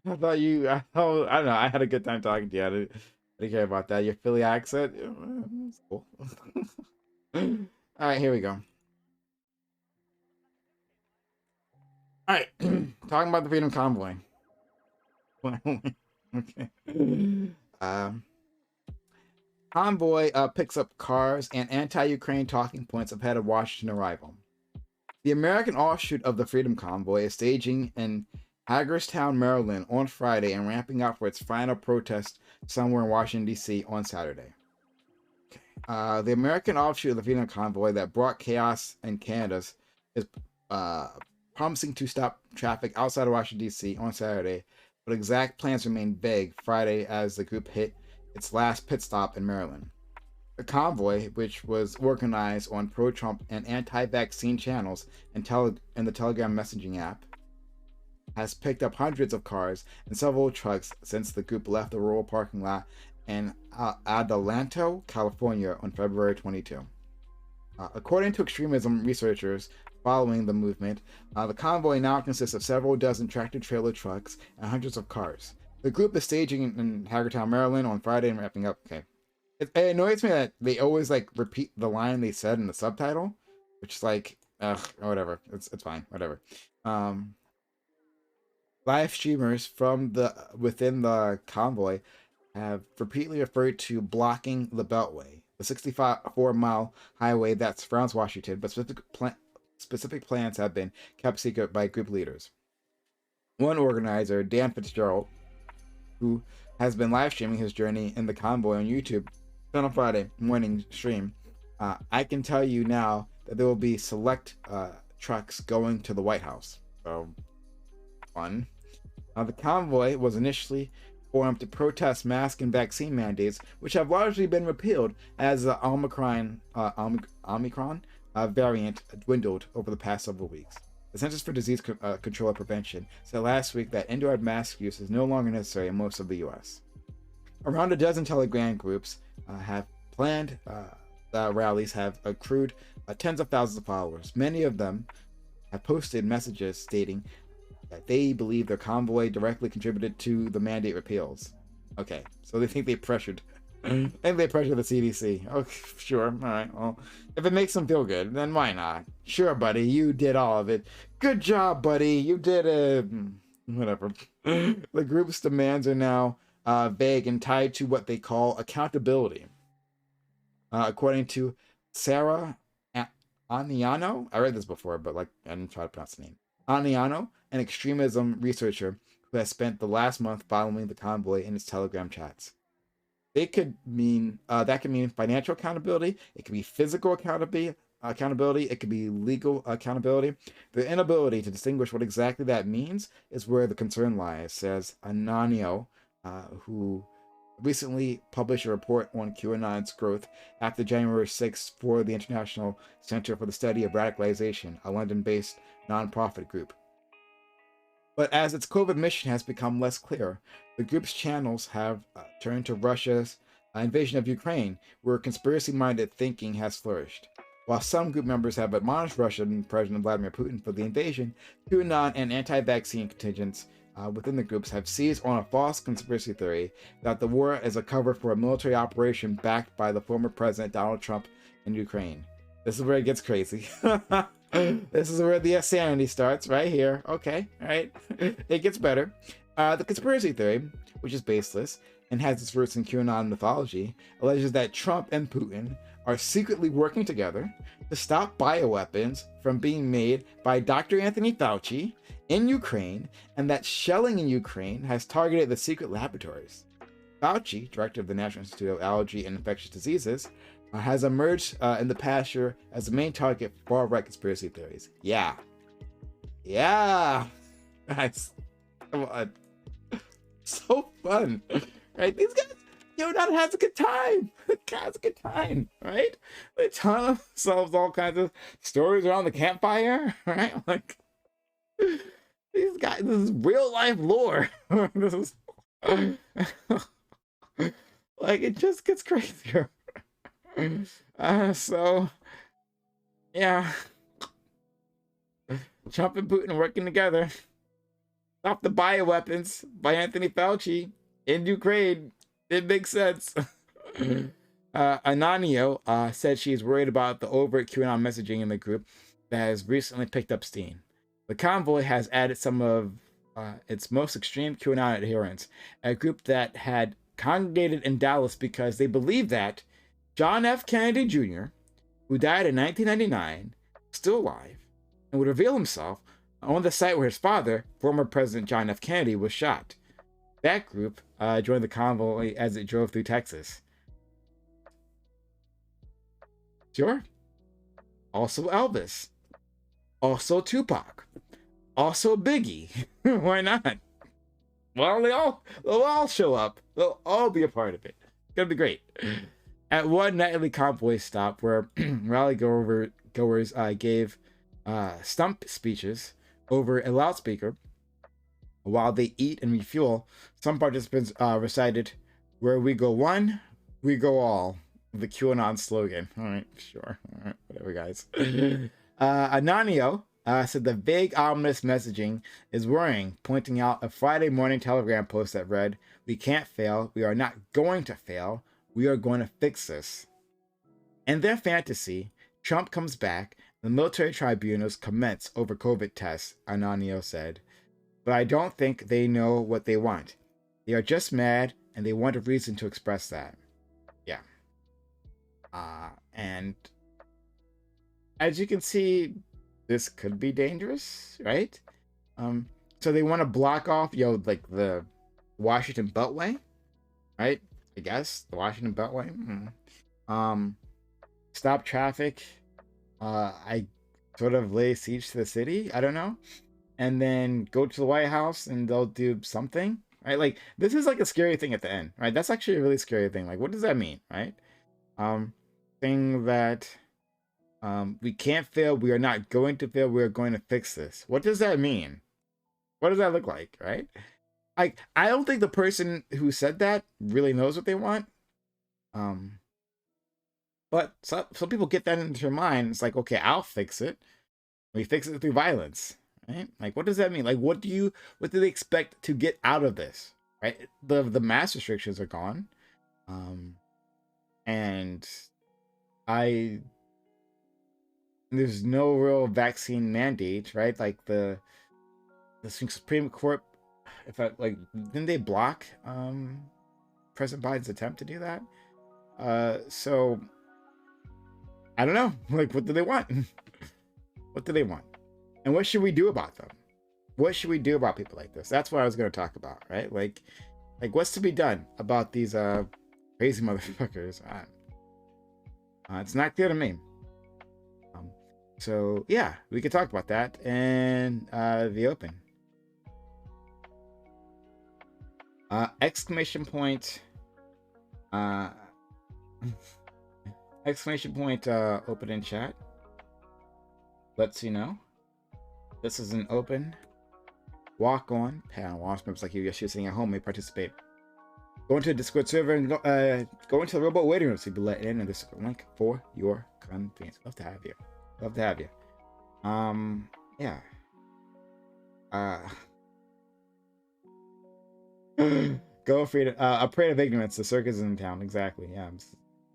I don't know. I had a good time talking to you. I didn't care about that. Your Philly accent, it's cool. All right, here we go. All right, talking about the Freedom Convoy. Okay. Um, Convoy picks up cars and anti-Ukraine talking points ahead of Washington arrival. The American offshoot of the Freedom Convoy is staging in Hagerstown, Maryland on Friday and ramping up for its final protest somewhere in Washington, D.C. on Saturday. The American offshoot of the Freedom Convoy that brought chaos in Canada is uh, promising to stop traffic outside of Washington, D.C. on Saturday, but exact plans remain vague Friday as the group hit its last pit stop in Maryland. The convoy, which was organized on pro-Trump and anti-vaccine channels and the Telegram messaging app, has picked up hundreds of cars and several trucks since the group left the rural parking lot in Adelanto, California on February 22. According to extremism researchers following the movement, the convoy now consists of several dozen tractor-trailer trucks and hundreds of cars. The group is staging in Hagerstown, Maryland on Friday and wrapping up. Okay. It annoys me that they always like repeat the line they said in the subtitle, which is like, ugh, or whatever. It's fine, whatever. Um, Live streamers from the within the convoy have repeatedly referred to blocking the Beltway, the 64-mile highway that surrounds Washington, but specific plans have been kept secret by group leaders. One organizer, Dan Fitzgerald, who has been live streaming his journey in the convoy on YouTube on a Friday morning stream, I can tell you now that there will be select trucks going to the White House. So, fun. The convoy was initially formed to protest mask and vaccine mandates, which have largely been repealed as the Omicron variant dwindled over the past several weeks. The Centers for Disease Control and Prevention said last week that indoor mask use is no longer necessary in most of the U.S. Around a dozen Telegram groups have planned rallies have accrued tens of thousands of followers. Many of them have posted messages stating that they believe their convoy directly contributed to the mandate repeals. Okay, so they think they pressured. I think they pressured the CDC. Okay, sure. All right. Well, if it makes them feel good, then why not? Sure, buddy. You did all of it. Good job, buddy. You did it. Whatever. The group's demands are now vague and tied to what they call accountability. According to Sarah Aniano, I read this before, but like I didn't try to pronounce the name. Aniano, an extremism researcher who has spent the last month following the convoy in his Telegram chats. It could mean that could mean financial accountability. It could be physical accountability. It could be legal accountability. The inability to distinguish what exactly that means is where the concern lies, says Ananio, who recently published a report on QAnon's growth after January 6th for the International Center for the Study of Radicalization, a London-based nonprofit group. But as its COVID mission has become less clear, the group's channels have turned to Russia's invasion of Ukraine, where conspiracy-minded thinking has flourished. While some group members have admonished Russian President Vladimir Putin for the invasion, QAnon and anti-vaccine contingents within the groups have seized on a false conspiracy theory that the war is a cover for a military operation backed by the former President Donald Trump in Ukraine. This is where it gets crazy. This is where the insanity starts, right here. Okay, all right. It gets better. The conspiracy theory, which is baseless and has its roots in QAnon mythology, alleges that Trump and Putin are secretly working together to stop bioweapons from being made by Dr. Anthony Fauci in Ukraine, and that shelling in Ukraine has targeted the secret laboratories. Fauci, director of the National Institute of Allergy and Infectious Diseases, has emerged in the past year as the main target for far-right conspiracy theories. Yeah. Guys, come on. So fun. Right? These guys, QAnon has a good time. Has a good time, right? They tell themselves all kinds of stories around the campfire, right? Like, these guys, this is real life lore. This is like, it just gets crazier. So yeah, Trump and Putin working together. Stop the bioweapons by Anthony Fauci in Ukraine. It makes sense. Ananio said she's worried about the overt QAnon messaging in the group that has recently picked up steam. The convoy has added some of its most extreme QAnon adherents, a group that had congregated in Dallas because they believed that John F. Kennedy Jr., who died in 1999, was still alive, and would reveal himself on the site where his father, former President John F. Kennedy, was shot. That group joined the convoy as it drove through Texas. Sure. Also Elvis. Also Tupac. Also Biggie. Why not? Well, they'll all show up. They'll all be a part of it. It's gonna be great. At one nightly convoy stop where rally goers gave stump speeches over a loudspeaker while they eat and refuel, some participants recited, "Where we go one, we go all." The QAnon slogan. All right, sure. All right, whatever, guys. Ananio said the vague, ominous messaging is worrying, pointing out a Friday morning Telegram post that read, "We can't fail. We are not going to fail. We are going to fix this." In their fantasy, Trump comes back, the military tribunals commence over COVID tests, Ananio said. But I don't think they know what they want. They are just mad, and they want a reason to express that. Yeah. And as you can see, this could be dangerous, right? So they want to block off, like the Washington Beltway, right? I guess the Washington Beltway. Stop traffic. I sort of lay siege to the city. I don't know. And then go to the White House and they'll do something, right? Like, this is like a scary thing at the end, right? That's actually a really scary thing. Like, what does that mean, right? Thing that we can't fail, we are not going to fail, we are going to fix this. What does that mean? What does that look like, right? I don't think the person who said that really knows what they want. But some people get that into their mind. It's like, okay, I'll fix it. We fix it through violence, right? Like, what does that mean? Like, what do they expect to get out of this, right? The mask restrictions are gone, and there's no real vaccine mandate, right? Like the Supreme Court, didn't they block President Biden's attempt to do that? So I don't know. Like, what do they want? What do they want? And what should we do about them? What should we do about people like this? That's what I was going to talk about, right? Like what's to be done about these crazy motherfuckers? It's not clear to me. So yeah, we could talk about that and the open. Exclamation point. Exclamation point. Open in chat. Lets you know this is an open walk on panel. Watch members like you, sitting at home may participate. Go into the Discord server and go into the robot waiting room so you'll be let in, and this link for your convenience. Love to have you. Love to have you. Yeah. Go afraid of ignorance. The circus is in town. Exactly. Yeah.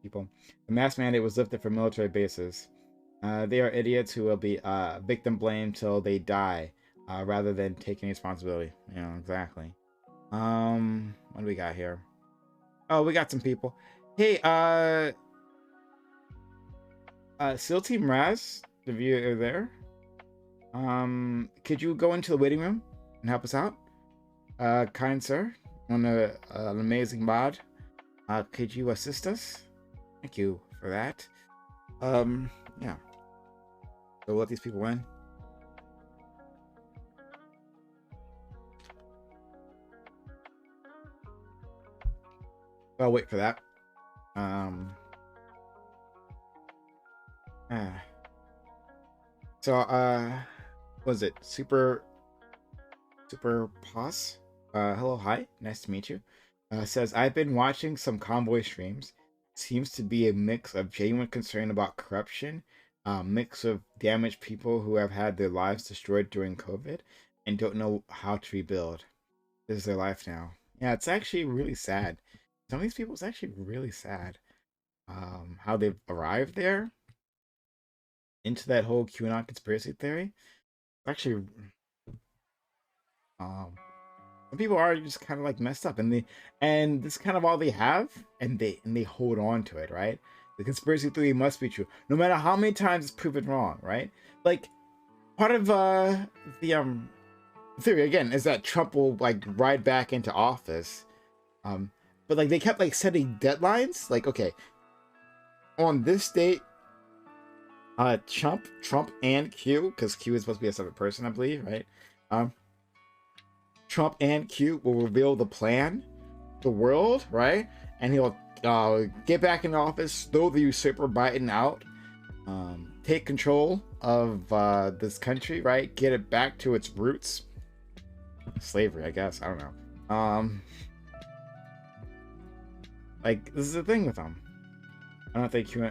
People. The mask mandate was lifted from military bases. They are idiots who will be victim blamed till they die, rather than taking responsibility. Exactly. What do we got here? Oh, we got some people. Hey, SEAL Team Raz, if you are there, could you go into the waiting room and help us out? Kind sir, on an amazing mod. Could you assist us? Thank you for that. Yeah. So we'll let these people in. I'll wait for that. Was it Super Pos? Hello, hi, nice to meet you. Says, I've been watching some convoy streams. Seems to be a mix of genuine concern about corruption, mix of damaged people who have had their lives destroyed during COVID, and don't know how to rebuild. This is their life now. Yeah, it's actually really sad. Some of these people, it's actually really sad. How they've arrived there into that whole QAnon conspiracy theory. Actually, um, some people are just kind of like messed up, and this is kind of all they have, and they hold on to it, right? The conspiracy theory must be true, no matter how many times it's proven wrong, right? Like part of the theory again is that Trump will like ride back into office, but like they kept like setting deadlines, like okay, on this date, Trump and Q, because Q is supposed to be a separate person, I believe, right? Trump and Q will reveal the plan, the world, right? And he'll get back in office, throw the usurper Biden out, take control of this country, right? Get it back to its roots. Slavery, I guess. I don't know. Like this is the thing with them. I don't think Q.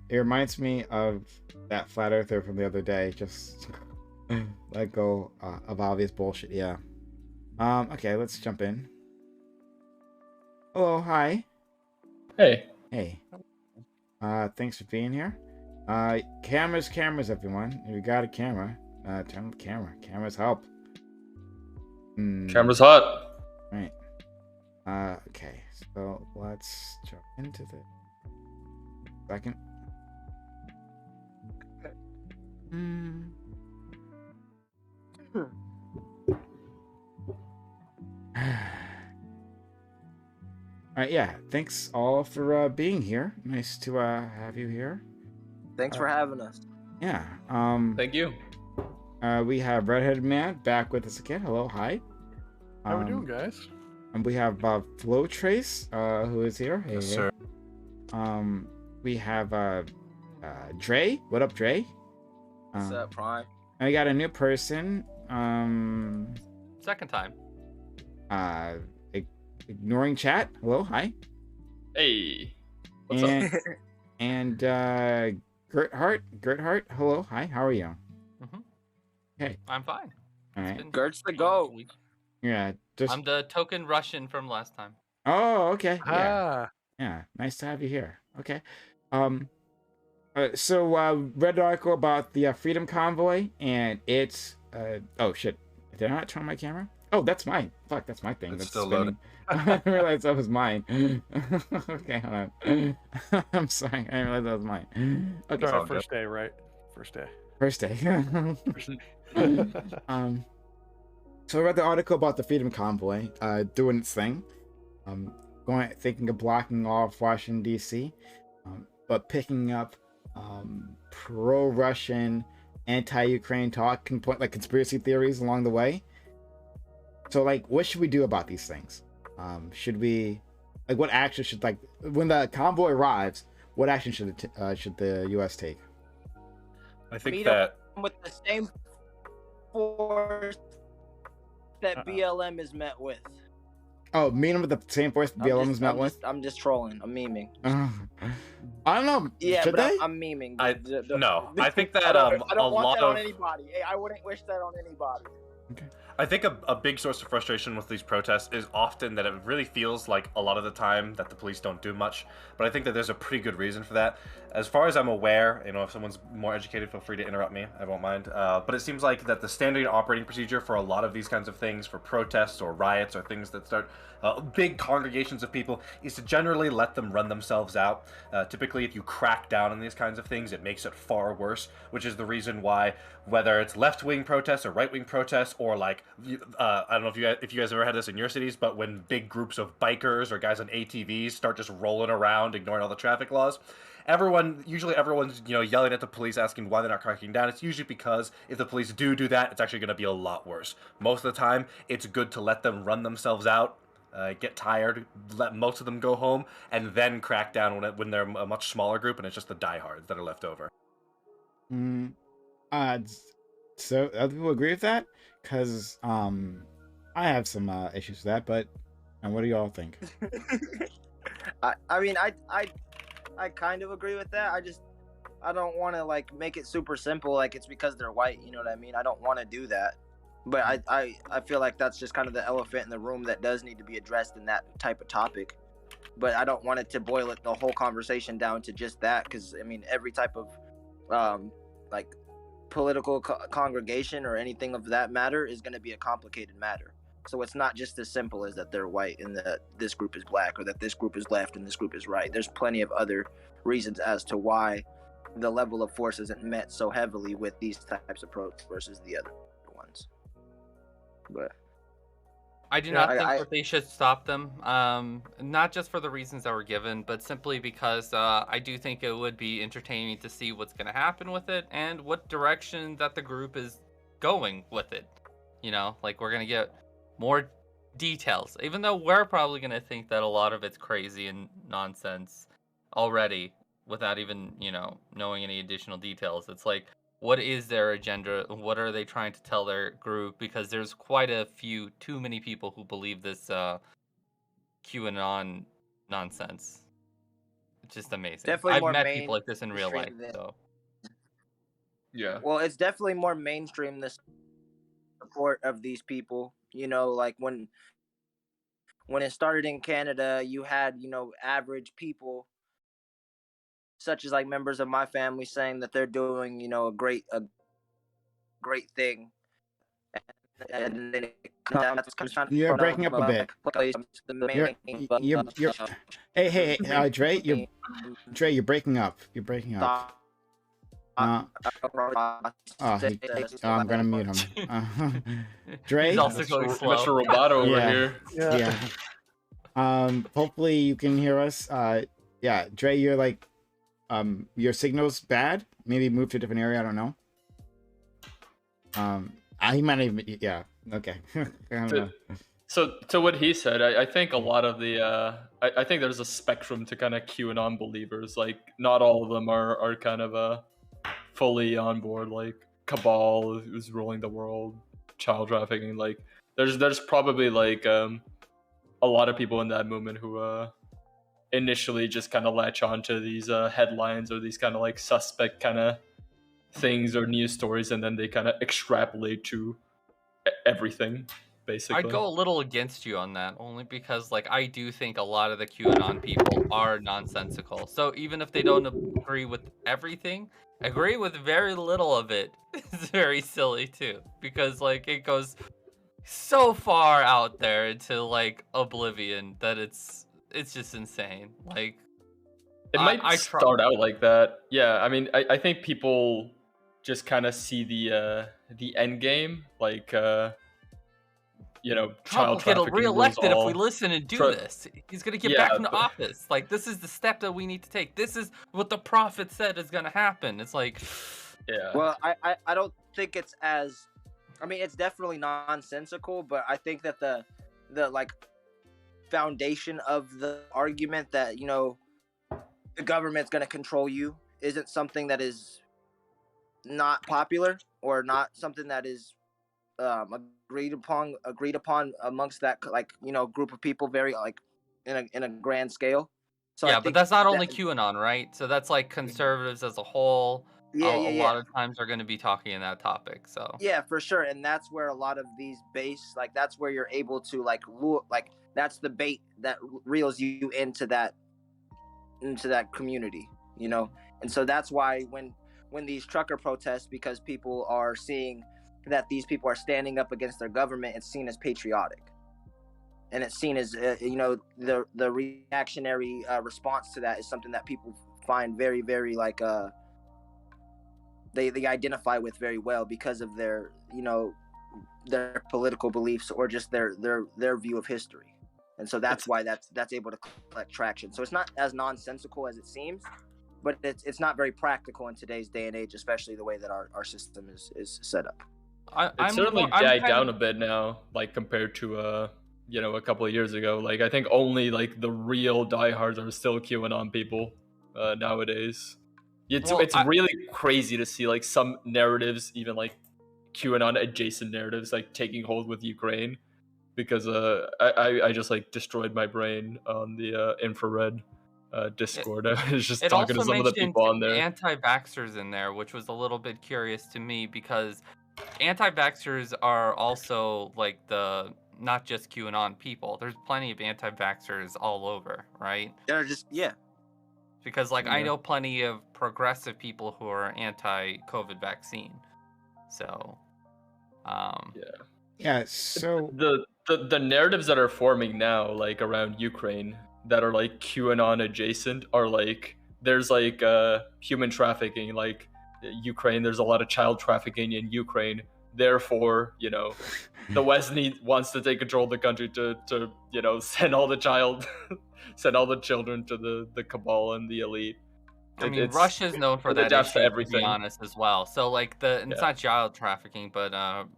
It reminds me of that flat earther from the other day. Just let go of obvious bullshit. Yeah. Okay, let's jump in. Hello, hi. Hey. Hey. Thanks for being here. Cameras, everyone. If you got a camera, turn on the camera. Cameras help. Camera's hot. Right. Okay, so let's jump into the second. Alright, yeah. Thanks all for being here. Nice to have you here. Thanks for having us. Yeah. Thank you. We have Redheaded Man back with us again. Hello, hi. How we doing, guys? And we have Flow Trace, who is here. Hey, Yes, sir. We have Dre. What up, Dre? What's up, Prime? And we got a new person. Second time. Ignoring chat. Hello, hi. Hey. What's up? And Gerthart. Hello, hi. How are you? Mm-hmm. Okay. I'm fine. All right. Gert's the go. Yeah. Just. I'm the token Russian from last time. Oh, okay. Yeah. Ah, Yeah. Nice to have you here. Okay. So read the article about the Freedom Convoy, and it's oh shit. Did I not turn on my camera? Oh, that's mine. Fuck, that's my thing. It's That's still spinning. I didn't realize that was mine. Okay, hold on. I'm sorry. I didn't realize that was mine. Okay. sorry, first day, right? First day. First day. So I read the article about the Freedom Convoy doing its thing. Thinking of blocking off Washington D.C., but picking up pro-Russian, anti-Ukraine talking point like conspiracy theories along the way. So like, what should we do about these things? Should we what action should when the convoy arrives? What action should the U.S. take? I think Meet that up with the same force that BLM is met with. Oh, meet them with the same force BLM is met with? I'm just trolling. I'm memeing. I don't know. Yeah, should but they? I'm memeing. no. I think that I don't a want lot that of on anybody. Hey, I wouldn't wish that on anybody. Okay. I think a big source of frustration with these protests is often that it really feels like a lot of the time that the police don't do much, but I think that there's a pretty good reason for that. As far as I'm aware, if someone's more educated, feel free to interrupt me, I won't mind, but it seems like that the standard operating procedure for a lot of these kinds of things, for protests or riots or things that start big congregations of people, is to generally let them run themselves out. Typically, if you crack down on these kinds of things, it makes it far worse, which is the reason why, whether it's left-wing protests or right-wing protests, or like, I don't know if you guys ever had this in your cities, but when big groups of bikers or guys on ATVs start just rolling around, ignoring all the traffic laws, usually everyone's yelling at the police, asking why they're not cracking down. It's usually because if the police do that, it's actually going to be a lot worse. Most of the time, it's good to let them run themselves out, get tired, let most of them go home, and then crack down when they're a much smaller group and it's just the diehards that are left over. So other people agree with that? Because I have some issues with that, but what do y'all think? I mean, I kind of agree with that. I don't want to like make it super simple, like it's because they're white. You know what I mean? I don't want to do that. But I feel like that's just kind of the elephant in the room that does need to be addressed in that type of topic. But I don't want it to boil it the whole conversation down to just that, because I mean every type of like political congregation or anything of that matter is going to be a complicated matter. So it's not just as simple as that they're white and that this group is black, or that this group is left and this group is right. There's plenty of other reasons as to why the level of force isn't met so heavily with these types of approach versus the other ones. But I do not think that they should stop them. Not just for the reasons that were given, but simply because I do think it would be entertaining to see what's going to happen with it and what direction that the group is going with it. You know, like we're going to get more details, even though we're probably going to think that a lot of it's crazy and nonsense already without even, you know, knowing any additional details. It's like, what is their agenda? What are they trying to tell their group? Because there's quite a few, too many people who believe this QAnon nonsense. It's just amazing. Definitely I've more met people like this in real life. So. Yeah. Well, it's definitely more mainstream, the support of these people. You know, like when it started in Canada, you had, you know, average people such as like members of my family saying that they're doing, you know, a great thing. And then it comes down to You're breaking up a bit. Hey, Dre, you're breaking up. You're breaking up. I'm gonna mute him. Dre, he's also going slow. Mr. Roboto over here. Yeah. Hopefully you can hear us. Yeah, Dre, you're like, your signal's bad. Maybe move to a different area. I don't know. He might even. Yeah. Okay. I don't know. So to what he said, I think a lot of the I think there's a spectrum to kind of QAnon believers. Like not all of them are kind of fully on board. Like cabal who's ruling the world, child trafficking. Like there's probably like a lot of people in that movement who initially just kind of latch on to these headlines or these kind of like suspect kind of things or news stories, and then they kind of extrapolate to everything. Basically. I'd go a little against you on that, only because like I do think a lot of the QAnon people are nonsensical. So even if they don't agree with everything, agree with very little of it is very silly too, because like it goes so far out there into like oblivion that it's just insane. Like it might start out like that. Yeah, I mean, I think people just kind of see the end game, like you know, child trafficking. Trump will get reelected if we listen and do this. He's gonna get back into office. Like this is the step that we need to take. This is what the prophet said is gonna happen. It's like, yeah. Well, I don't think it's as, I mean, it's definitely nonsensical, but I think that the like foundation of the argument that, you know, the government's going to control you isn't something that is not popular or not something that is agreed upon amongst that, like, you know, group of people very like in a grand scale. So yeah, but that's not only QAnon, right? So that's like conservatives as a whole. A lot of times are going to be talking in that topic. So yeah, for sure. And that's where a lot of these base, like that's where you're able to like lure, like that's the bait that reels you into that community, you know. And so that's why when these trucker protests, because people are seeing that these people are standing up against their government, it's seen as patriotic, and it's seen as you know, the reactionary response to that is something that people find very, very like they identify with very well because of their, you know, their political beliefs or just their view of history. And so that's why that's able to collect traction. So it's not as nonsensical as it seems, but it's not very practical in today's day and age, especially the way that our system is set up. It's certainly died down a bit now, like compared to you know, a couple of years ago. Like I think only like the real diehards are still QAnon people nowadays. It's really crazy to see like some narratives, even like QAnon adjacent narratives, like taking hold with Ukraine, because I just like destroyed my brain on the infrared Discord. I was just It talking to also some of the mentioned people on there. anti-vaxxers in there, which was a little bit curious to me because anti-vaxxers are also like the not just QAnon people. There's plenty of anti-vaxxers all over, right? They're just Because like I Yeah. know plenty of progressive people who are anti-COVID vaccine. So, Yeah. So The narratives that are forming now, like around Ukraine, that are like QAnon adjacent, are like there's like human trafficking, like Ukraine. There's a lot of child trafficking in Ukraine. Therefore, the West wants to take control of the country to send all the children to the cabal and the elite. I mean, It's Russia's known for it that adapts to issue, to be everything. honest, as well. So, like, it's Yeah. not child trafficking, but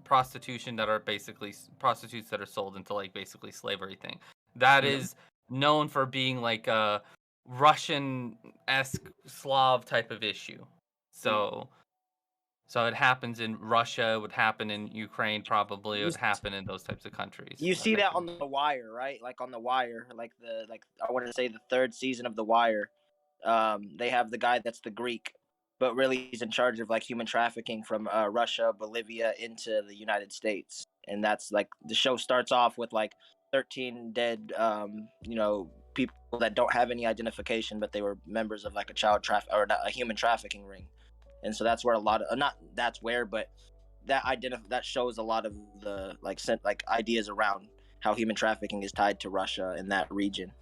prostitution that are basically prostitutes that are sold into, like, basically slavery thing. That Mhm. is known for being, like, a Russian-esque Slav type of issue. So it happens in Russia, it would happen in Ukraine, probably. It would happen in those types of countries. You see that on The Wire, right? Like on The Wire, like I want to say the third season of The Wire. They have the guy that's the Greek, but really he's in charge of like human trafficking from Russia, Bolivia into the United States, and that's like the show starts off with like 13 dead, people that don't have any identification, but they were members of like a a human trafficking ring, and so that's where a lot of but that shows a lot of the like ideas around how human trafficking is tied to Russia in that region.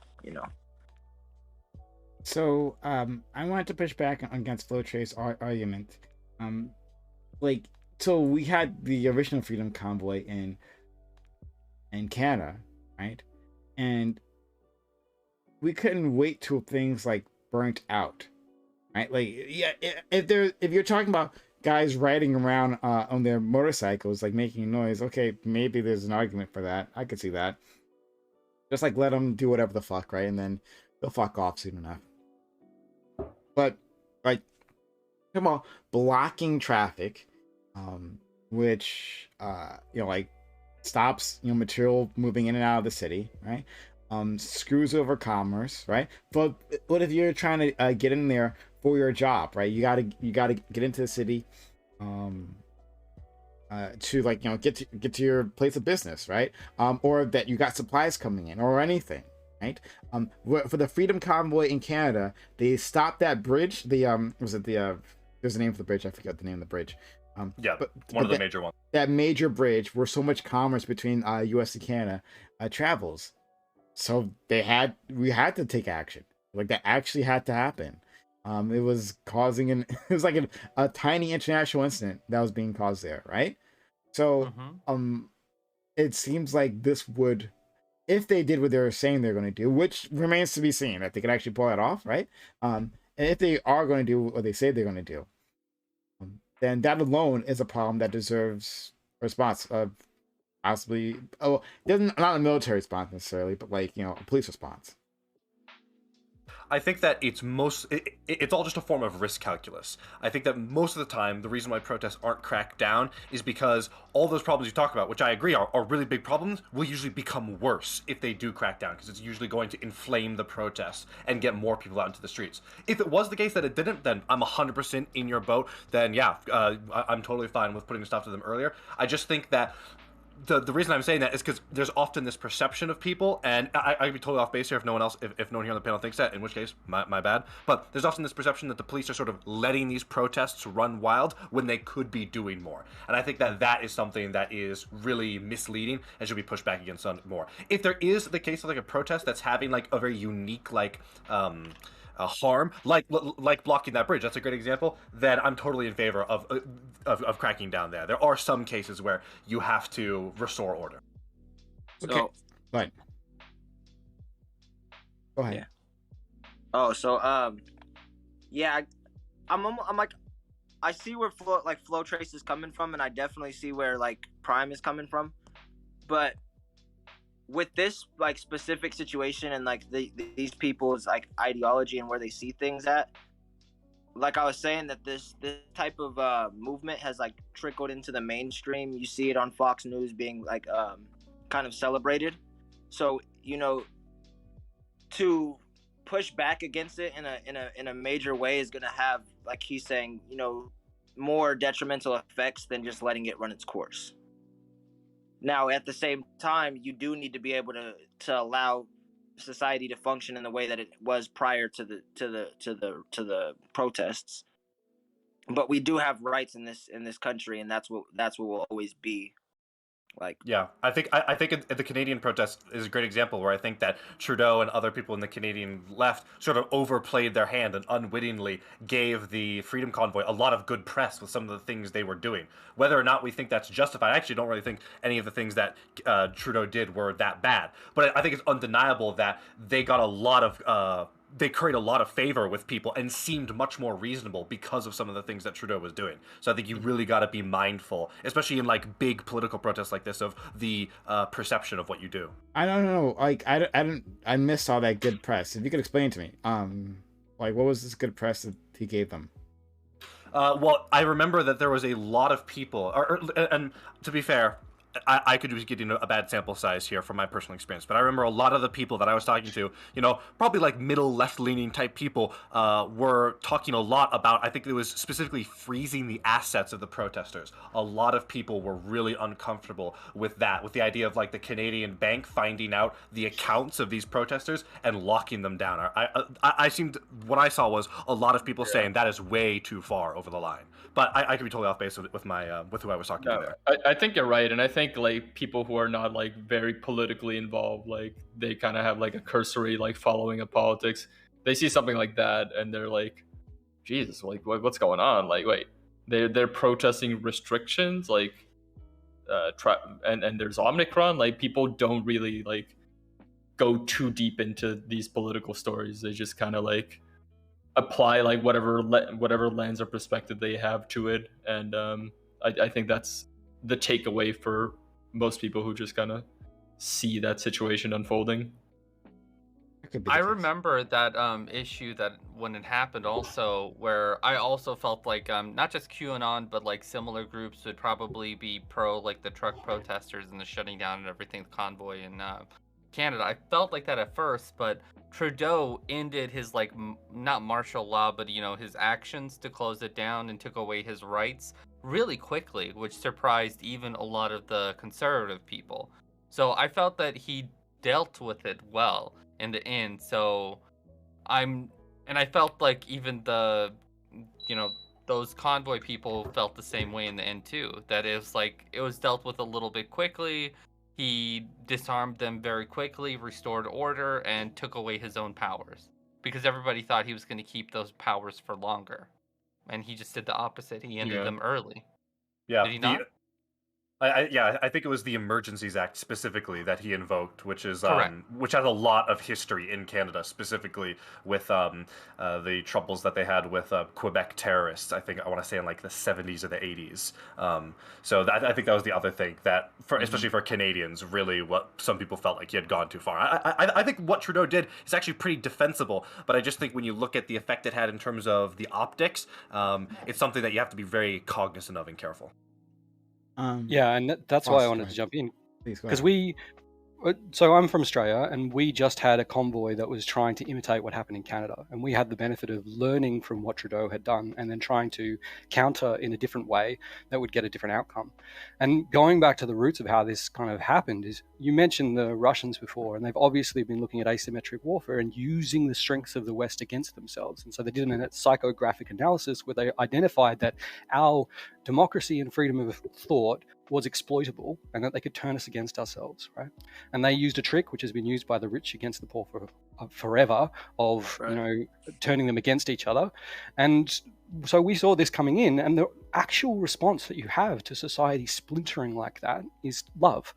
So I wanted to push back against FlowTrace's argument. So we had the original Freedom Convoy in Canada, right? And we couldn't wait till things like burnt out, right? Like, yeah, if you're talking about guys riding around on their motorcycles, like making noise, okay, maybe there's an argument for that. I could see that. Just like let them do whatever the fuck, right? And then they'll fuck off soon enough. But like, come on, blocking traffic, which like stops material moving in and out of the city, right? Screws over commerce, right? But what if you're trying to get in there for your job, right? You gotta get into the city, to like get to your place of business, right? Or that you got supplies coming in or anything, right? For the Freedom Convoy in Canada, they stopped that bridge. There's a name for the bridge. I forgot the name of the bridge. But one of the major ones. That major bridge where so much commerce between U.S. and Canada travels. So we had to take action. Like that actually had to happen. It was causing it was like a tiny international incident that was being caused there, right? So it seems like this would, if they did what they were saying they're going to do, which remains to be seen, that they could actually pull that off, right? And if they are going to do what they say they're going to do, then that alone is a problem that deserves a response of possibly, not a military response necessarily, but like a police response. I think that it's all just a form of risk calculus. I think that most of the time, the reason why protests aren't cracked down is because all those problems you talk about, which I agree are really big problems, will usually become worse if they do crack down, because it's usually going to inflame the protests and get more people out into the streets. If it was the case that it didn't, then I'm 100% in your boat. Then yeah, I'm totally fine with putting a stop to them earlier. I just think that the reason I'm saying that is because there's often this perception of people, and I'd be totally off base here if no one here on the panel thinks that, in which case, my bad. But there's often this perception that the police are sort of letting these protests run wild when they could be doing more. And I think that is something that is really misleading and should be pushed back against on more. If there is the case of like a protest that's having like a very unique a harm, like blocking that bridge, that's a great example, then I'm totally in favor of cracking down there. There are some cases where you have to restore order. Okay, fine. Go ahead. Yeah. Oh, so yeah, I'm like, I see where FlowTrace is coming from, and I definitely see where like Prime is coming from, but with this like specific situation and like these people's like ideology and where they see things at, like I was saying, that this type of movement has like trickled into the mainstream. You see it on Fox News being like kind of celebrated. So to push back against it in a major way is going to have, like he's saying, more detrimental effects than just letting it run its course. Now, at the same time, you do need to be able to allow society to function in the way that it was prior to the protests. But we do have rights in this country, and that's what will always be. Yeah, I think the Canadian protest is a great example where I think that Trudeau and other people in the Canadian left sort of overplayed their hand and unwittingly gave the Freedom Convoy a lot of good press with some of the things they were doing. Whether or not we think that's justified, I actually don't really think any of the things that Trudeau did were that bad. But I think it's undeniable that they got a lot of they create a lot of favor with people and seemed much more reasonable because of some of the things that Trudeau was doing. So I think you really got to be mindful, especially in like big political protests like this, of the perception of what you do. I don't know. Like I missed all that good press. If you could explain to me, like what was this good press that he gave them? Well, I remember that there was a lot of people, and to be fair, I could be getting a bad sample size here from my personal experience, but I remember a lot of the people that I was talking to, probably like middle left-leaning type people, were talking a lot about, I think it was specifically freezing the assets of the protesters. A lot of people were really uncomfortable with that, with the idea of like the Canadian bank finding out the accounts of these protesters and locking them down. What I saw was a lot of people saying that is way too far over the line. But I could be totally off base with my with who I was talking to there. I think you're right, and I think like people who are not like very politically involved, like they kind of have like a cursory like following of politics. They see something like that, and they're like, "Jesus, like what's going on?" Like, wait, they're protesting restrictions, like, and there's Omicron. Like, people don't really like go too deep into these political stories. They just kind of like apply like whatever lens or perspective they have to it, and I think that's the takeaway for most people who just kind of see that situation unfolding. I remember that issue that when it happened also, where I also felt like not just QAnon but like similar groups would probably be pro like the truck protesters and the shutting down and everything, the convoy in Canada. I felt like that at first, but Trudeau ended his like not martial law, but his actions to close it down and took away his rights really quickly, which surprised even a lot of the conservative people. So I felt that he dealt with it well in the end. So I felt like even the those convoy people felt the same way in the end too, that it was dealt with a little bit quickly. He disarmed them very quickly, restored order, and took away his own powers. Because everybody thought he was going to keep those powers for longer. And he just did the opposite. He ended them early. Yeah. Did he not? I think it was the Emergencies Act specifically that he invoked, which is which has a lot of history in Canada, specifically with the troubles that they had with Quebec terrorists. I want to say in like the 70s or the 80s. I think that was the other thing that, especially for Canadians, really what some people felt like he had gone too far. I think what Trudeau did is actually pretty defensible, but I just think when you look at the effect it had in terms of the optics, it's something that you have to be very cognizant of and careful. Yeah, and that's why I wanted to jump in, because so I'm from Australia, and we just had a convoy that was trying to imitate what happened in Canada, and we had the benefit of learning from what Trudeau had done and then trying to counter in a different way that would get a different outcome. And going back to the roots of how this kind of happened is, you mentioned the Russians before, and they've obviously been looking at asymmetric warfare and using the strengths of the West against themselves. And so they did a psychographic analysis where they identified that our democracy and freedom of thought was exploitable and that they could turn us against ourselves, right? And they used a trick which has been used by the rich against the poor forever of, turning them against each other. And so we saw this coming in, and the actual response that you have to society splintering like that is love.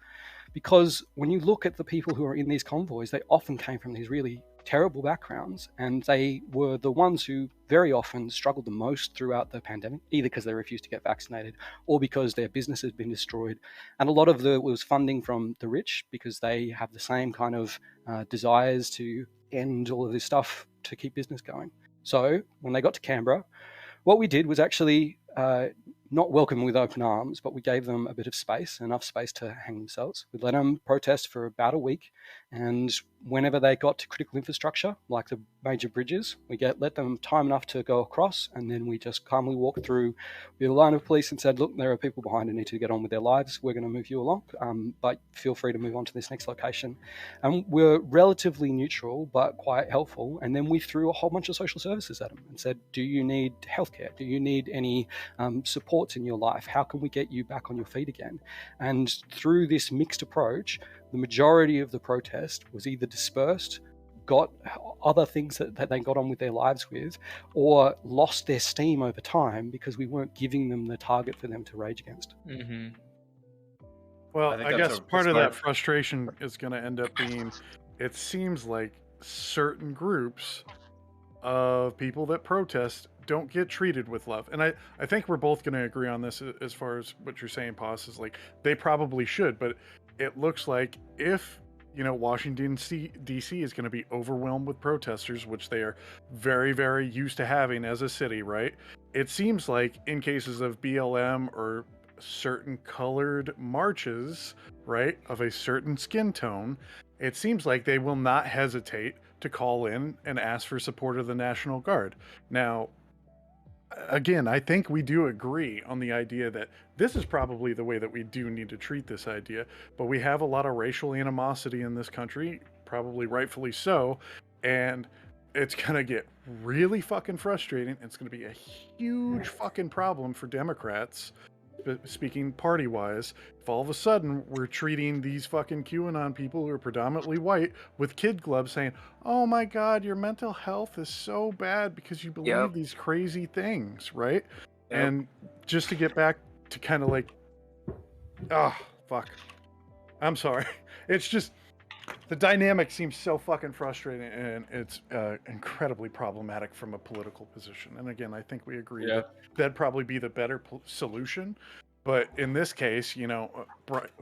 Because when you look at the people who are in these convoys, they often came from these really terrible backgrounds, and they were the ones who very often struggled the most throughout the pandemic, either because they refused to get vaccinated or because their business has been destroyed. And a lot of it was funding from the rich, because they have the same kind of desires to end all of this stuff to keep business going. So when they got to Canberra, what we did was actually not welcome with open arms, but we gave them a bit of space, enough space to hang themselves. We let them protest for about a week, and whenever they got to critical infrastructure, like the major bridges, we let them time enough to go across, and then we just calmly walked through with a line of police and said, look, there are people behind who need to get on with their lives. We're going to move you along, but feel free to move on to this next location. And we're relatively neutral, but quite helpful. And then we threw a whole bunch of social services at them and said, do you need healthcare? Do you need any supports in your life? How can we get you back on your feet again? And through this mixed approach, the majority of the protest was either dispersed, got other things that they got on with their lives with, or lost their steam over time because we weren't giving them the target for them to rage against. Mm-hmm. Well, I guess part of that frustration is going to end up being, it seems like certain groups of people that protest don't get treated with love. And I think we're both going to agree on this as far as what you're saying, Paz, is like they probably should, but it looks like if, you know, Washington DC is going to be overwhelmed with protesters, which they are very, very used to having as a city, right? It seems like in cases of BLM or certain colored marches, right, of a certain skin tone, it seems like they will not hesitate to call in and ask for support of the National Guard. Now, again, I think we do agree on the idea that this is probably the way that we do need to treat this idea, but we have a lot of racial animosity in this country, probably rightfully so, and it's going to get really fucking frustrating. It's going to be a huge fucking problem for Democrats, speaking party-wise, if all of a sudden we're treating these fucking QAnon people who are predominantly white with kid gloves saying, oh my god, your mental health is so bad because you believe these crazy things, right? And just to get back to kind of like, fuck. I'm sorry. It's just, the dynamic seems so fucking frustrating, and it's incredibly problematic from a political position. And again, I think we agree that that'd probably be the better solution. But in this case, you know,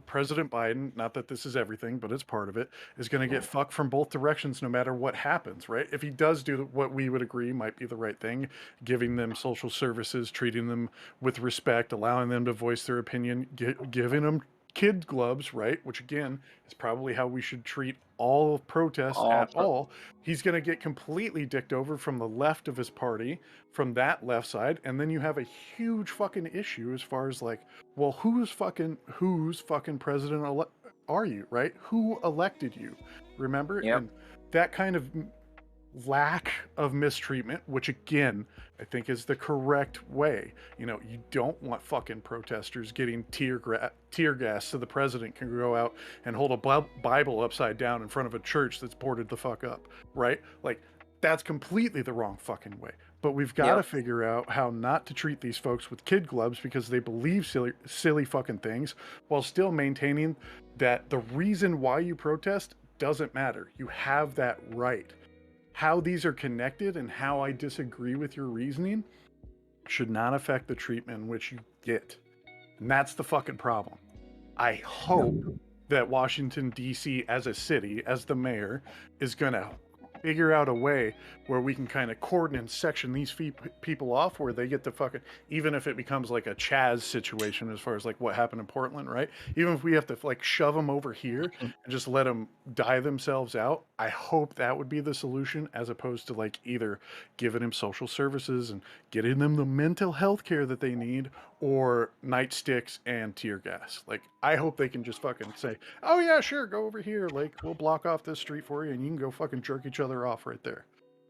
President Biden, not that this is everything, but it's part of it, is going to get fucked from both directions no matter what happens, right? If he does do what we would agree might be the right thing, giving them social services, treating them with respect, allowing them to voice their opinion, giving them kid gloves, right? Which again is probably how we should treat all protests all. He's going to get completely dicked over from the left of his party, from that left side, and then you have a huge fucking issue as far as like, well, who's fucking president are you, right? Who elected you? Remember? And that kind of lack of mistreatment, which again, I think is the correct way. You know, you don't want fucking protesters getting tear gas so the president can go out and hold a Bible upside down in front of a church that's boarded the fuck up, right? Like, that's completely the wrong fucking way. But we've got to figure out how not to treat these folks with kid gloves because they believe silly fucking things, while still maintaining that the reason why you protest doesn't matter. You have that right. How these are connected and how I disagree with your reasoning should not affect the treatment in which you get. And that's the fucking problem. I hope that Washington, D.C. as a city, as the mayor, is going to figure out a way where we can kind of cordon and section these people off where they get to fucking, even if it becomes like a Chaz situation as far as like what happened in Portland, right? Even if we have to like shove them over here and just let them die themselves out, I hope that would be the solution, as opposed to like either giving them social services and getting them the mental health care that they need, or nightsticks and tear gas. Like, I hope they can just fucking say, oh yeah, sure, go over here, like we'll block off this street for you and you can go fucking jerk each other off right there.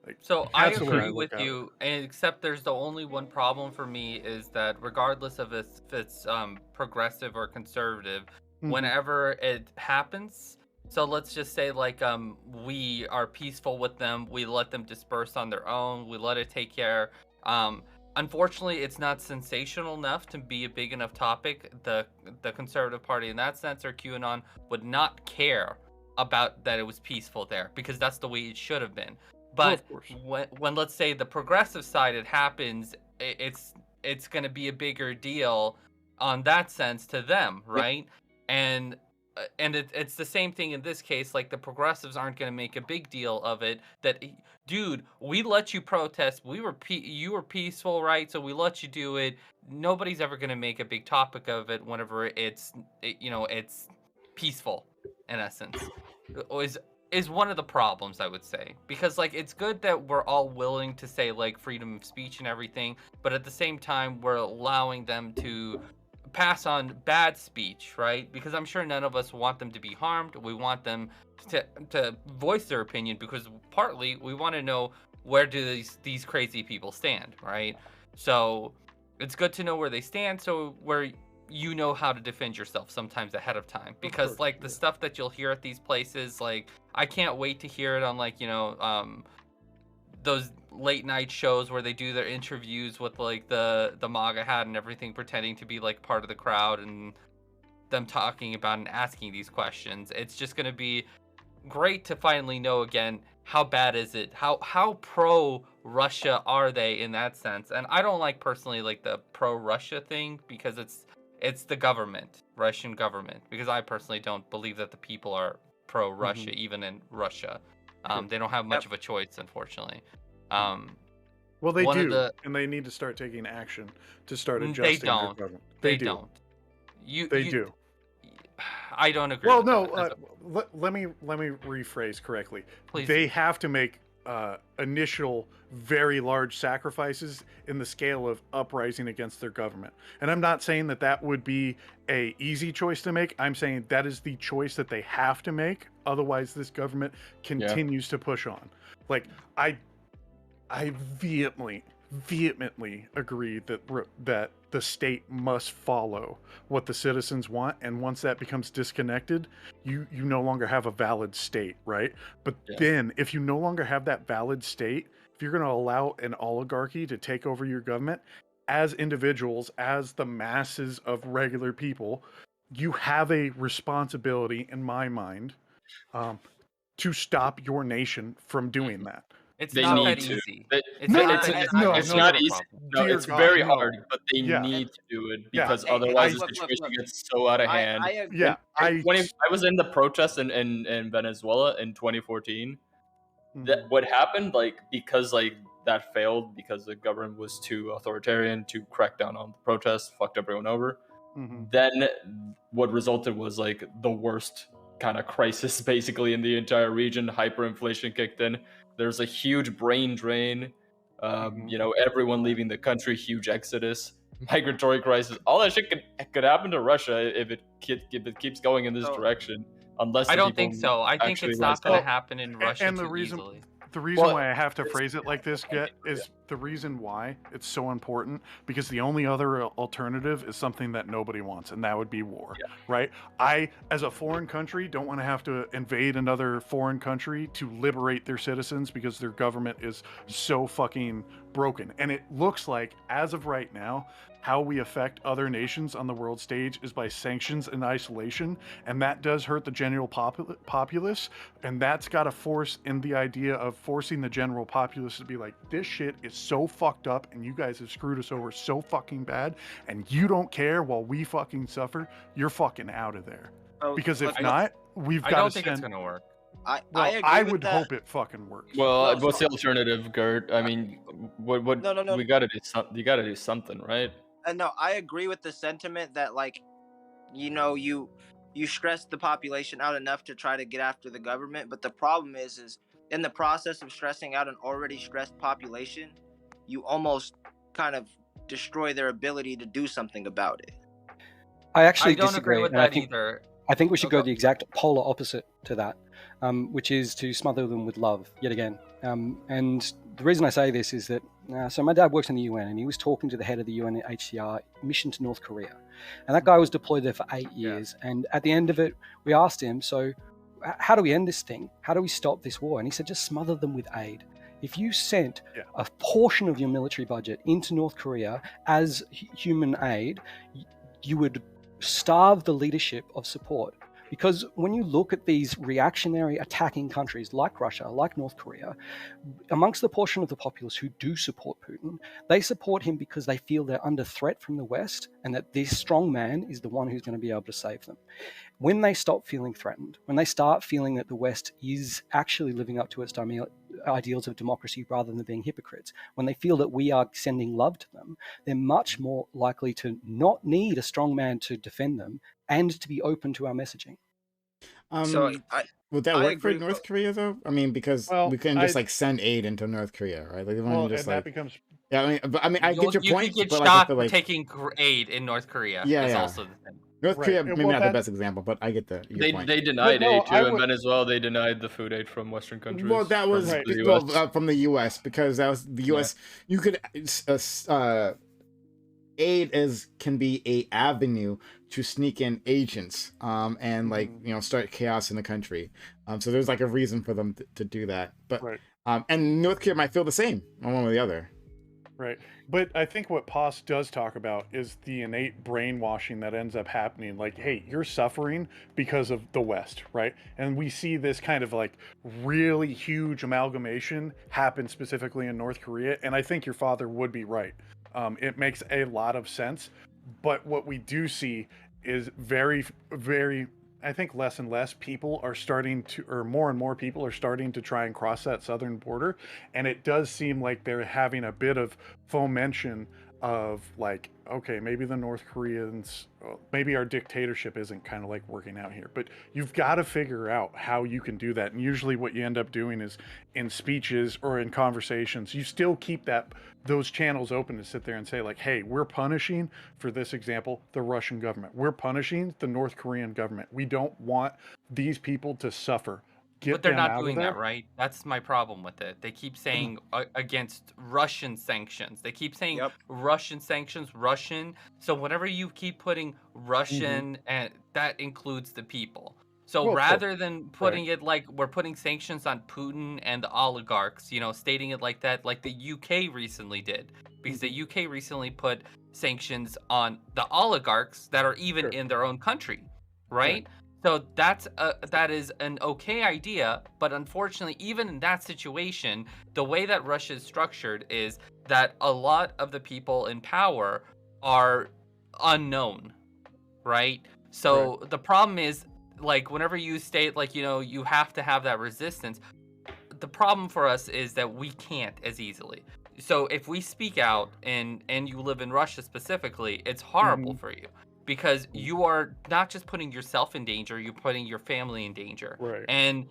Like, so I agree with you, and except there's the only one problem for me is that regardless of if it's progressive or conservative, whenever it happens, so let's just say like we are peaceful with them, we let them disperse on their own, we let it take care. Unfortunately, it's not sensational enough to be a big enough topic. The Conservative Party in that sense, or QAnon, would not care about that it was peaceful there, because that's the way it should have been. But when let's say the progressive side it happens, it's going to be a bigger deal on that sense to them, right? And and it's the same thing in this case. Like, the progressives aren't going to make a big deal of it. That, dude, we let you protest. You were peaceful, right? So we let you do it. Nobody's ever going to make a big topic of it whenever it's peaceful, in essence. Is one of the problems, I would say, because like it's good that we're all willing to say like freedom of speech and everything, but at the same time we're allowing them to pass on bad speech, right? Because I'm sure none of us want them to be harmed. We want them to voice their opinion because partly we want to know where do these crazy people stand, right? So it's good to know where they stand, so where you know how to defend yourself sometimes ahead of time, because like the stuff that you'll hear at these places, like I can't wait to hear it on like those late night shows where they do their interviews with like the MAGA hat and everything, pretending to be like part of the crowd and them talking about and asking these questions. It's just going to be great to finally know again, how bad is it? How pro Russia are they in that sense? And I don't like personally like the pro Russia thing, because it's the government, Russian government, because I personally don't believe that the people are pro-Russia, even in Russia. They don't have much of a choice, unfortunately. Well, they do, and they need to start taking action to start adjusting their government. They don't. They do. I don't agree. Well, no. Let me rephrase correctly. Please. They have to make initial very large sacrifices in the scale of uprising against their government. And I'm not saying that would be a easy choice to make. I'm saying that is the choice that they have to make. Otherwise, this government continues to push on. Like, I vehemently agree that the state must follow what the citizens want, and once that becomes disconnected, you no longer have a valid state, right? But then if you no longer have that valid state, if you're going to allow an oligarchy to take over your government, as individuals, as the masses of regular people, you have a responsibility, in my mind, to stop your nation from doing that. It's not that easy. It's not easy. No, it's very hard, but they need to do it, because otherwise the situation gets so out of hand. I was in the protest in Venezuela in 2014. That what happened, like, because like that failed because the government was too authoritarian to crack down on the protests, fucked everyone over. Then what resulted was like the worst kind of crisis basically in the entire region. Hyperinflation kicked in. There's a huge brain drain, everyone leaving the country, huge exodus, migratory crisis. All that shit could happen to Russia if it keeps going in this direction. Unless I don't think so. I think it's not going to happen in Russia easily. The reason why I have to phrase it like this, is the reason why it's so important, because the only other alternative is something that nobody wants, and that would be war, right? I, as a foreign country, don't want to have to invade another foreign country to liberate their citizens because their government is so fucking broken. And it looks like, as of right now, how we affect other nations on the world stage is by sanctions and isolation, and that does hurt the general populace, and that's got to force in the idea of forcing the general populace to be like, this shit is so fucked up, and you guys have screwed us over so fucking bad, and you don't care while we fucking suffer. You're fucking out of there. Because if not, we've got to I don't think it's going to work. I would hope it fucking works. Well, what's the alternative, Gert? I mean, what? No. We got to do something. You got to do something, right? No, I agree with the sentiment that, like, you stress the population out enough to try to get after the government, but the problem is in the process of stressing out an already stressed population, you almost kind of destroy their ability to do something about it. I actually don't disagree agree with that either. I think we should go the exact polar opposite to that, which is to smother them with love yet again. And the reason I say this is that, so my dad works in the UN, and he was talking to the head of the UNHCR mission to North Korea. And that guy was deployed there for 8 years. And at the end of it, we asked him, so how do we end this thing? How do we stop this war? And he said, just smother them with aid. If you sent a portion of your military budget into North Korea as human aid, you would starve the leadership of support. Because when you look at these reactionary attacking countries like Russia, like North Korea, amongst the portion of the populace who do support Putin, they support him because they feel they're under threat from the West and that this strong man is the one who's going to be able to save them. When they stop feeling threatened, when they start feeling that the West is actually living up to its ideals of democracy rather than being hypocrites, when they feel that we are sending love to them, they're much more likely to not need a strong man to defend them and to be open to our messaging. So would that work for North Korea though? I mean, because we can just like send aid into North Korea, right? Like, that becomes. Yeah, I mean, I get your point. You could get but shot for taking aid in North Korea. Yeah. Also the thing. North Korea, maybe not the best example, but I get your point. They denied aid too. In Venezuela, they denied the food aid from Western countries. Well, that was from the U.S. because that was the U.S. Yeah. You could aid can be a avenue to sneak in agents, and like start chaos in the country. So there's like a reason for them to do that. But and North Korea might feel the same on one or the other. Right. But I think what Poss does talk about is the innate brainwashing that ends up happening. Like, hey, you're suffering because of the West, right? And we see this kind of like really huge amalgamation happen specifically in North Korea. And I think your father would be right. It makes a lot of sense. But what we do see is very, very, I think less and less people are starting to, or more and more people are starting to try and cross that southern border. And it does seem like they're having a bit of fomentation of like, okay, maybe the North Koreans, maybe our dictatorship isn't kind of like working out here, but you've got to figure out how you can do that. And usually what you end up doing is in speeches or in conversations, you still keep those channels open to sit there and say like, hey, we're punishing, for this example, the Russian government. We're punishing the North Korean government. We don't want these people to suffer. But they're not doing that, right? That's my problem with it. They keep saying against Russian sanctions. They keep saying Russian sanctions, Russian. So whenever you keep putting Russian, and that includes the people. So rather than putting it like we're putting sanctions on Putin and the oligarchs, stating it like that, like the UK recently did, because the UK recently put sanctions on the oligarchs that are even in their own country, right? So that is an okay idea, but unfortunately, even in that situation, the way that Russia is structured is that a lot of the people in power are unknown, right? So the problem is, like, whenever you state, like, you have to have that resistance, the problem for us is that we can't as easily. So if we speak out and you live in Russia specifically, it's horrible for you. Because you are not just putting yourself in danger, you're putting your family in danger. Right. And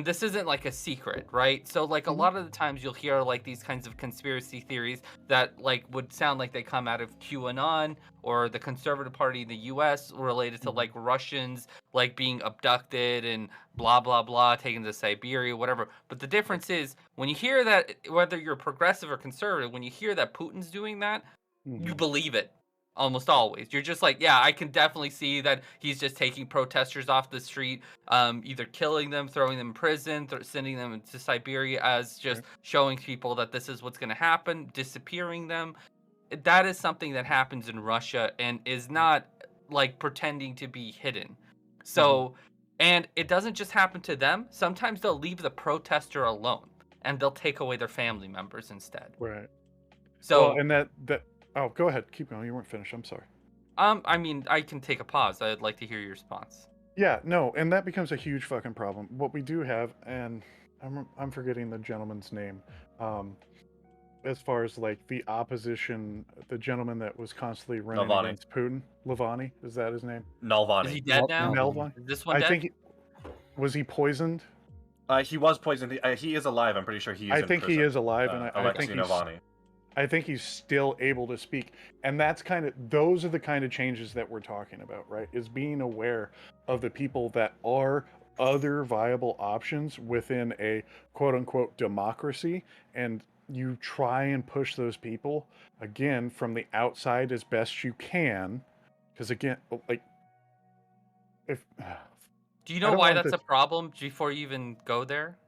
this isn't like a secret, right? So like a lot of the times you'll hear like these kinds of conspiracy theories that like would sound like they come out of QAnon or the Conservative Party in the US related to like Russians like being abducted and blah, blah, blah, taken to Siberia, whatever. But the difference is when you hear that, whether you're progressive or conservative, when you hear that Putin's doing that, you believe it. Almost always. You're just like, yeah, I can definitely see that he's just taking protesters off the street, either killing them, throwing them in prison, sending them to Siberia as just showing people that this is what's going to happen, disappearing them. That is something that happens in Russia and is not like pretending to be hidden. So, and it doesn't just happen to them. Sometimes they'll leave the protester alone and they'll take away their family members instead. Right. So, and that oh, go ahead. Keep going. You weren't finished. I'm sorry. I mean, I can take a pause. I'd like to hear your response. Yeah, no, and that becomes a huge fucking problem. What we do have, and I'm forgetting the gentleman's name, as far as like the opposition, the gentleman that was constantly running against Putin, Navalny, is that his name? Navalny. Is he dead now? Navalny. Is this one dead? I think was he poisoned? He was poisoned. He is alive. I'm pretty sure he is. I think he is alive, and I think Navalny. I think he's still able to speak. And those are the kind of changes that we're talking about, right? Is being aware of the people that are other viable options within a quote unquote democracy. And you try and push those people, again, from the outside as best you can. Because again, like, do you know why that's a problem before you even go there?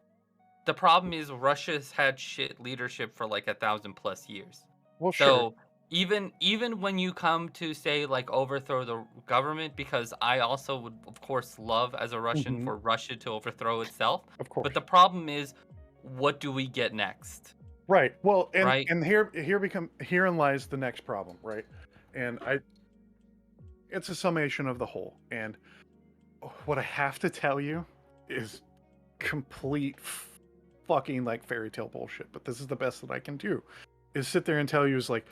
The problem is Russia's had shit leadership for like 1,000+ years. Well, so even when you come to say like overthrow the government, because I also would of course love as a Russian for Russia to overthrow itself. Of course. But the problem is, what do we get next? Right. Well, and Right. and herein lies the next problem, right? And it's a summation of the whole. And what I have to tell you is complete fucking like fairy tale bullshit, but this is the best that I can do, is sit there and tell you is like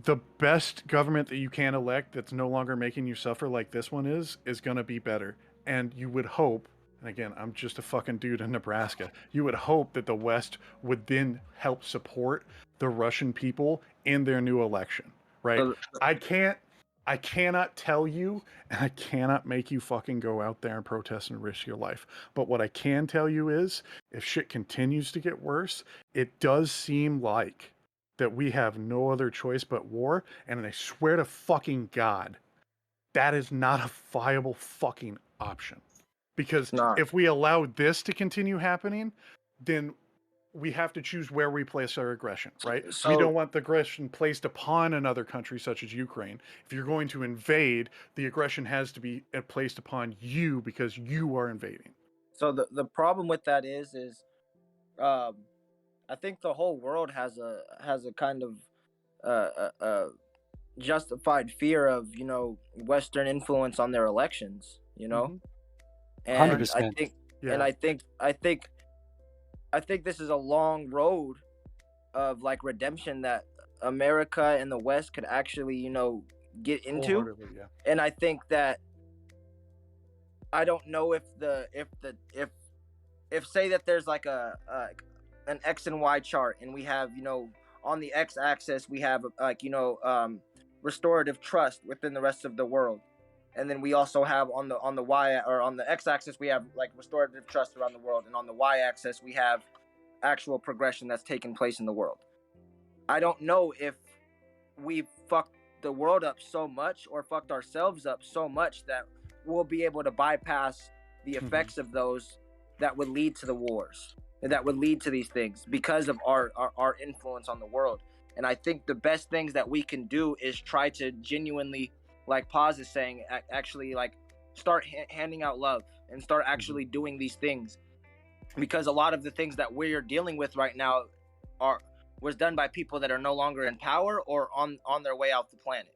the best government that you can elect that's no longer making you suffer like this one is going to be better. And you would hope, and again, I'm just a fucking dude in Nebraska, you would hope that the West would then help support the Russian people in their new election, right? I cannot tell you, and I cannot make you fucking go out there and protest and risk your life. But what I can tell you is, if shit continues to get worse, it does seem like that we have no other choice but war. And I swear to fucking God, that is not a viable fucking option. Because if we allow this to continue happening, then we have to choose where we place our aggression, right? So, we don't want the aggression placed upon another country such as Ukraine. If you're going to invade, the aggression has to be placed upon you because you are invading. So the problem with that is I think the whole world has a kind of justified fear of Western influence on their elections, and 100%. I think this is a long road of like redemption that America and the West could actually get into. Yeah. And I think that I don't know if say that there's like an X and Y chart, and we have on the X axis we have restorative trust within the rest of the world, and then we also have on the Y, or on the X axis we have like restorative trust around the world, and on the Y axis we have actual progression that's taken place in the world. I don't know if we fucked the world up so much or fucked ourselves up so much that we'll be able to bypass the effects of those that would lead to the wars, that would lead to these things because of our influence on the world. And I think the best things that we can do is try to genuinely, like Paz is saying, actually like start handing out love and start actually doing these things, because a lot of the things that we're dealing with right now was done by people that are no longer in power or on their way off the planet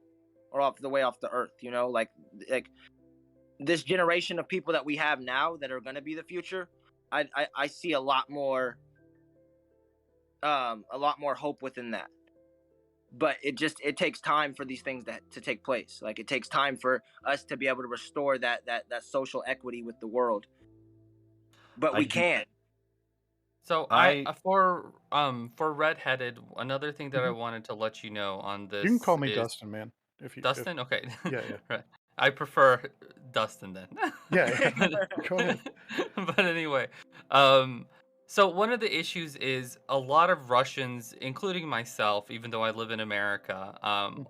or off the earth. Like this generation of people that we have now that are going to be the future, I see a lot more hope within that. But it takes time for these things to take place. Like it takes time for us to be able to restore that social equity with the world. But we can. So for Redheaded, another thing that I wanted to let you know on this. You can call me Dustin, man. Dustin? Okay. Yeah. Right. I prefer Dustin then. Yeah. Go ahead. But anyway, so one of the issues is a lot of Russians, including myself, even though I live in America,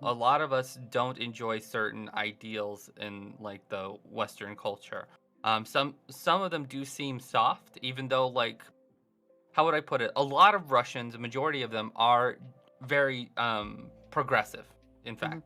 a lot of us don't enjoy certain ideals in like the Western culture. Some of them do seem soft, even though like, how would I put it? A lot of Russians, a majority of them, are very progressive. In fact,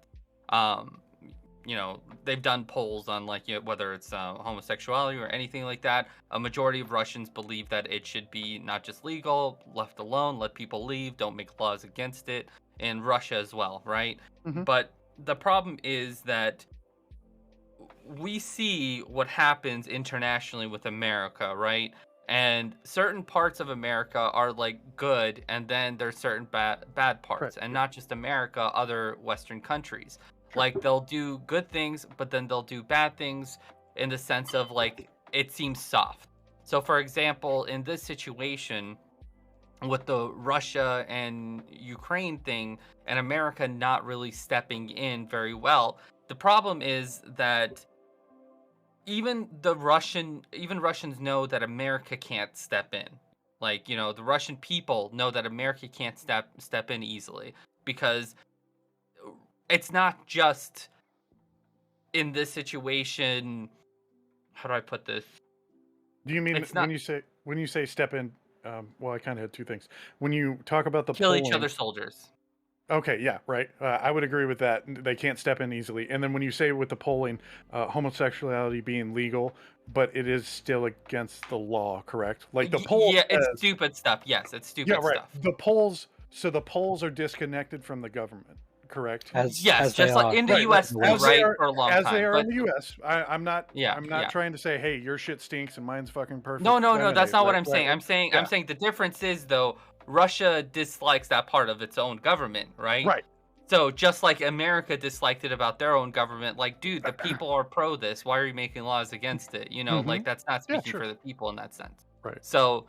they've done polls on like whether it's homosexuality or anything like that. A majority of Russians believe that it should be not just legal, left alone, let people leave, don't make laws against it. In Russia as well, right? But the problem is that we see what happens internationally with America, right? And certain parts of America are like good, and then there's certain bad parts, and not just America, other Western countries. Like they'll do good things, but then they'll do bad things in the sense of like it seems soft. So for example, in this situation with the Russia and Ukraine thing, and America not really stepping in very well, the problem is that even Russians know that America can't step in. Like, the Russian people know that America can't step in easily, because it's not just in this situation. How do I put this? Do you mean when you say step in? Well, I kind of had two things. When you talk about the kill each other's soldiers. Okay, yeah, right. I would agree with that. They can't step in easily. And then when you say with the polling, homosexuality being legal, but it is still against the law, correct? Like the poll. Yeah, it's stupid stuff. Yes, it's stupid stuff. The polls. So the polls are disconnected from the government, correct? As just like in the U.S. for a long time. As they are in the U.S. I'm not trying to say, hey, your shit stinks and mine's fucking perfect. No, that's not what I'm saying. I'm saying the difference is though, Russia dislikes that part of its own government, right? Right. So just like America disliked it about their own government, like, dude, the people are pro this. Why are you making laws against it? You know, like that's not speaking for the people in that sense. Right. So,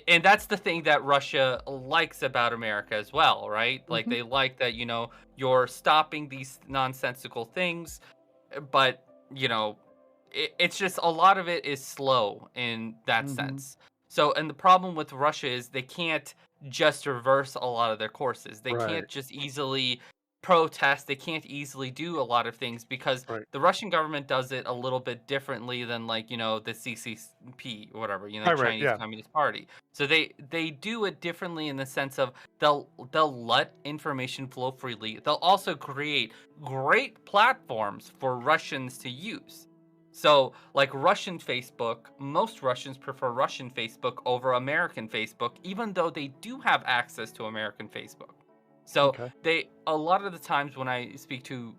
and that's the thing that Russia likes about America as well, right? Like they like that, you know, you're stopping these nonsensical things, but you know, it's just a lot of it is slow in that sense. So, and the problem with Russia is they can't just reverse a lot of their courses. They can't just easily protest. They can't easily do a lot of things because the Russian government does it a little bit differently than, like, you know, the CCP or whatever, you know, Chinese Communist Party. So they do it differently in the sense of they'll let information flow freely. They'll also create great platforms for Russians to use. So, like Russian Facebook, most Russians prefer Russian Facebook over American Facebook, even though they do have access to American Facebook. So a lot of the times when I speak to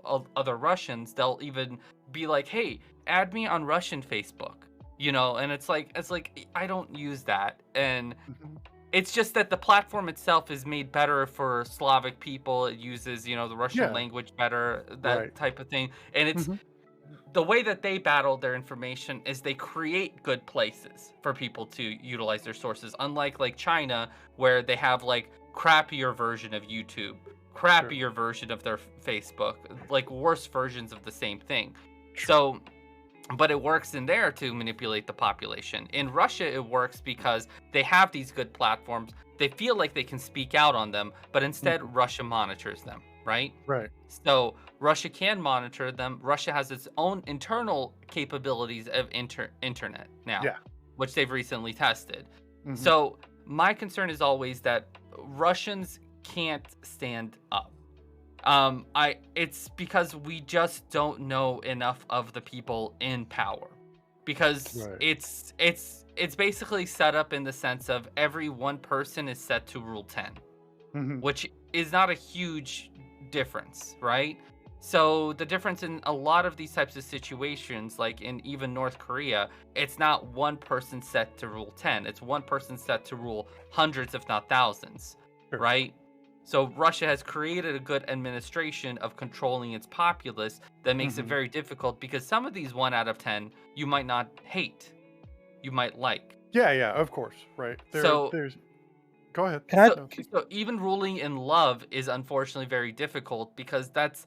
other Russians, they'll even be like, "Hey, add me on Russian Facebook," you know, and it's like I don't use that, and it's just that the platform itself is made better for Slavic people. It uses, you know, the Russian language better, that type of thing, and it's. The way that they battle their information is they create good places for people to utilize their sources. Unlike like China, where they have like crappier version of YouTube, crappier version of their Facebook, like worse versions of the same thing. So, but it works in there to manipulate the population. In Russia, it works because they have these good platforms. They feel like they can speak out on them, but instead Russia monitors them, right? Right. So Russia can monitor them. Russia has its own internal capabilities of internet now, which they've recently tested. So my concern is always that Russians can't stand up. It's because we just don't know enough of the people in power, because it's basically set up in the sense of every one person is set to rule 10, which is not a huge difference, right? So the difference in a lot of these types of situations, like in even North Korea, it's not one person set to rule 10. It's one person set to rule hundreds, if not thousands, right? So Russia has created a good administration of controlling its populace that makes it very difficult, because some of these 1 out of 10 you might not hate, you might like. Yeah, of course, right. There's Go ahead. So even ruling in love is unfortunately very difficult, because that's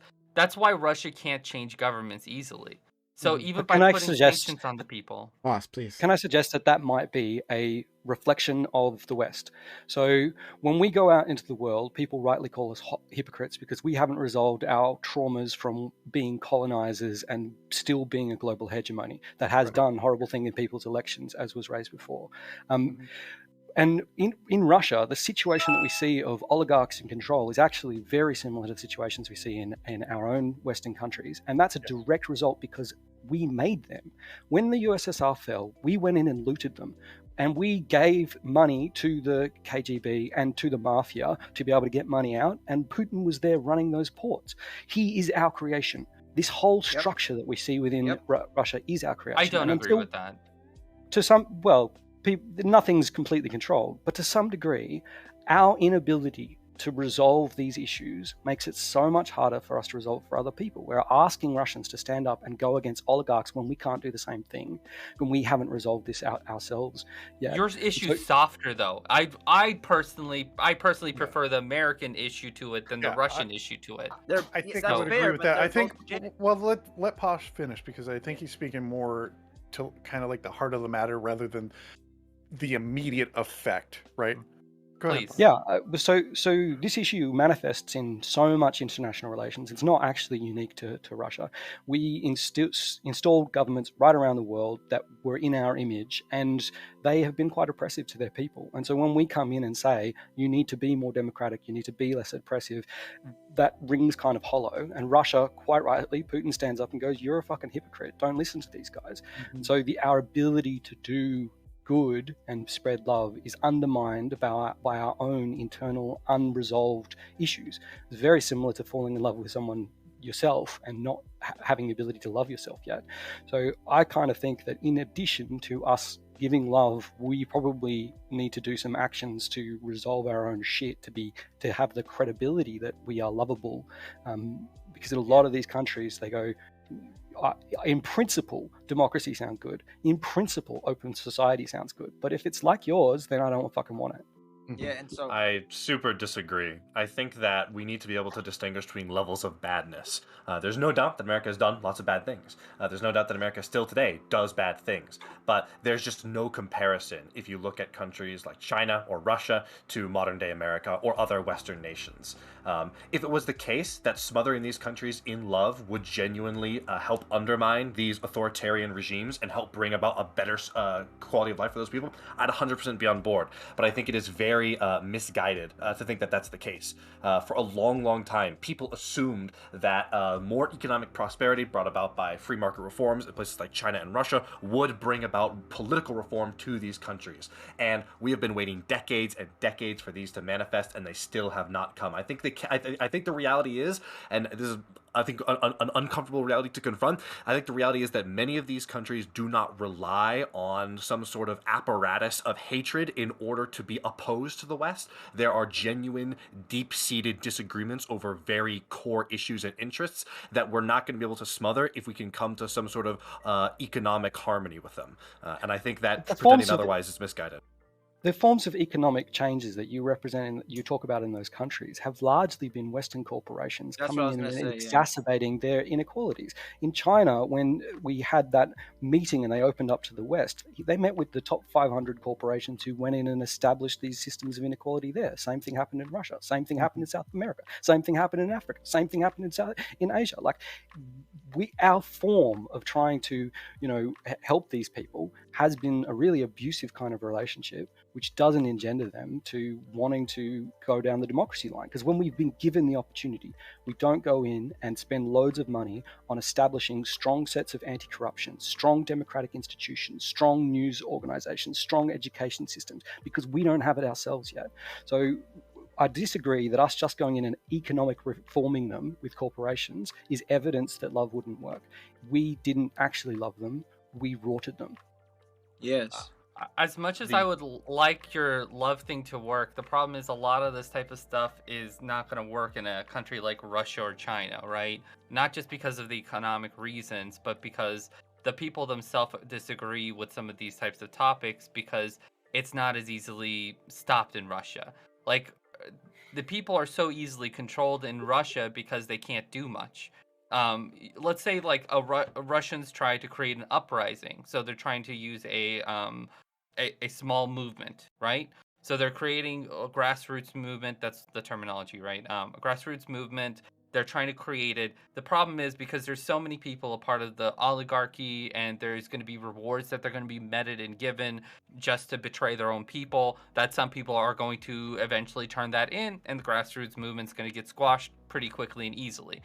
why Russia can't change governments easily. So even by putting sanctions on the people. Boss, please. Can I suggest that might be a reflection of the West? So when we go out into the world, people rightly call us hypocrites because we haven't resolved our traumas from being colonizers and still being a global hegemony that has done horrible things in people's elections, as was raised before. And in Russia, the situation that we see of oligarchs in control is actually very similar to the situations we see in our own Western countries. And that's a direct result because we made them. When the USSR fell, we went in and looted them. And we gave money to the KGB and to the mafia to be able to get money out. And Putin was there running those ports. He is our creation. This whole structure that we see within Russia is our creation. I don't agree with that. To some, nothing's completely controlled, but to some degree, our inability to resolve these issues makes it so much harder for us to resolve for other people. We're asking Russians to stand up and go against oligarchs when we can't do the same thing, when we haven't resolved this ourselves. Yeah. Your issue's softer, though. I personally prefer the American issue to it than the Russian issue to it. I think I would agree with that. I think, let Posh finish, because I think he's speaking more to kind of like the heart of the matter rather than the immediate effect, right? Please. Yeah. So this issue manifests in so much international relations. It's not actually unique to Russia. We installed governments right around the world that were in our image, and they have been quite oppressive to their people. And so when we come in and say, you need to be more democratic, you need to be less oppressive, that rings kind of hollow. And Russia, quite rightly, Putin stands up and goes, you're a fucking hypocrite. Don't listen to these guys. Mm-hmm. So our ability to do good and spread love is undermined by our own internal unresolved issues. It's very similar to falling in love with someone yourself and not having the ability to love yourself yet. So I kind of think that in addition to us giving love, we probably need to do some actions to resolve our own shit to have the credibility that we are lovable. Because in a lot of these countries, they go, in principle, democracy sounds good. In principle, open society sounds good. But if it's like yours, then I don't fucking want it. Yeah, and so I super disagree. I think that we need to be able to distinguish between levels of badness. There's no doubt that America has done lots of bad things. There's no doubt that America still today does bad things. But there's just no comparison if you look at countries like China or Russia to modern day America or other Western nations. If it was the case that smothering these countries in love would genuinely help undermine these authoritarian regimes and help bring about a better quality of life for those people, I'd 100% be on board. But I think it is very misguided to think that that's the case. For a long time, people assumed that more economic prosperity brought about by free market reforms in places like China and Russia would bring about political reform to these countries. And we have been waiting decades and decades for these to manifest, and they still have not come. I think the reality is, and this is I think an uncomfortable reality to confront. I think the reality is that many of these countries do not rely on some sort of apparatus of hatred in order to be opposed to the West. There are genuine, deep-seated disagreements over very core issues and interests that we're not going to be able to smother if we can come to some sort of economic harmony with them. And I think that pretending otherwise is misguided. The forms of economic changes that you represent and you talk about in those countries have largely been Western corporations coming in and exacerbating their inequalities. In China, when we had that meeting and they opened up to the West, they met with the top 500 corporations who went in and established these systems of inequality there. Same thing happened in Russia. Same thing happened in South America. Same thing happened in Africa. Same thing happened in Asia. Like, our form of trying to, help these people has been a really abusive kind of relationship, which doesn't engender them to wanting to go down the democracy line. Because when we've been given the opportunity, we don't go in and spend loads of money on establishing strong sets of anti-corruption, strong democratic institutions, strong news organizations, strong education systems, because we don't have it ourselves yet. So I disagree that us just going in and economic reforming them with corporations is evidence that love wouldn't work. We didn't actually love them. We rorted them. Yes. As much as I would like your love thing to work, the problem is a lot of this type of stuff is not going to work in a country like Russia or China, right? Not just because of the economic reasons, but because the people themselves disagree with some of these types of topics because it's not as easily stopped in Russia. Like, the people are so easily controlled in Russia because they can't do much. Let's say like Russians try to create an uprising, so they're trying to use a small movement, right? So they're creating a grassroots movement. That's the terminology, right? A grassroots movement. They're trying to create it. The problem is because there's so many people a part of the oligarchy, and there's going to be rewards that they're going to be meted and given just to betray their own people, that some people are going to eventually turn that in, and the grassroots movement's going to get squashed pretty quickly and easily.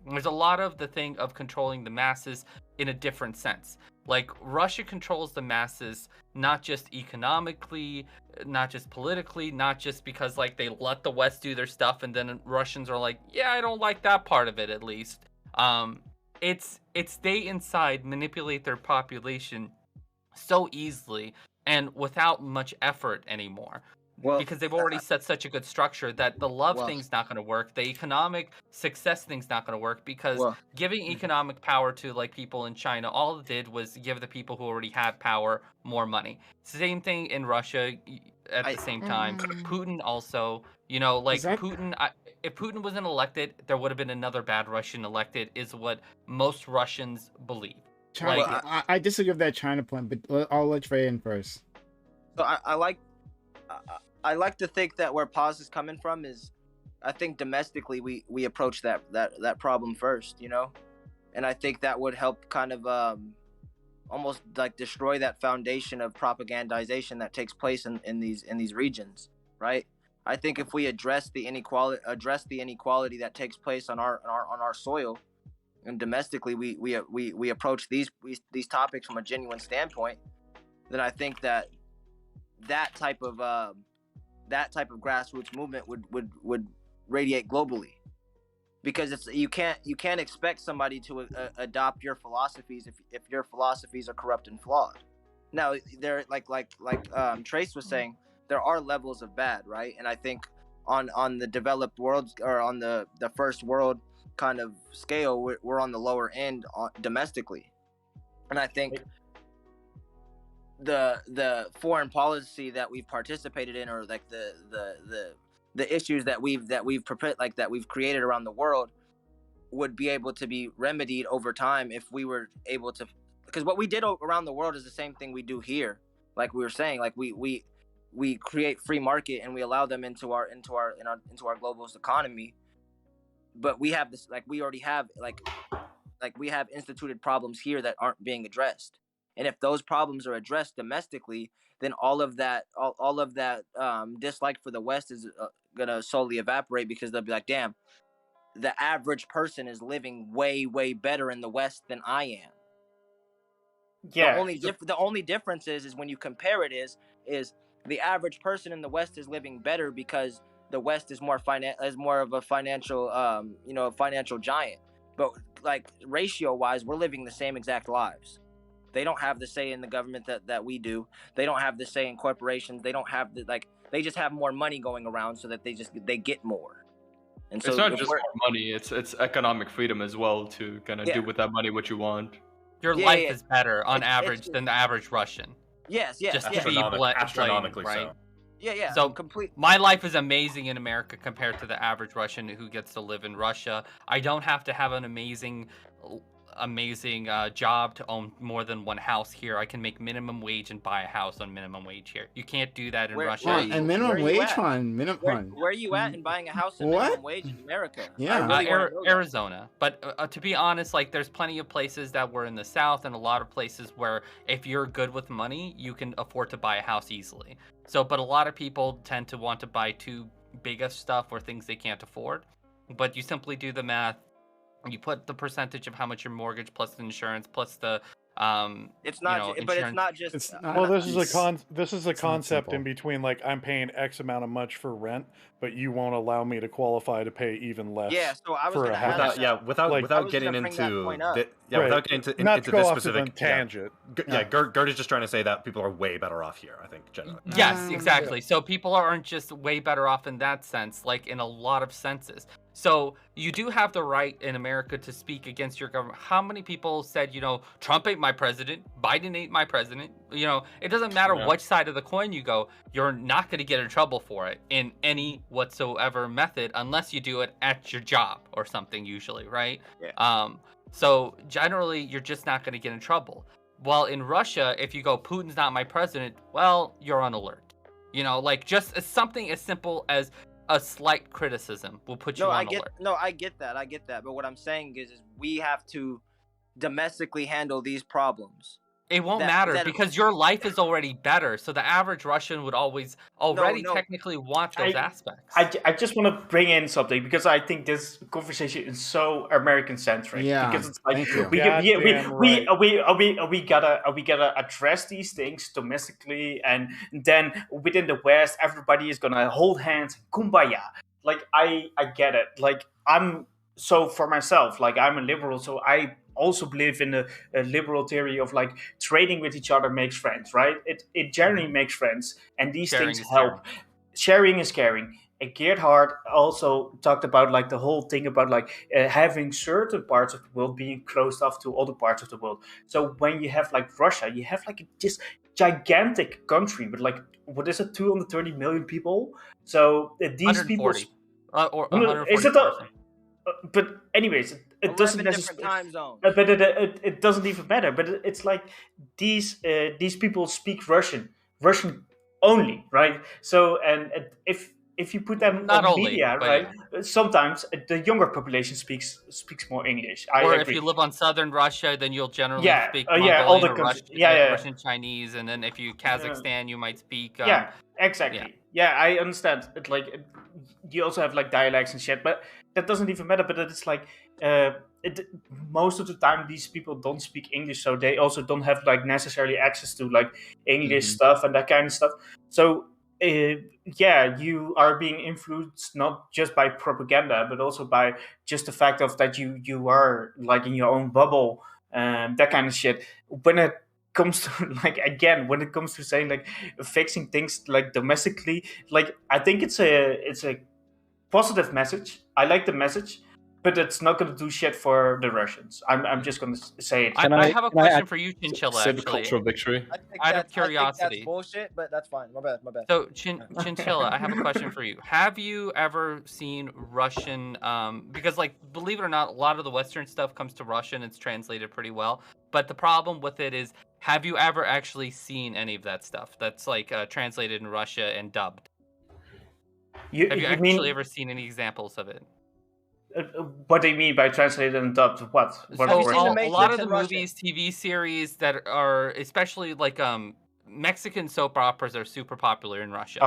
There's a lot of the thing of controlling the masses in a different sense. Like, Russia controls the masses not just economically, not just politically, not just because like they let the West do their stuff and then Russians are like, yeah, I don't like that part of it at least. It's they inside manipulate their population so easily and without much effort anymore. Well, because they've already set such a good structure that the love thing's not going to work. The economic success thing's not going to work because giving economic power to like people in China, all it did was give the people who already had power more money. Same thing in Russia at the same time. Putin also, Putin. If Putin wasn't elected, there would have been another bad Russian elected, is what most Russians believe. China, I disagree with that China point, but I'll let Trey in first. So I like. I like to think that where pause is coming from is, I think domestically we approach that problem first, you know, and I think that would help kind of almost like destroy that foundation of propagandization that takes place in these regions, right? I think if we address the inequality that takes place on our soil, and domestically we approach these topics from a genuine standpoint, then I think that type of grassroots movement would radiate globally, because it's you can't expect somebody to adopt your philosophies if your philosophies are corrupt and flawed. Now, there like Trace was saying, there are levels of bad, right? And I think on the developed world, or on the first world kind of scale, we're on the lower end domestically. And I think the foreign policy that we've participated in, or like the issues that we've created around the world, would be able to be remedied over time if we were able to, because what we did around the world is the same thing we do here. Like we were saying, like we create free market and we allow them into our globalist economy. But we have this, like we already have like we have instituted problems here that aren't being addressed. And if those problems are addressed domestically, then all of that dislike for the West is gonna solely evaporate, because they'll be like, damn, the average person is living way, way better in the West than I am. Yeah. The only difference is when you compare it is the average person in the West is living better because the West is more of a financial financial giant. But like ratio wise, we're living the same exact lives. They don't have the say in the government that we do. They don't have the say in corporations. They don't have they just have more money going around, so that they get more. And so it's not just more money, it's economic freedom as well, to kind of do with that money what you want. Your life is better on average than the average Russian. Yes, yes. Just to be astronomically right? so. Yeah. So my life is amazing in America compared to the average Russian who gets to live in Russia. I don't have to have an amazing job to own more than one house here. I can make minimum wage and buy a house on minimum wage here. You can't do that in Russia. And minimum wage fund. Where are you at in buying a house at minimum wage in America? Yeah, Arizona. But to be honest, like there's plenty of places that were in the South, and a lot of places where if you're good with money, you can afford to buy a house easily. So, but a lot of people tend to want to buy too big of stuff or things they can't afford. But you simply do the math. You put the percentage of how much your mortgage plus the insurance plus the it's not just well, this is a concept in between, like I'm paying X amount of much for rent, but you won't allow me to qualify to pay even less. Yeah, so I was without getting into this specific tangent. Gert is just trying to say that people are way better off here, I think, generally. Yes, exactly. So people aren't just way better off in that sense, like in a lot of senses. So you do have the right in America to speak against your government. How many people said, Trump ain't my president, Biden ain't my president? It doesn't matter which side of the coin you go, you're not going to get in trouble for it in any whatsoever method, unless you do it at your job or something usually, right? Yeah. So generally, you're just not going to get in trouble. While in Russia, if you go, Putin's not my president, well, you're on alert. Just something as simple as a slight criticism will put you on alert. I get that. But what I'm saying is we have to domestically handle these problems. It won't matter because your life is already better. So the average Russian would already technically want those aspects. I just want to bring in something because I think this conversation is so American centric. Yeah, because it's like we gotta address these things domestically, and then within the West, everybody is gonna hold hands, kumbaya. Like I get it. Like for myself, like I'm a liberal, so I also believe in a liberal theory of like trading with each other makes friends, right? It generally makes friends, and these things help. Sharing is caring. And Gerhard also talked about like the whole thing about like having certain parts of the world being closed off to other parts of the world. So when you have like Russia, you have like this gigantic country with like, what is it, 230 million people? So these people, or 140. Is it but anyways, it doesn't necessarily. Time zones. But it doesn't even matter. But it's like these people speak Russian only, right? So, and if you put them Not on only, media, right? Yeah. Sometimes the younger population speaks more English. I or agree. If you live on southern Russia, then you'll generally speak all Mongolian the or countries. Russian Chinese, and then if you Kazakhstan, you might speak. Exactly. Yeah, I understand. You also have like dialects and shit, but that doesn't even matter. But it's like most of the time these people don't speak English, so they also don't have like necessarily access to like English stuff and that kind of stuff. So you are being influenced not just by propaganda, but also by just the fact of that you are like in your own bubble, that kind of shit. When it comes to when it comes to saying like fixing things like domestically, like I think it's a positive message. I like the message, but it's not going to do shit for the Russians. I'm just going to say it. I have a question for you, Chinchilla. Civic cultural victory. Out of curiosity. I think that's bullshit, but that's fine. My bad. So, Chinchilla, I have a question for you. Have you ever seen Russian? Because, like, believe it or not, a lot of the Western stuff comes to Russian. It's translated pretty well. But the problem with it is, have you ever actually seen any of that stuff that's like translated in Russia and dubbed? Have you actually ever seen any examples of it? What do you mean by translated and dubbed? What? So a lot of the movies, TV series that are, especially like Mexican soap operas, are super popular in Russia.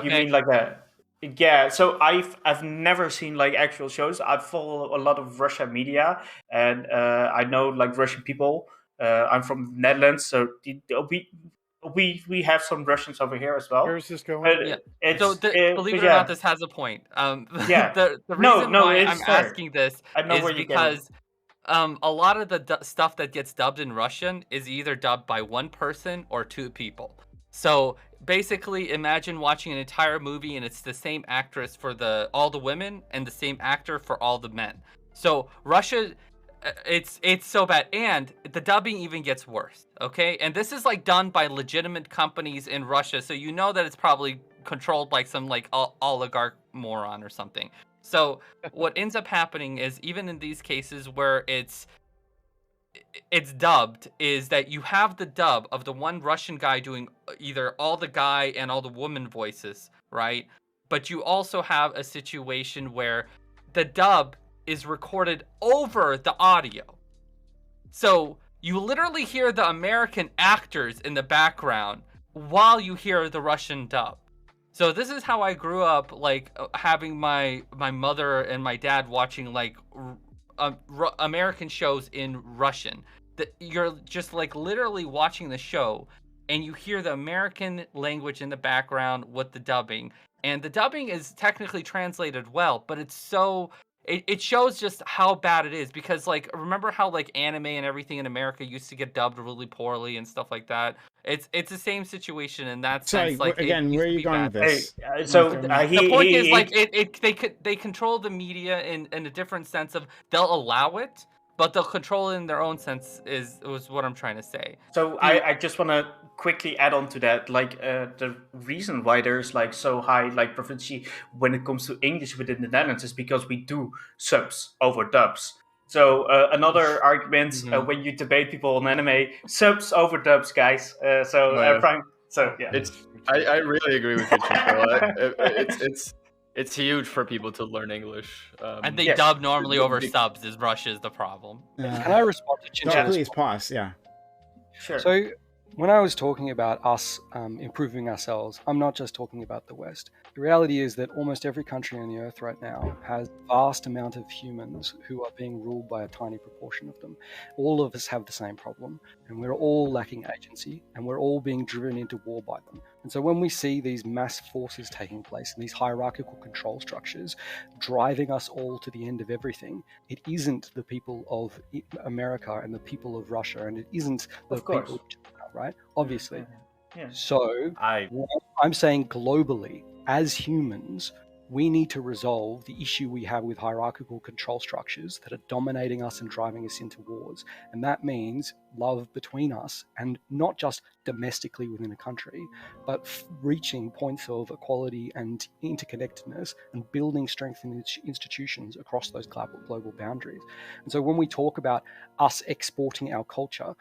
You mean like that? Yeah. So I've never seen like actual shows. I follow a lot of Russian media, and I know like Russian people. I'm from the Netherlands, so we have some Russians over here as well. Where's this going? Believe it or not, this has a point. The reason why I'm asking this is because a lot of the stuff that gets dubbed in Russian is either dubbed by one person or two people. So basically, imagine watching an entire movie and it's the same actress for all the women and the same actor for all the men. So Russia, it's so bad, and the dubbing even gets worse. Okay, and this is like done by legitimate companies in Russia, so you know that it's probably controlled by some like oligarch moron or something. So what ends up happening is, even in these cases where it's dubbed, is that you have the dub of the one Russian guy doing either all the guy and all the woman voices, right? But you also have a situation where the dub is recorded over the audio. So you literally hear the American actors in the background while you hear the Russian dub. So this is how I grew up, like having my mother and my dad watching like American shows in Russian. You're just like literally watching the show and you hear the American language in the background with the dubbing. And the dubbing is technically translated well, but it's so... It shows just how bad it is, because like, remember how like anime and everything in America used to get dubbed really poorly and stuff like that? It's the same situation in that sense. Like, again, where are you going with this? The point is like they control the media in a different sense of, they'll allow it, but they'll control it in their own sense was what I'm trying to say. So I just want to quickly add on to that, like the reason why there's like so high like proficiency when it comes to English within the Netherlands is because we do subs over dubs. So another argument when you debate people on anime, subs over dubs, guys. Prime. So yeah, I really agree with you, Chico. It's huge for people to learn English. And they dub normally over subs. Russia is the problem. Can I respond to Chinchilla's? Please pause. Yeah. Sure. So when I was talking about us improving ourselves, I'm not just talking about the West. The reality is that almost every country on the earth right now has a vast amount of humans who are being ruled by a tiny proportion of them. All of us have the same problem, and we're all lacking agency, and we're all being driven into war by them. And so when we see these mass forces taking place and these hierarchical control structures driving us all to the end of everything, it isn't the people of America and the people of Russia, and it isn't the people of China, right? Obviously. Yeah. So I'm saying globally, as humans, we need to resolve the issue we have with hierarchical control structures that are dominating us and driving us into wars. And that means love between us, and not just domestically within a country, but reaching points of equality and interconnectedness and building strength in institutions across those global boundaries. And so when we talk about us exporting our culture,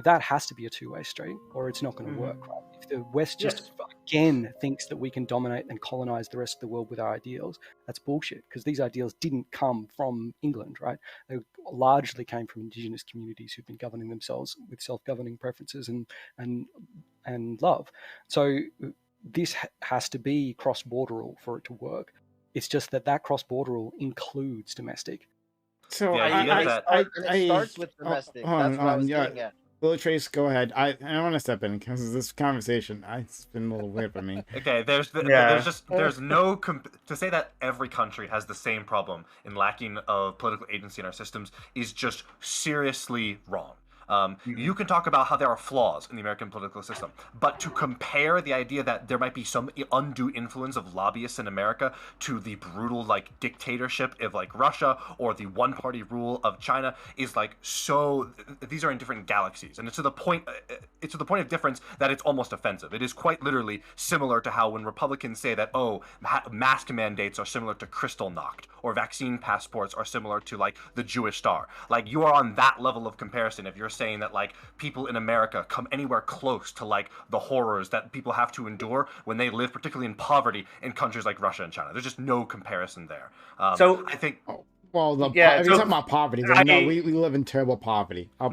that has to be a two-way street, or it's not going to work, right? If the West just again thinks that we can dominate and colonize the rest of the world with our ideals, that's bullshit, because these ideals didn't come from England, right? They largely came from indigenous communities who've been governing themselves with self-governing preferences and love. So this has to be cross-borderal for it to work. It's just that cross-borderal includes domestic. So it starts with domestic. That's what I was getting at. Lily Trace, go ahead. I want to step in because this conversation, it's been a little weird for me. Okay, there's no to say that every country has the same problem in lacking of political agency in our systems is just seriously wrong. You can talk about how there are flaws in the American political system, but to compare the idea that there might be some undue influence of lobbyists in America to the brutal dictatorship of Russia or the one-party rule of China is so. These are in different galaxies, and it's to the point of difference that it's almost offensive. It is quite literally similar to how when Republicans say that mask mandates are similar to Kristallnacht or vaccine passports are similar to the Jewish Star. You are on that level of comparison if you're saying that people in America come anywhere close to the horrors that people have to endure when they live, particularly in poverty, in countries like Russia and China. There's just no comparison there. So I think. Well, if you're talking about poverty, then no, we live in terrible poverty. Sorry.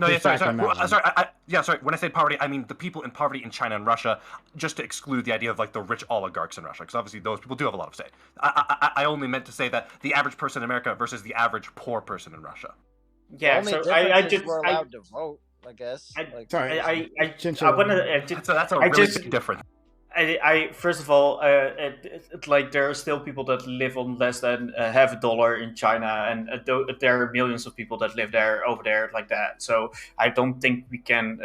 When I say poverty, I mean the people in poverty in China and Russia, just to exclude the idea of the rich oligarchs in Russia, because obviously those people do have a lot of say. I only meant to say that the average person in America versus the average poor person in Russia. Yeah, so we're allowed to vote, I guess. That's a really big difference. I first of all, there are still people that live on less than $50 in China, and there are millions of people that live over there like that. So I don't think we can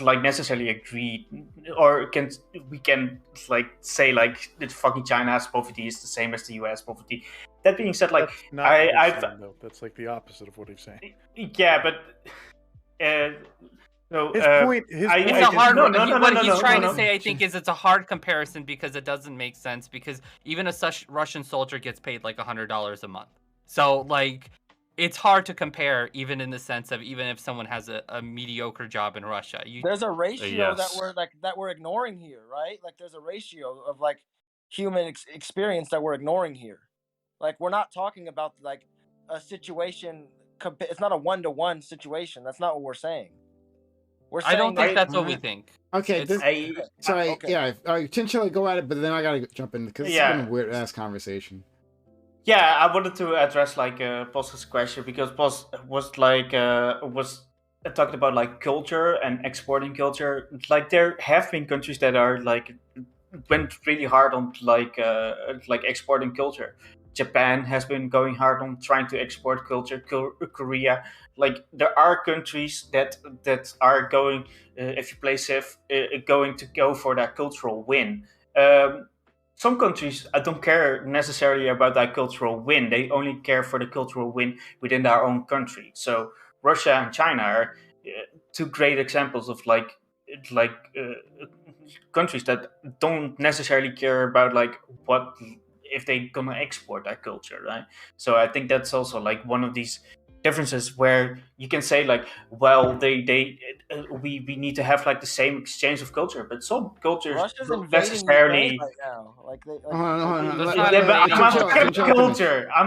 necessarily agree, or we can say that fucking China's poverty is the same as the US poverty. That being said, that's the opposite of what he's saying. Yeah, but his point. What he's trying to say, I think, is it's a hard comparison because it doesn't make sense. Because even a Russian soldier gets paid $100 a month. So it's hard to compare, even in the sense of even if someone has a mediocre job in Russia. There's a ratio that we're ignoring here, right? There's a ratio of human experience that we're ignoring here. We're not talking about a situation. It's not a 1-to-1 situation. That's not what we're saying. I don't think that's what we think. Okay, Chinchilla, go at it, but then I gotta jump in because it's been a weird ass conversation. Yeah, I wanted to address Pos's question because Pos was talking about culture and exporting culture. There have been countries that are went really hard on exporting culture. Japan has been going hard on trying to export culture. Korea, there are countries that are going, if you play safe, going to go for that cultural win. Some countries don't care necessarily about that cultural win. They only care for the cultural win within their own country. So Russia and China are two great examples of countries that don't necessarily care about what if they gonna export that culture, right? So I think that's also one of these differences where you can say we need to have the same exchange of culture, but some cultures don't necessarily. Right now. I'm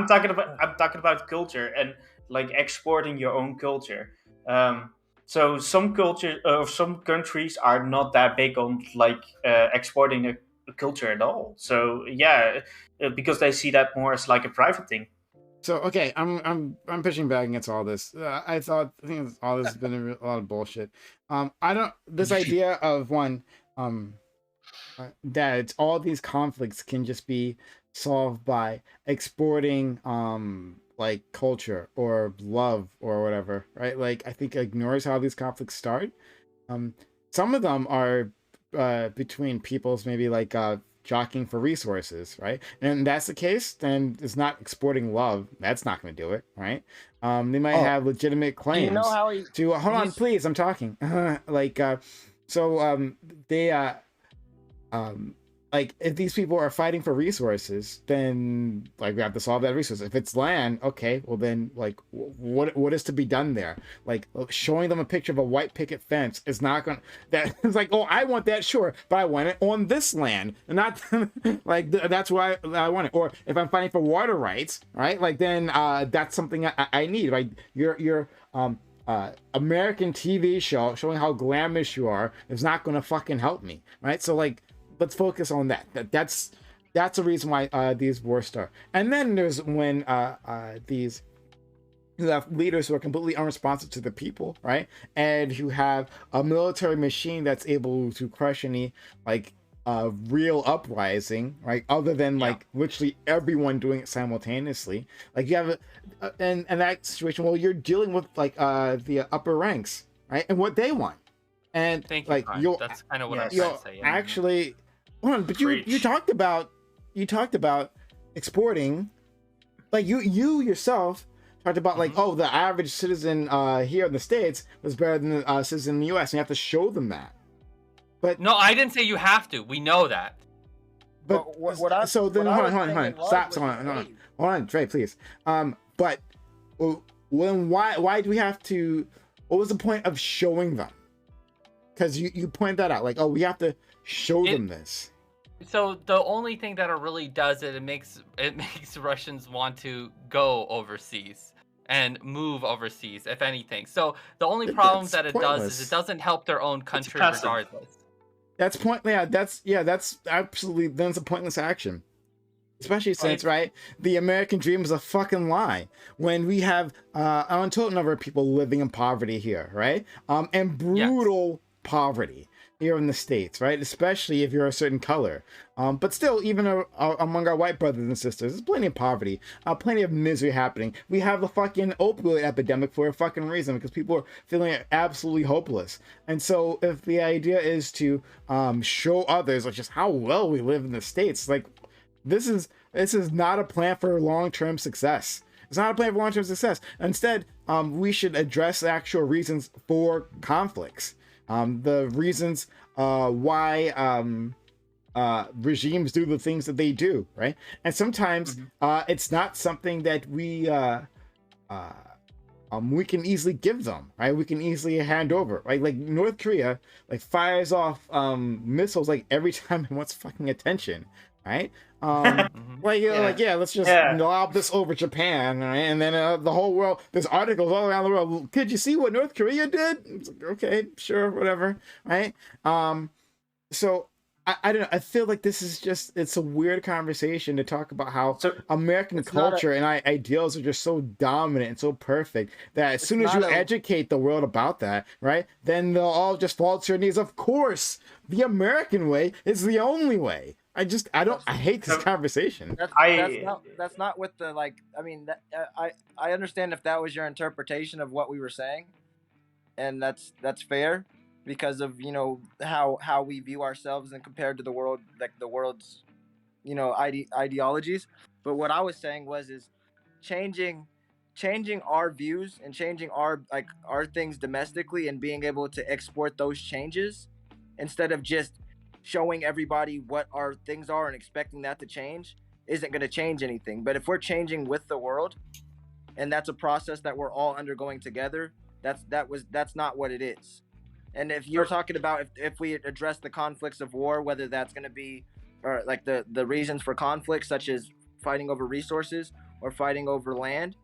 talking about culture and exporting your own culture. So some culture or some countries are not that big on exporting a culture at all. So because they see that more as a private thing. So okay, I'm pushing back against all this. I think all this has been a lot of bullshit. This idea of that all these conflicts can just be solved by exporting culture or love or whatever, right? I think ignores how these conflicts start. Some of them are between peoples, maybe jockeying for resources, right? And if that's the case, then it's not exporting love. That's not going to do it, right? They might have legitimate claims. You know how hold on, please, I'm talking. like if these people are fighting for resources, then like we have to solve that resource. If it's land, okay, well then like what is to be done there? Like showing them a picture of a white picket fence is not going to, that is like, oh, I want that, sure, but I want it on this land and not like that's why I want it. Or if I'm fighting for water rights, right, like then that's something I need. Like your American TV show showing how glamorous you are is not going to fucking help me, right? So like let's focus on that. That's a reason why these wars start. And then there's when these you have leaders who are completely unresponsive to the people, right? And who have a military machine that's able to crush any like real uprising, right? Other than like literally everyone doing it simultaneously. Like you have and that situation, well, you're dealing with like the upper ranks, right? And what they want. And thank like you, that's kind of what I'm trying to say. Actually, hold on, but you talked about exporting, like you yourself talked about like, oh, the average citizen here in the States was better than the citizen in the US, and you have to show them that. But no, I didn't say you have to. We know that. But hold on. Stop. Hold on, Trey, please. But when why do we have to? What was the point of showing them? Because you point that out, like, oh, we have to show them this. So the only thing that it really does is it makes Russians want to go overseas and move overseas, if anything. So the only problem that it does is it doesn't help their own country regardless. That's pointless. That's absolutely, then it's a pointless action. Especially since, right, the American dream is a fucking lie. When we have an untold number of people living in poverty here, right? And brutal poverty here in the States, right? Especially if you're a certain color. But still, even among our white brothers and sisters, there's plenty of poverty, plenty of misery happening. We have the fucking opioid epidemic for a fucking reason, because people are feeling absolutely hopeless. And so if the idea is to show others like just how well we live in the States, like this is not a plan for long-term success. It's not a plan for long-term success. Instead, we should address the actual reasons for conflicts. The reasons why regimes do the things that they do, right? And sometimes it's not something that we can easily give them, right? We can easily hand over, right? Like North Korea, like fires off missiles like every time it wants fucking attention, right? Let's just lob this over Japan, right? And then the whole world, there's articles all around the world. Could you see what North Korea did? It's like, okay, sure, whatever, right? So I don't know. I feel like this is it's a weird conversation to talk about how American culture and ideals are just so dominant and so perfect that as soon as you educate the world about that, right, then they'll all just fall to their knees. Of course, the American way is the only way. I hate this conversation. That's not what the, like, I mean, I understand if that was your interpretation of what we were saying, and that's fair because of, you know, how we view ourselves and compared to the world, like the world's, you know, ideologies. But what I was saying is changing our views and changing our things domestically and being able to export those changes instead of just showing everybody what our things are and expecting that to change isn't going to change anything. But if we're changing with the world, and that's a process that we're all undergoing together, that's not what it is. And if you're talking about if we address the conflicts of war, whether that's going to be or like the reasons for conflict, such as fighting over resources or fighting over land,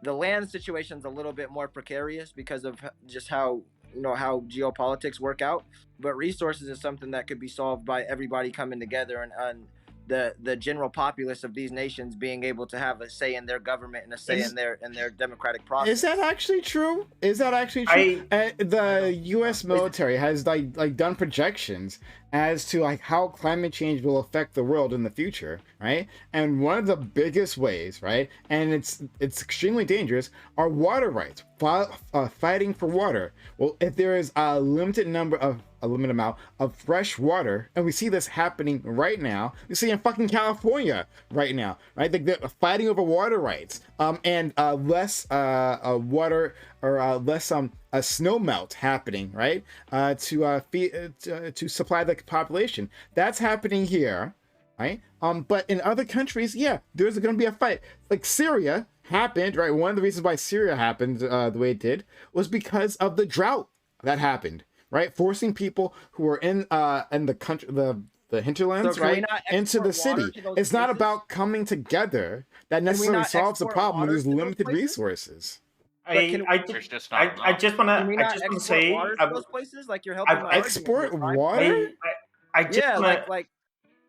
the land situation is a little bit more precarious because of just how geopolitics work out. But resources is something that could be solved by everybody coming together and the general populace of these nations being able to have a say in their government and a say in their democratic process. Is that actually true? The U.S. military has like done projections as to like how climate change will affect the world in the future, right? And one of the biggest ways, right, and it's extremely dangerous, are water rights, fighting for water. Well, if there is a limited number of a limited amount of fresh water, and we see this happening right now. We see in fucking California right now, right? They're fighting over water rights, and less water or less a snow melt happening, right? To supply the population. That's happening here, right? But in other countries, yeah, there's going to be a fight. Like Syria happened, right? One of the reasons why Syria happened the way it did was because of the drought that happened, right? Forcing people who were in the country, the hinterlands, right, into the city. It's not about coming together that necessarily solves the problem when there's limited resources. I just want to say water to those places, like you're helping my export argument, water. I just like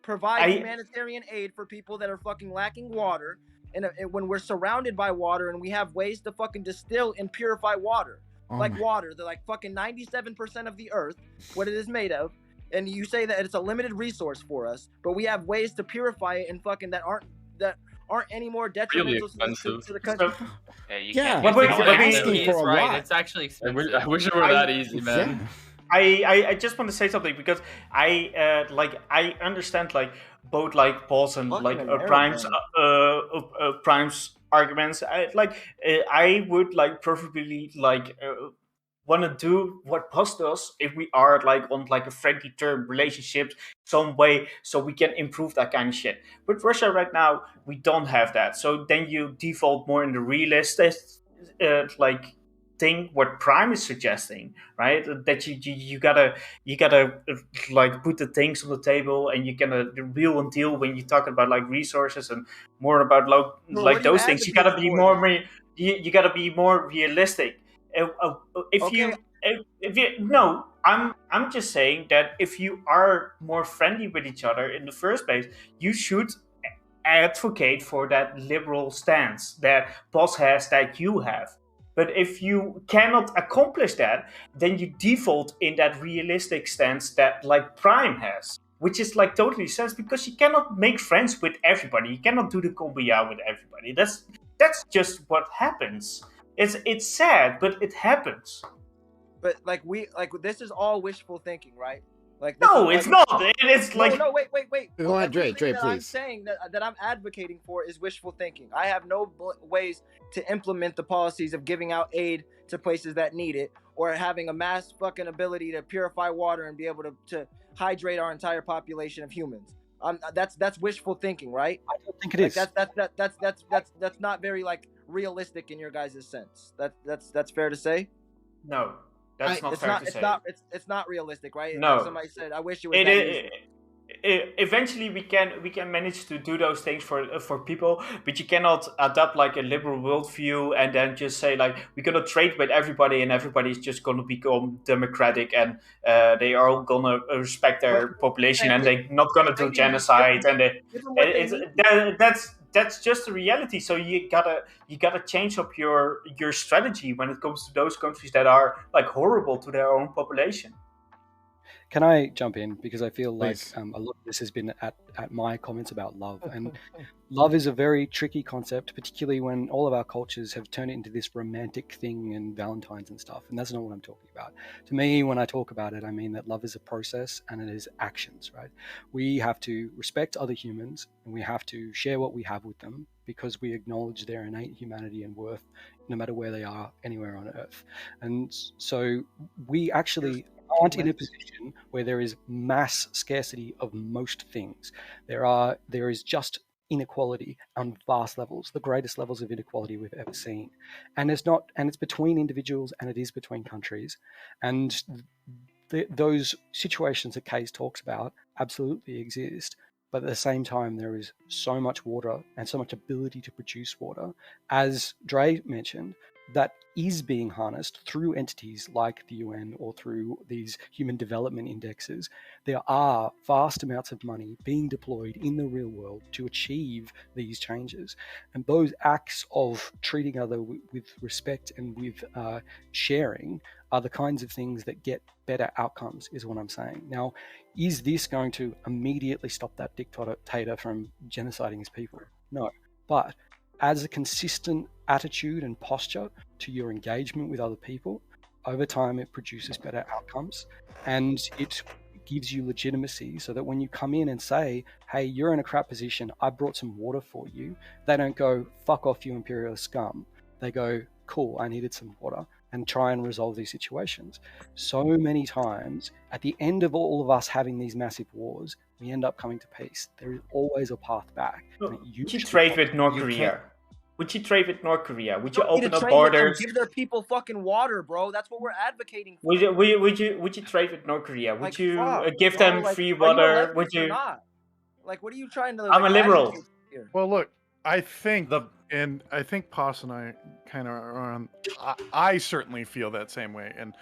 provide humanitarian aid for people that are fucking lacking water, and when we're surrounded by water and we have ways to fucking distill and purify water, water, they're like fucking 97% of the earth, what it is made of, and you say that it's a limited resource for us, but we have ways to purify it and fucking that aren't any more detrimental to the country. We're asking for a lot. It's actually expensive. I wish it were that easy, man. I just want to say something because I understand like both like Paul's and like Prime's arguments. I would like preferably like want to do what Paul does if we are like on like a friendly term relationships some way, so we can improve that kind of shit. But Russia right now we don't have that, so then you default more in the realistic like thing what Prime is suggesting, right? That you gotta like put the things on the table, and you gotta wheel and deal when you talk about like resources and more about like those things. You gotta be more you gotta be more realistic. I'm just saying that if you are more friendly with each other in the first place, you should advocate for that liberal stance that Boss has, that you have. But if you cannot accomplish that, then you default in that realistic stance that like Prime has, which is like totally sense, because you cannot make friends with everybody. You cannot do the kumbaya with everybody. That's just what happens. It's sad, but it happens. But this is all wishful thinking, right? Like no, it's not. It's like no, wait. Go ahead, Dre, please. I'm saying that I'm advocating for is wishful thinking. I have no ways to implement the policies of giving out aid to places that need it, or having a mass fucking ability to purify water and be able to hydrate our entire population of humans. That's wishful thinking, right? I don't think it is. That's not very like realistic in your guys' sense. That's fair to say. No. That's not fair to say. It's not realistic, right? No. Somebody said, "I wish it was that easy." Eventually, we can manage to do those things for people, but you cannot adopt like a liberal worldview and then just say like we're gonna trade with everybody and everybody's just gonna become democratic and they are all gonna respect their population and they're not gonna do genocide and that's just the reality. So you gotta change up your strategy when it comes to those countries that are like horrible to their own population. Can I jump in? Because I feel like a lot of this has been at my comments about love. And love is a very tricky concept, particularly when all of our cultures have turned it into this romantic thing and Valentine's and stuff. And that's not what I'm talking about. To me, when I talk about it, I mean that love is a process and it is actions, right? We have to respect other humans and we have to share what we have with them because we acknowledge their innate humanity and worth no matter where they are, anywhere on earth. And so we actually aren't in a position where there is mass scarcity of most things. There is just inequality on vast levels, the greatest levels of inequality we've ever seen. And it's between individuals and it is between countries. And those situations that Cayes talks about absolutely exist. But at the same time, there is so much water and so much ability to produce water, as Dre mentioned, that is being harnessed through entities like the UN or through these human development indexes. There are vast amounts of money being deployed in the real world to achieve these changes. And those acts of treating other with respect and with sharing are the kinds of things that get better outcomes, is what I'm saying. Now, is this going to immediately stop that dictator from genociding his people? No. But as a consistent attitude and posture to your engagement with other people, over time it produces better outcomes, and it gives you legitimacy, so that when you come in and say, hey, you're in a crap position, I brought some water for you, they don't go, fuck off, you imperialist scum. They go, cool, I needed some water, and try and resolve these situations. So many times, at the end of all of us having these massive wars, we end up coming to peace. There is always a path back. Would you trade with North Korea? Would you trade with North Korea? Would you open up borders? Give their people fucking water, bro. That's what we're advocating for. Would you trade with North Korea? Would you give them free water? Would you? Not? Like, what are you trying to? I'm a liberal. Here? Well, look, I think Pos and I kind of are on. I certainly feel that same way, and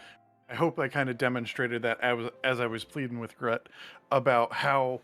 I hope I kind of demonstrated that as I was pleading with Gret about how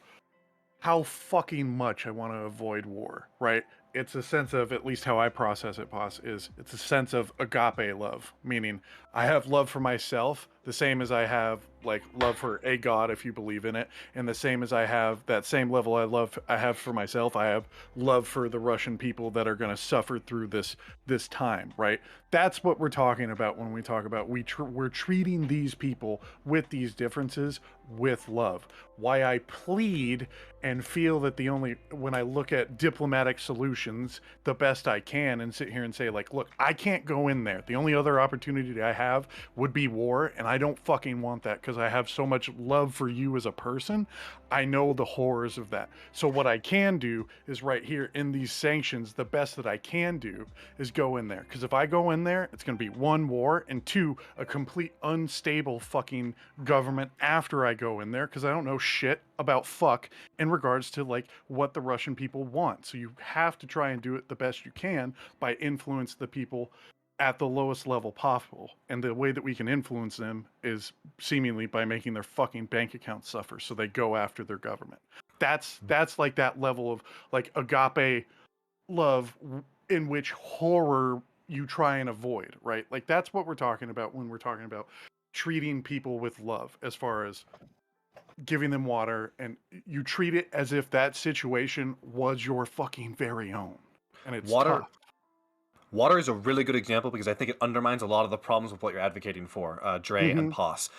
fucking much I want to avoid war. Right? It's a sense of, at least how I process it, Pos, is it's a sense of agape love, meaning I have love for myself, the same as I have like love for a god, if you believe in it, and the same as I have that same level I have for myself, I have love for the Russian people that are going to suffer through this time, right? That's what we're talking about when we talk about we're treating these people with these differences with love. Why I plead and feel that when I look at diplomatic solutions the best I can and sit here and say, like, look, I can't go in there. The only other opportunity I have would be war, and I don't fucking want that because I have so much love for you as a person. I know the horrors of that. So what I can do is right here in these sanctions, the best that I can do is go in there. Because if I go in there, it's going to be 1, war, and 2, a complete unstable fucking government after I go in there, because I don't know shit about fuck in regards to like what the Russian people want. So you have to try and do it the best you can by influence the people at the lowest level possible. And the way that we can influence them is seemingly by making their fucking bank accounts suffer so they go after their government. That's like that level of like agape love in which horror you try and avoid, right? Like that's what we're talking about when we're talking about treating people with love, as far as giving them water, and you treat it as if that situation was your fucking very own. And it's tough. Water is a really good example because I think it undermines a lot of the problems with what you're advocating for, Dre and Pos.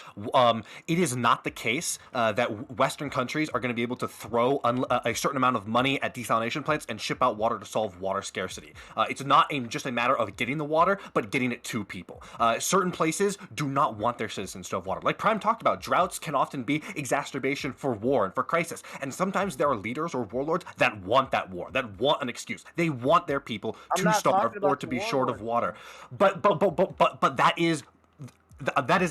It is not the case that Western countries are going to be able to throw a certain amount of money at desalination plants and ship out water to solve water scarcity. It's not just a matter of getting the water, but getting it to people. Certain places do not want their citizens to have water. Like Prime talked about, droughts can often be exacerbation for war and for crisis. And sometimes there are leaders or warlords that want that war, that want an excuse. They want their people to starve or to be short of water. But that is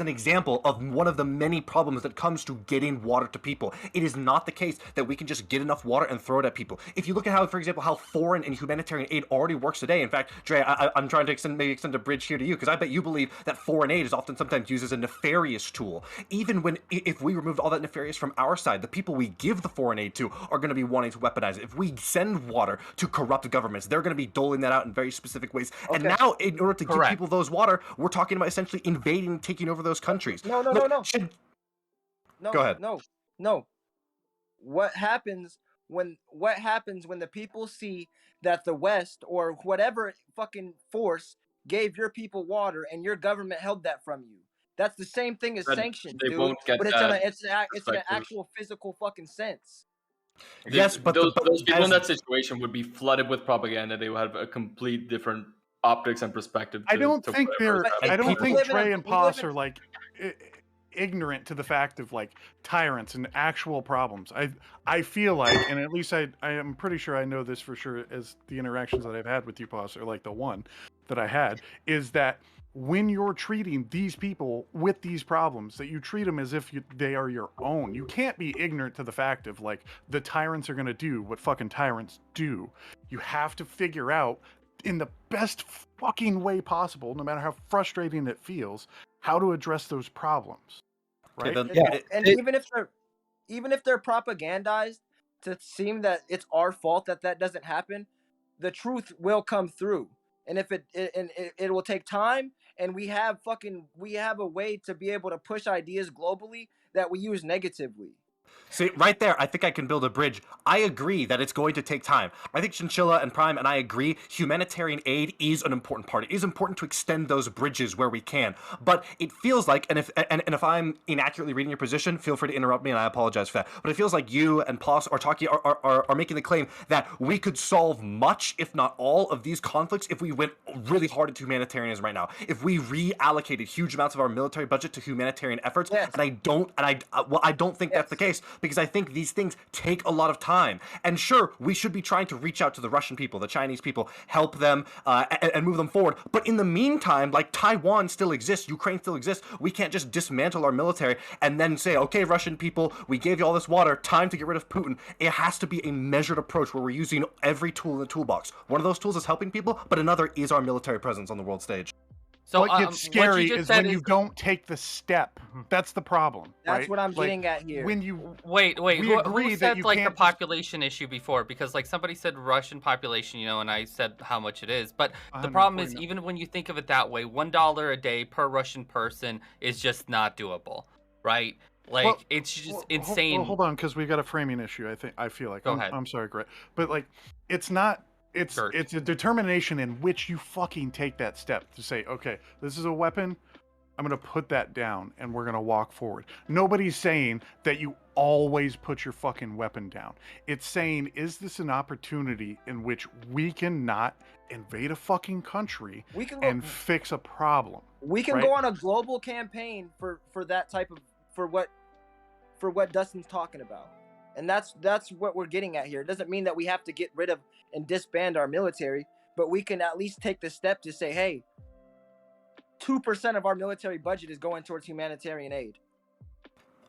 an example of one of the many problems that comes to getting water to people. It is not the case that we can just get enough water and throw it at people. If you look at how, for example, how foreign and humanitarian aid already works today. In fact, Dre, I'm trying to extend a bridge here to you, because I bet you believe that foreign aid is often sometimes used as a nefarious tool. Even if we removed all that nefarious from our side, the people we give the foreign aid to are going to be wanting to weaponize it. If we send water to corrupt governments, they're going to be doling that out in very specific ways. Okay. And now, in order to give people those water, we're talking about essentially invading, taking over those countries. No. Go ahead. No. What happens when the people see that the West or whatever fucking force gave your people water and your government held that from you? That's the same thing as sanctions, dude. But it's in an actual physical fucking sense. Yes, but those people in that situation would be flooded with propaganda. They would have a complete different optics and perspective. I don't think Trey and Pos are like ignorant to the fact of like tyrants and actual problems. I feel like, and at least I am pretty sure I know this for sure, as the interactions that I've had with you, Pos, or like the one that I had, is that when you're treating these people with these problems, that you treat them as if they are your own. You can't be ignorant to the fact of like the tyrants are going to do what fucking tyrants do. You have to figure out in the best fucking way possible, no matter how frustrating it feels, how to address those problems. Right? And even if they're propagandized to seem that it's our fault that doesn't happen, the truth will come through. And if it will take time, and we have a way to be able to push ideas globally that we use negatively. See, right there, I think I can build a bridge. I agree that it's going to take time. I think Chinchilla and Prime and I agree humanitarian aid is an important part. It is important to extend those bridges where we can. But it feels like, and if I'm inaccurately reading your position, feel free to interrupt me and I apologize for that. But it feels like you and Ploss or Taki are making the claim that we could solve much, if not all, of these conflicts if we went really hard into humanitarianism right now. If we reallocated huge amounts of our military budget to humanitarian efforts, Yes. and I don't think that's the case. Because I think these things take a lot of time. And sure, we should be trying to reach out to the Russian people, the Chinese people, help them and move them forward. But in the meantime, like Taiwan still exists, Ukraine still exists. We can't just dismantle our military and then say, okay, Russian people, we gave you all this water, time to get rid of Putin. It has to be a measured approach where we're using every tool in the toolbox. One of those tools is helping people, but another is our military presence on the world stage. So what gets scary is when you don't take the step. That's the problem. That's right? what I'm getting at here. When you wait, who said like the population issue before? Because like somebody said Russian population, and I said how much it is. But the problem is, even when you think of it that way, $1 a day per Russian person is just not doable, right? Like it's just insane. Hold on, because we've got a framing issue. I feel like. Go ahead. I'm sorry, Greg, but like it's not. It's a determination in which you fucking take that step to say, okay, this is a weapon. I'm going to put that down and we're going to walk forward. Nobody's saying that you always put your fucking weapon down. It's saying, is this an opportunity in which we can not invade a fucking country and fix a problem? We can go on a global campaign for that type of, for what Dustin's talking about. And that's what we're getting at here. It doesn't mean that we have to get rid of and disband our military, but we can at least take the step to say, hey, 2% of our military budget is going towards humanitarian aid.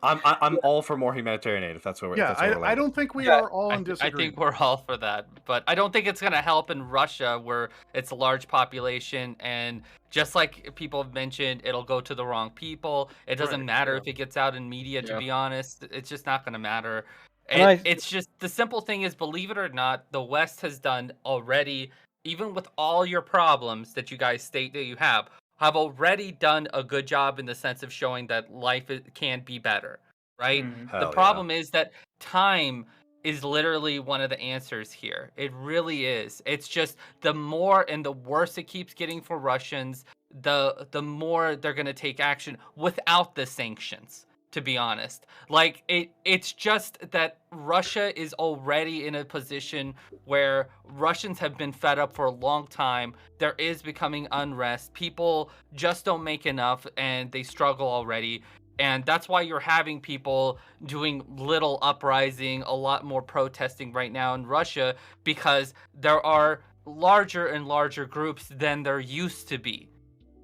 I'm all for more humanitarian aid if that's what we're. Yeah, I don't think we are all in disagreement. I think we're all for that, but I don't think it's going to help in Russia where it's a large population, and just like people have mentioned, it'll go to the wrong people. It doesn't matter if it gets out in media. To be honest, it's just not going to matter. It's just the simple thing is, believe it or not, the West has done already, even with all your problems that you guys state that you have already done a good job in the sense of showing that life can be better, right? The problem is that time is literally one of the answers here. It really is. It's just the more and the worse it keeps getting for Russians, the more they're going to take action without the sanctions. To be honest, like it's just that Russia is already in a position where Russians have been fed up for a long time. There is becoming unrest. People just don't make enough and they struggle already. And that's why you're having people doing little uprising, a lot more protesting right now in Russia, because there are larger and larger groups than there used to be.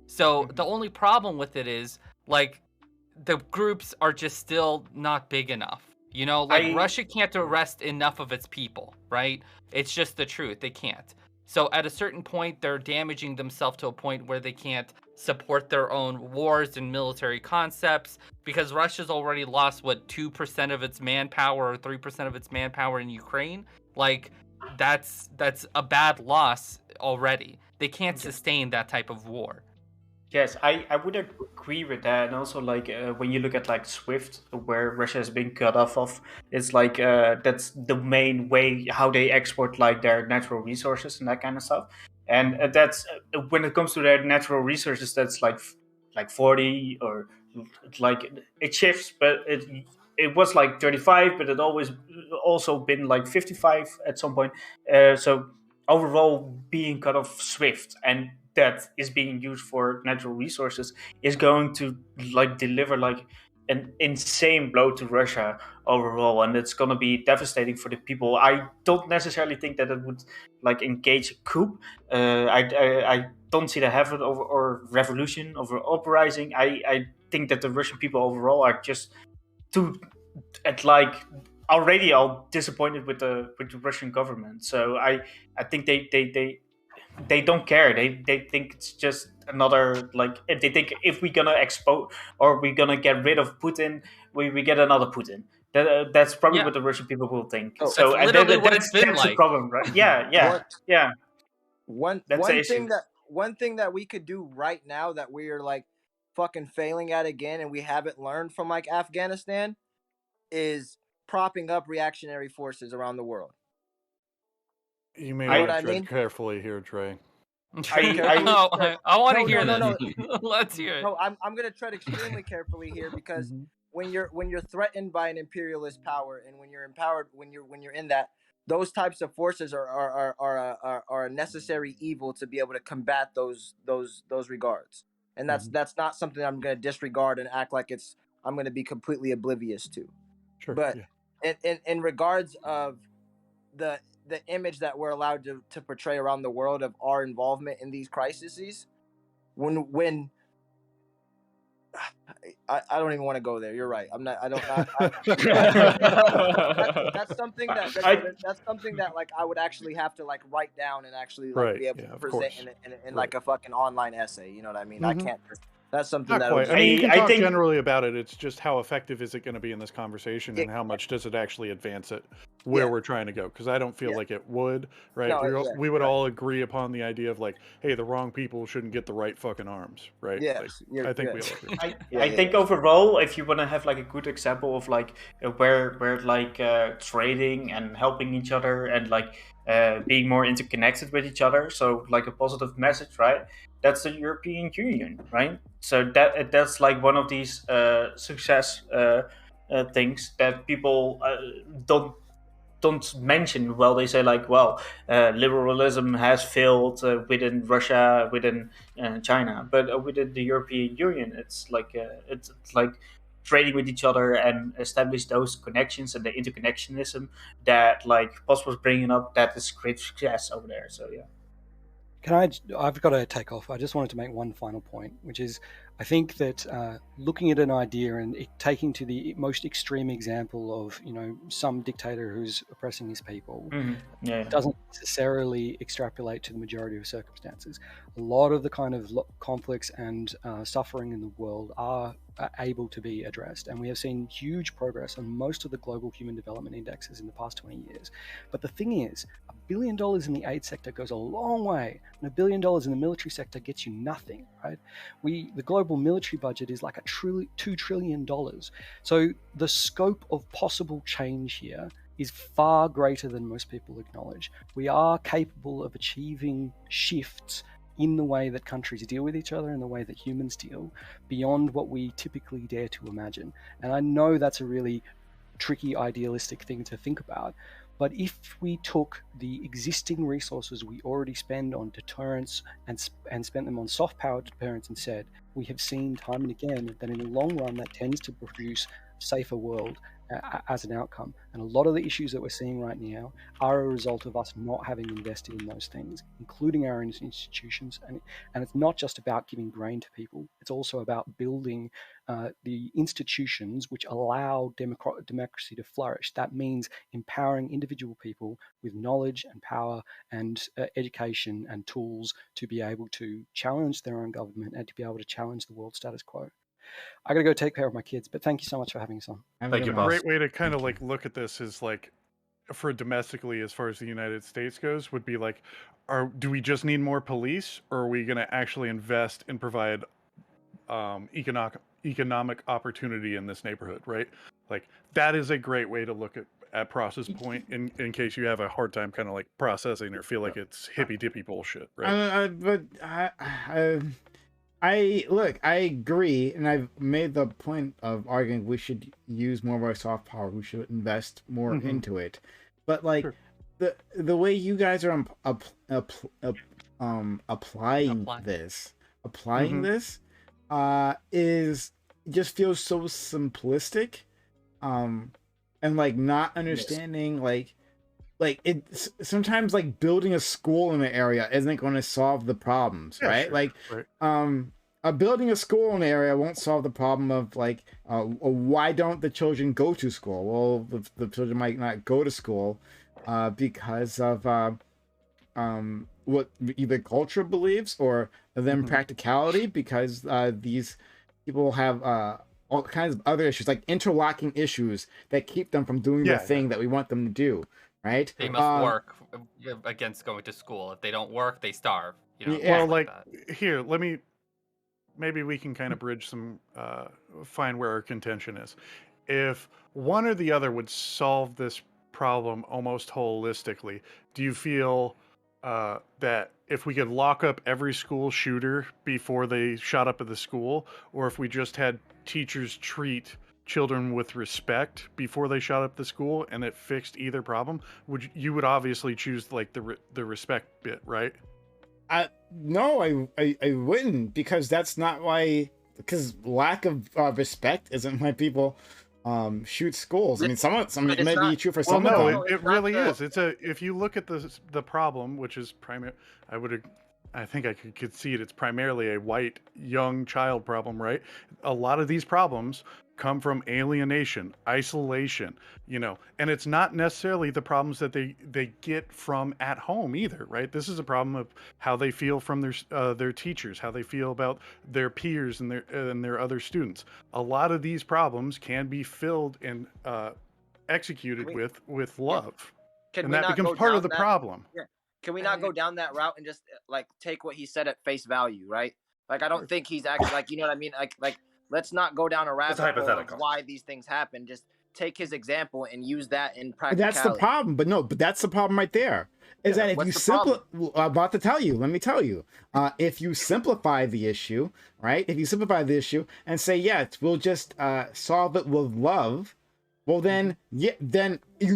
So the only problem with it is, like, the groups are just still not big enough. Russia can't arrest enough of its people, right? It's just the truth. They can't. So at a certain point, they're damaging themselves to a point where they can't support their own wars and military concepts, because Russia's already lost, 2% of its manpower or 3% of its manpower in Ukraine? Like, that's a bad loss already. They can't sustain that type of war. Yes, I would agree with that. And also, like, when you look at, like, SWIFT, where Russia has been cut off of, it's like that's the main way how they export, like, their natural resources and that kind of stuff. And that's when it comes to their natural resources, that's like 40, or like it shifts, but it was like 35, but it always also been like 55 at some point. So overall, being cut off SWIFT and that is being used for natural resources is going to, like, deliver, like, an insane blow to Russia overall, and it's going to be devastating for the people. I don't necessarily think that it would, like, engage a coup. I don't see the heaven or revolution or uprising. I think that the Russian people overall are just already all disappointed with the Russian government. So I think they don't care. They think it's just another, like, they think if we're gonna expose or we're gonna get rid of Putin, we get another Putin. That's probably what the Russian people will think. Oh, so that's literally what it's been like. The problem, right? Yeah. One thing that we could do right now that we're, like, fucking failing at again, and we haven't learned from, like, Afghanistan, is propping up reactionary forces around the world. You may want to tread carefully here, Trey. I want to hear this. Let's hear it. No, I'm going to tread extremely carefully here because when you're threatened by an imperialist power, and when you're empowered, when you're in that, those types of forces are a necessary evil to be able to combat those regards, and that's not something I'm going to disregard and act like I'm going to be completely oblivious to. Sure. But in regards of the image that we're allowed to portray around the world of our involvement in these crises, when I don't even want to go there. You're right. That's something that like I would actually have to like write down and actually like be able to present in like a fucking online essay. You know what I mean? I can't. That's something Not quite. I mean, you can talk generally about it. It's just how effective is it going to be in this conversation, and how much does it actually advance it where we're trying to go? Because I don't feel like it would, right? No, we would all agree upon the idea of like, hey, the wrong people shouldn't get the right fucking arms, right? Yes. Like, I think we all agree. I think overall, if you want to have like a good example of like where like trading and helping each other and like being more interconnected with each other, so like a positive message, right? That's the European Union, right? So that's like one of these success things that people don't mention. Well, they say like, well, liberalism has failed within Russia, within China, but within the European Union, it's like trading with each other and establish those connections and the interconnectionism that like Post was bringing up. That is great success over there. So yeah. I've got to take off. I just wanted to make one final point, which is I think that looking at an idea and taking to the most extreme example of, some dictator who's oppressing his people doesn't necessarily extrapolate to the majority of circumstances. A lot of the kind of conflicts and suffering in the world are able to be addressed, and we have seen huge progress on most of the global human development indexes in the past 20 years. But the thing is, $1 billion in the aid sector goes a long way, and $1 billion in the military sector gets you nothing, right? The global military budget is like $2 trillion. So the scope of possible change here is far greater than most people acknowledge. We are capable of achieving shifts in the way that countries deal with each other and the way that humans deal beyond what we typically dare to imagine. And I know that's a really tricky, idealistic thing to think about. But if we took the existing resources we already spend on deterrence and spent them on soft power deterrence instead, we have seen time and again that in the long run that tends to produce a safer world as an outcome. And a lot of the issues that we're seeing right now are a result of us not having invested in those things, including our institutions. And it's not just about giving grain to people. It's also about building the institutions which allow democracy to flourish. That means empowering individual people with knowledge and power and education and tools to be able to challenge their own government and to be able to challenge the world status quo. I got to go take care of my kids, but thank you so much for having us on. Thank you, boss. A great way to kind of like look at this is like, for domestically, as far as the United States goes, would be like, do we just need more police, or are we going to actually invest and provide economic opportunity in this neighborhood, right? Like that is a great way to look at process point in case you have a hard time kind of like processing or feel like it's hippy dippy bullshit, right? I agree, and I've made the point of arguing we should use more of our soft power. We should invest more into it. But like the way you guys are applying this is just feels so simplistic, and like not understanding like it's sometimes like building a school in an area isn't going to solve the problems, right? Building a school in an area won't solve the problem of like why don't the children go to school? Well, the children might not go to school because of what either culture believes or then practicality, because these people have all kinds of other issues, like interlocking issues that keep them from doing the thing that we want them to do. Right? They must work against going to school. If they don't work, they starve. Well, like here, maybe we can kind of bridge some, find where our contention is. if one or the other would solve this problem almost holistically, do you feel that if we could lock up every school shooter before they shot up at the school, or if we just had teachers treat children with respect before they shot up the school and it fixed either problem, you would obviously choose like the respect bit, right? No, I wouldn't, because that's not why. Because lack of respect isn't why people shoot schools. I mean, it may be true for some. Well, no, it really is. If you look at the problem, which is I think I could see it. It's primarily a white young child problem, right? A lot of these problems come from alienation, isolation, and it's not necessarily the problems that they get from at home either, right? This is a problem of how they feel from their teachers, how they feel about their peers and their other students. A lot of these problems can be filled and executed with love, and that becomes part of the problem. Yeah. Can we not go down that route and just like take what he said at face value, right? Like, I don't think he's actually like, you know what I mean? Like let's not go down a rabbit hole of why these things happen. Just take his example and use that in practicality. That's the problem. But that's the problem right there. Is that if you I'm about to tell you, let me tell you. If you simplify the issue, right? If you simplify the issue and say, yes, we'll just solve it with love, well, then you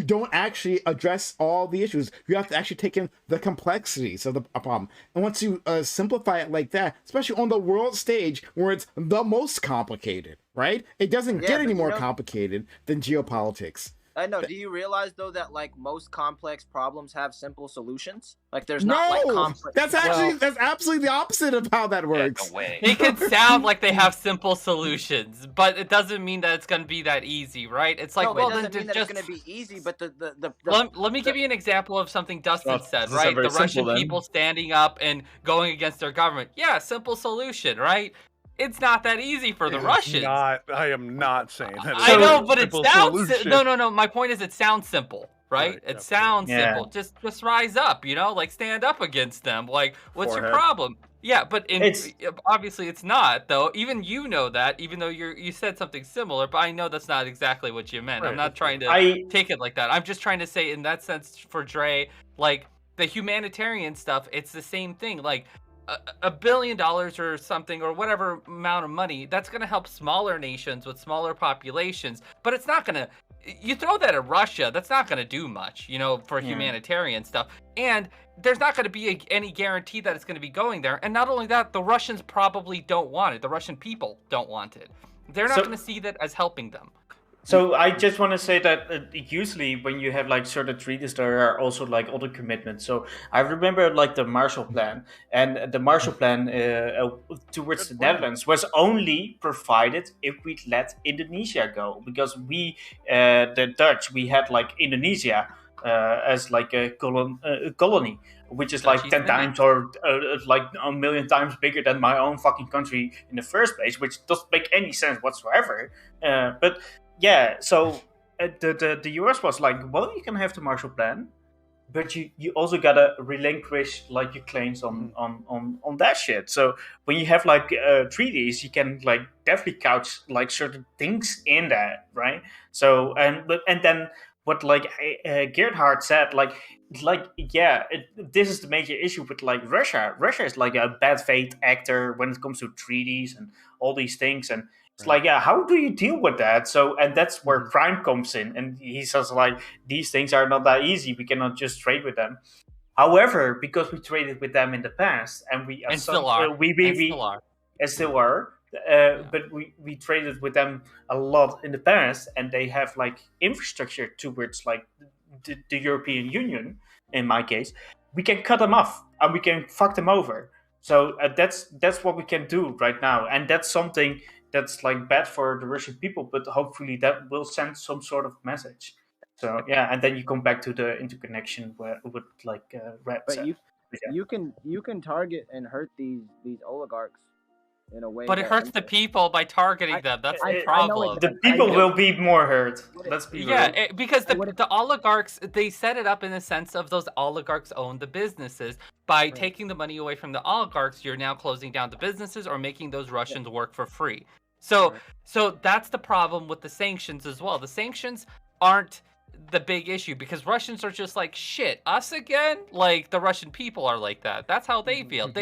don't actually address all the issues. You have to actually take in the complexities of the problem. And once you simplify it like that, especially on the world stage where it's the most complicated, right? It doesn't get any more complicated than geopolitics. I know. Do you realize though that like most complex problems have simple solutions? Like there's not like complex. That's absolutely the opposite of how that works. No way. They could sound like they have simple solutions, but it doesn't mean that it's going to be that easy, right? It's like, it doesn't mean that it's going to be easy, but let me give you an example of something Dustin said, right? The Russian people standing up and going against their government. Yeah, simple solution, right? It's not that easy for the Russians. I am not saying that. I know, but it sounds no. My point is, it sounds simple, right? It sounds simple. Just rise up, like stand up against them. Like, what's your problem? Yeah, but obviously it's not, though. Even you know that, even though you said something similar, but I know that's not exactly what you meant. Right. I'm not trying to take it like that. I'm just trying to say, in that sense, for Dre, like the humanitarian stuff, it's the same thing. Like, $1 billion or something, or whatever amount of money, that's going to help smaller nations with smaller populations, but it's not going to, you throw that at Russia, that's not going to do much, for humanitarian stuff. And there's not going to be any guarantee that it's going to be going there. And not only that, the Russians probably don't want it. The Russian people don't want it. They're not going to see that as helping them. So I just want to say that usually when you have like certain treaties, there are also like other commitments. So I remember like the Marshall Plan, and the Marshall Plan towards the Netherlands was only provided if we let Indonesia go, because we, the Dutch, we had like Indonesia as like a colony, which is like 10 times or like a million times bigger than my own fucking country in the first place, which doesn't make any sense whatsoever. But yeah, so the US was like, well, you can have the Marshall Plan, but you also gotta relinquish like your claims on that shit. So when you have like treaties, you can like definitely couch like certain things in that, right? So and then what like Gerhard said, this is the major issue with like Russia. Russia is like a bad faith actor when it comes to treaties and all these things, and it's like, how do you deal with that? So, and that's where Prime comes in, and he says like, these things are not that easy. We cannot just trade with them. However, because we traded with them in the past, and we still are, but we traded with them a lot in the past, and they have like infrastructure towards like the European Union. In my case, we can cut them off and we can fuck them over. So that's what we can do right now, and that's something that's like bad for the Russian people, but hopefully that will send some sort of message. So yeah, and then you come back to the interconnection with like Red. But you can target and hurt these oligarchs in a way. But it hurts the people by targeting them. That's the problem. The people will be more hurt. Let's be real. Because the oligarchs, they set it up in the sense of those oligarchs own the businesses. By taking the money away from the oligarchs, you're now closing down the businesses or making those Russians work for free. So that's the problem with the sanctions as well. The sanctions aren't the big issue because Russians are just like, shit, us again? Like the Russian people are like that. That's how they feel.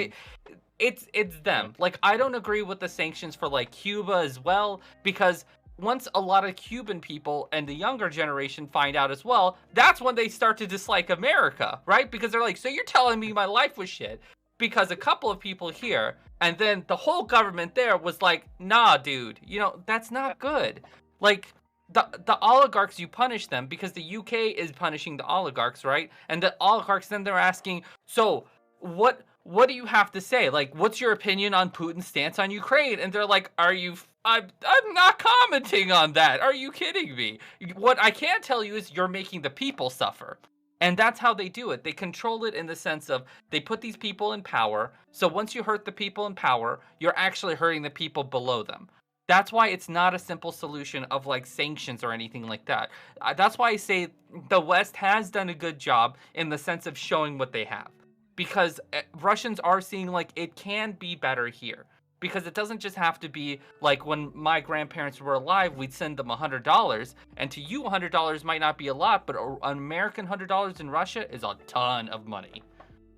It's them. Like I don't agree with the sanctions for like Cuba as well, because once a lot of Cuban people and the younger generation find out as well, that's when they start to dislike America, right? Because they're like, so you're telling me my life was shit because a couple of people here and then the whole government there was like, nah, dude, you know, that's not good. Like the oligarchs, you punish them because the UK is punishing the oligarchs, right? And the oligarchs then they're asking, so what do you have to say? Like, what's your opinion on Putin's stance on Ukraine? And they're like, I'm not commenting on that. Are you kidding me? What I can tell you is you're making the people suffer. And that's how they do it. They control it in the sense of they put these people in power. So once you hurt the people in power, you're actually hurting the people below them. That's why it's not a simple solution of like sanctions or anything like that. That's why I say the West has done a good job in the sense of showing what they have. Because Russians are seeing like it can be better here. Because it doesn't just have to be like when my grandparents were alive, we'd send them $100. And to you, $100 might not be a lot, but an American $100 in Russia is a ton of money.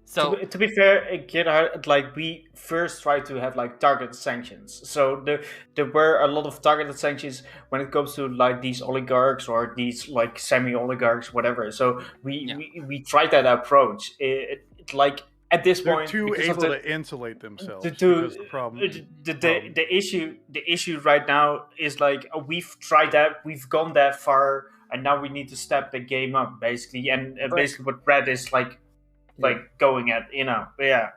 So to be fair, Gerhard, like we first tried to have like targeted sanctions. So there were a lot of targeted sanctions when it comes to like these oligarchs or these like semi-oligarchs, whatever. So we tried that approach. It like at this they're point, too able to insulate themselves. The issue right now is like we've tried that, we've gone that far, and now we need to step the game up basically. And basically what Brad is like going at, you know, yeah.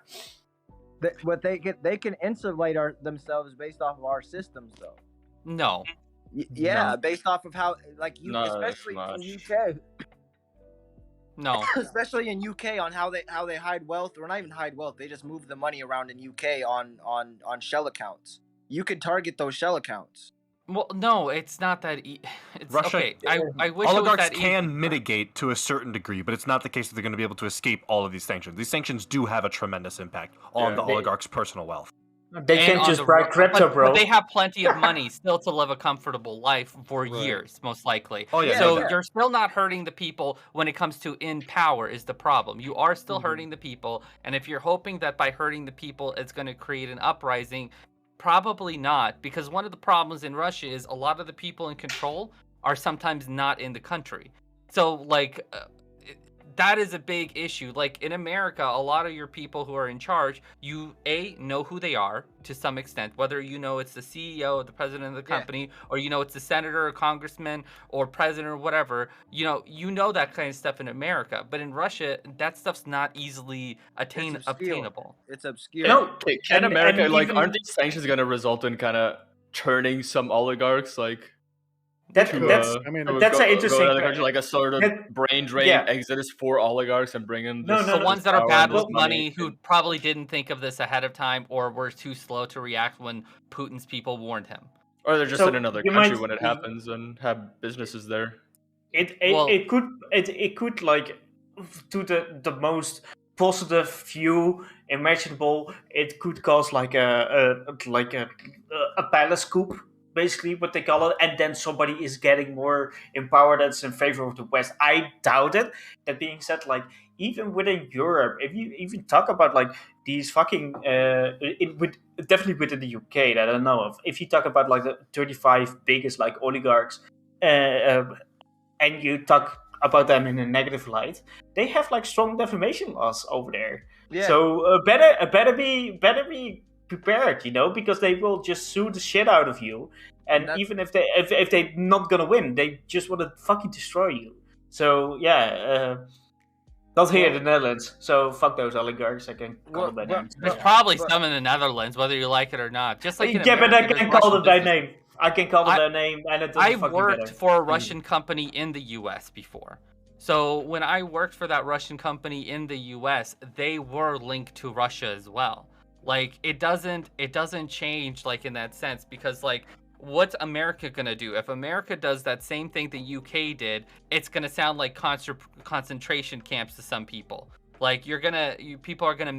But they can insulate themselves based off of our systems, though. No. No. Based off of how, like, especially in UK. No. Especially in UK on how they hide wealth, or not even hide wealth. They just move the money around in UK on shell accounts. You could target those shell accounts. Well, no, it's not that. It's Russia, okay. I wish oligarchs it was that can mitigate to a certain degree, but it's not the case that they're going to be able to escape all of these sanctions. These sanctions do have a tremendous impact on the oligarchs' personal wealth. They can't just buy crypto, bro. But they have plenty of money still to live a comfortable life for years, most likely. Oh, yeah, so you're still not hurting the people when it comes to in power is the problem. You are still hurting the people, and if you're hoping that by hurting the people it's going to create an uprising, probably not, because one of the problems in Russia is a lot of the people in control are sometimes not in the country. So, like, that is a big issue. Like, in America, a lot of your people who are in charge, you, know who they are to some extent, whether you know it's the CEO or the president of the company, or you know it's the senator or congressman or president or whatever, you know that kind of stuff in America. But in Russia, that stuff's not easily obtainable. It's obscure. No, can America, like, aren't these sanctions going to result in kind of turning some oligarchs, like... That's an interesting country, like a sort of brain drain exodus for oligarchs and bring in the ones that are bad with money who probably didn't think of this ahead of time or were too slow to react when Putin's people warned him. Or they're just in another country when it happens and have businesses there. It could like, to the most positive view imaginable, it could cause like a palace coup, basically what they call it, and then somebody is getting more empowered that's in favor of the West. I doubt it. That being said, like, even within Europe, if you even talk about like these fucking definitely within the UK that I know of, if you talk about like the 35 biggest like oligarchs, and you talk about them in a negative light, they have like strong defamation laws over there. Yeah. So better be prepared, you know, because they will just sue the shit out of you, and even if they're not gonna win, they just want to fucking destroy you. So not here in the Netherlands, so fuck those oligarchs. I can call them by name. There's probably some in the Netherlands, whether you like it or not. Just like in America, but I can call them by name. I can call them by name, and it doesn't fucking worked matter. for a Russian company in the U.S. before. So when I worked for that Russian company in the U.S., they were linked to Russia as well. Like, it doesn't change, like, in that sense, because, like, what's America gonna do? If America does that same thing the UK did, it's gonna sound like concentration camps to some people. Like, people are gonna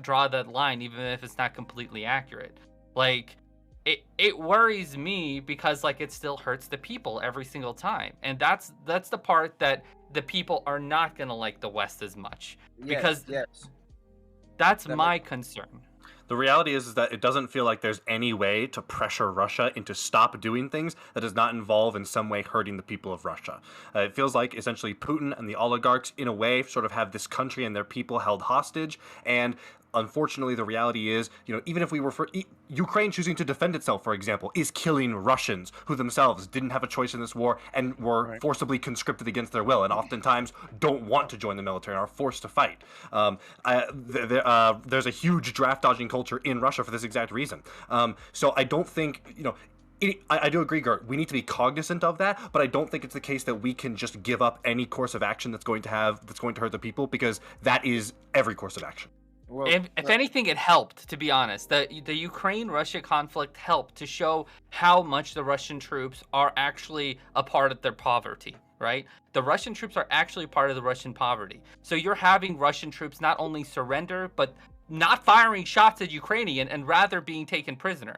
draw that line, even if it's not completely accurate. Like, it worries me because like it still hurts the people every single time, and that's the part that the people are not gonna like the West as much, because that's my concern. The reality is that it doesn't feel like there's any way to pressure Russia into stop doing things that does not involve in some way hurting the people of Russia. It feels like essentially Putin and the oligarchs, in a way, sort of have this country and their people held hostage, and unfortunately, the reality is, even if we were for Ukraine choosing to defend itself, for example, is killing Russians who themselves didn't have a choice in this war and were forcibly conscripted against their will, and oftentimes don't want to join the military and are forced to fight. There's a huge draft dodging culture in Russia for this exact reason. So I don't think, I do agree, Gert. We need to be cognizant of that, but I don't think it's the case that we can just give up any course of action that's going to hurt the people, because that is every course of action. Well, if anything, it helped, to be honest. The Ukraine-Russia conflict helped to show how much the Russian troops are actually a part of their poverty, right? The Russian troops are actually part of the Russian poverty. So you're having Russian troops not only surrender, but not firing shots at Ukrainian and rather being taken prisoner,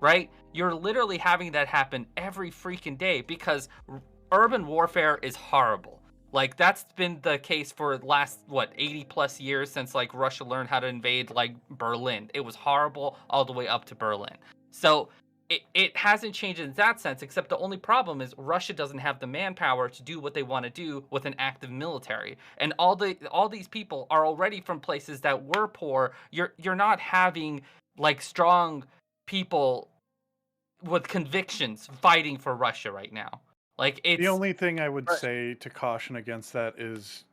right? You're literally having that happen every freaking day because urban warfare is horrible. Like, that's been the case for the last, 80 plus years since, like, Russia learned how to invade, like, Berlin. It was horrible all the way up to Berlin. So it hasn't changed in that sense, except the only problem is Russia doesn't have the manpower to do what they want to do with an active military. And all these people are already from places that were poor. You're not having, like, strong people with convictions fighting for Russia right now. Like, it's... The only thing I would say to caution against that is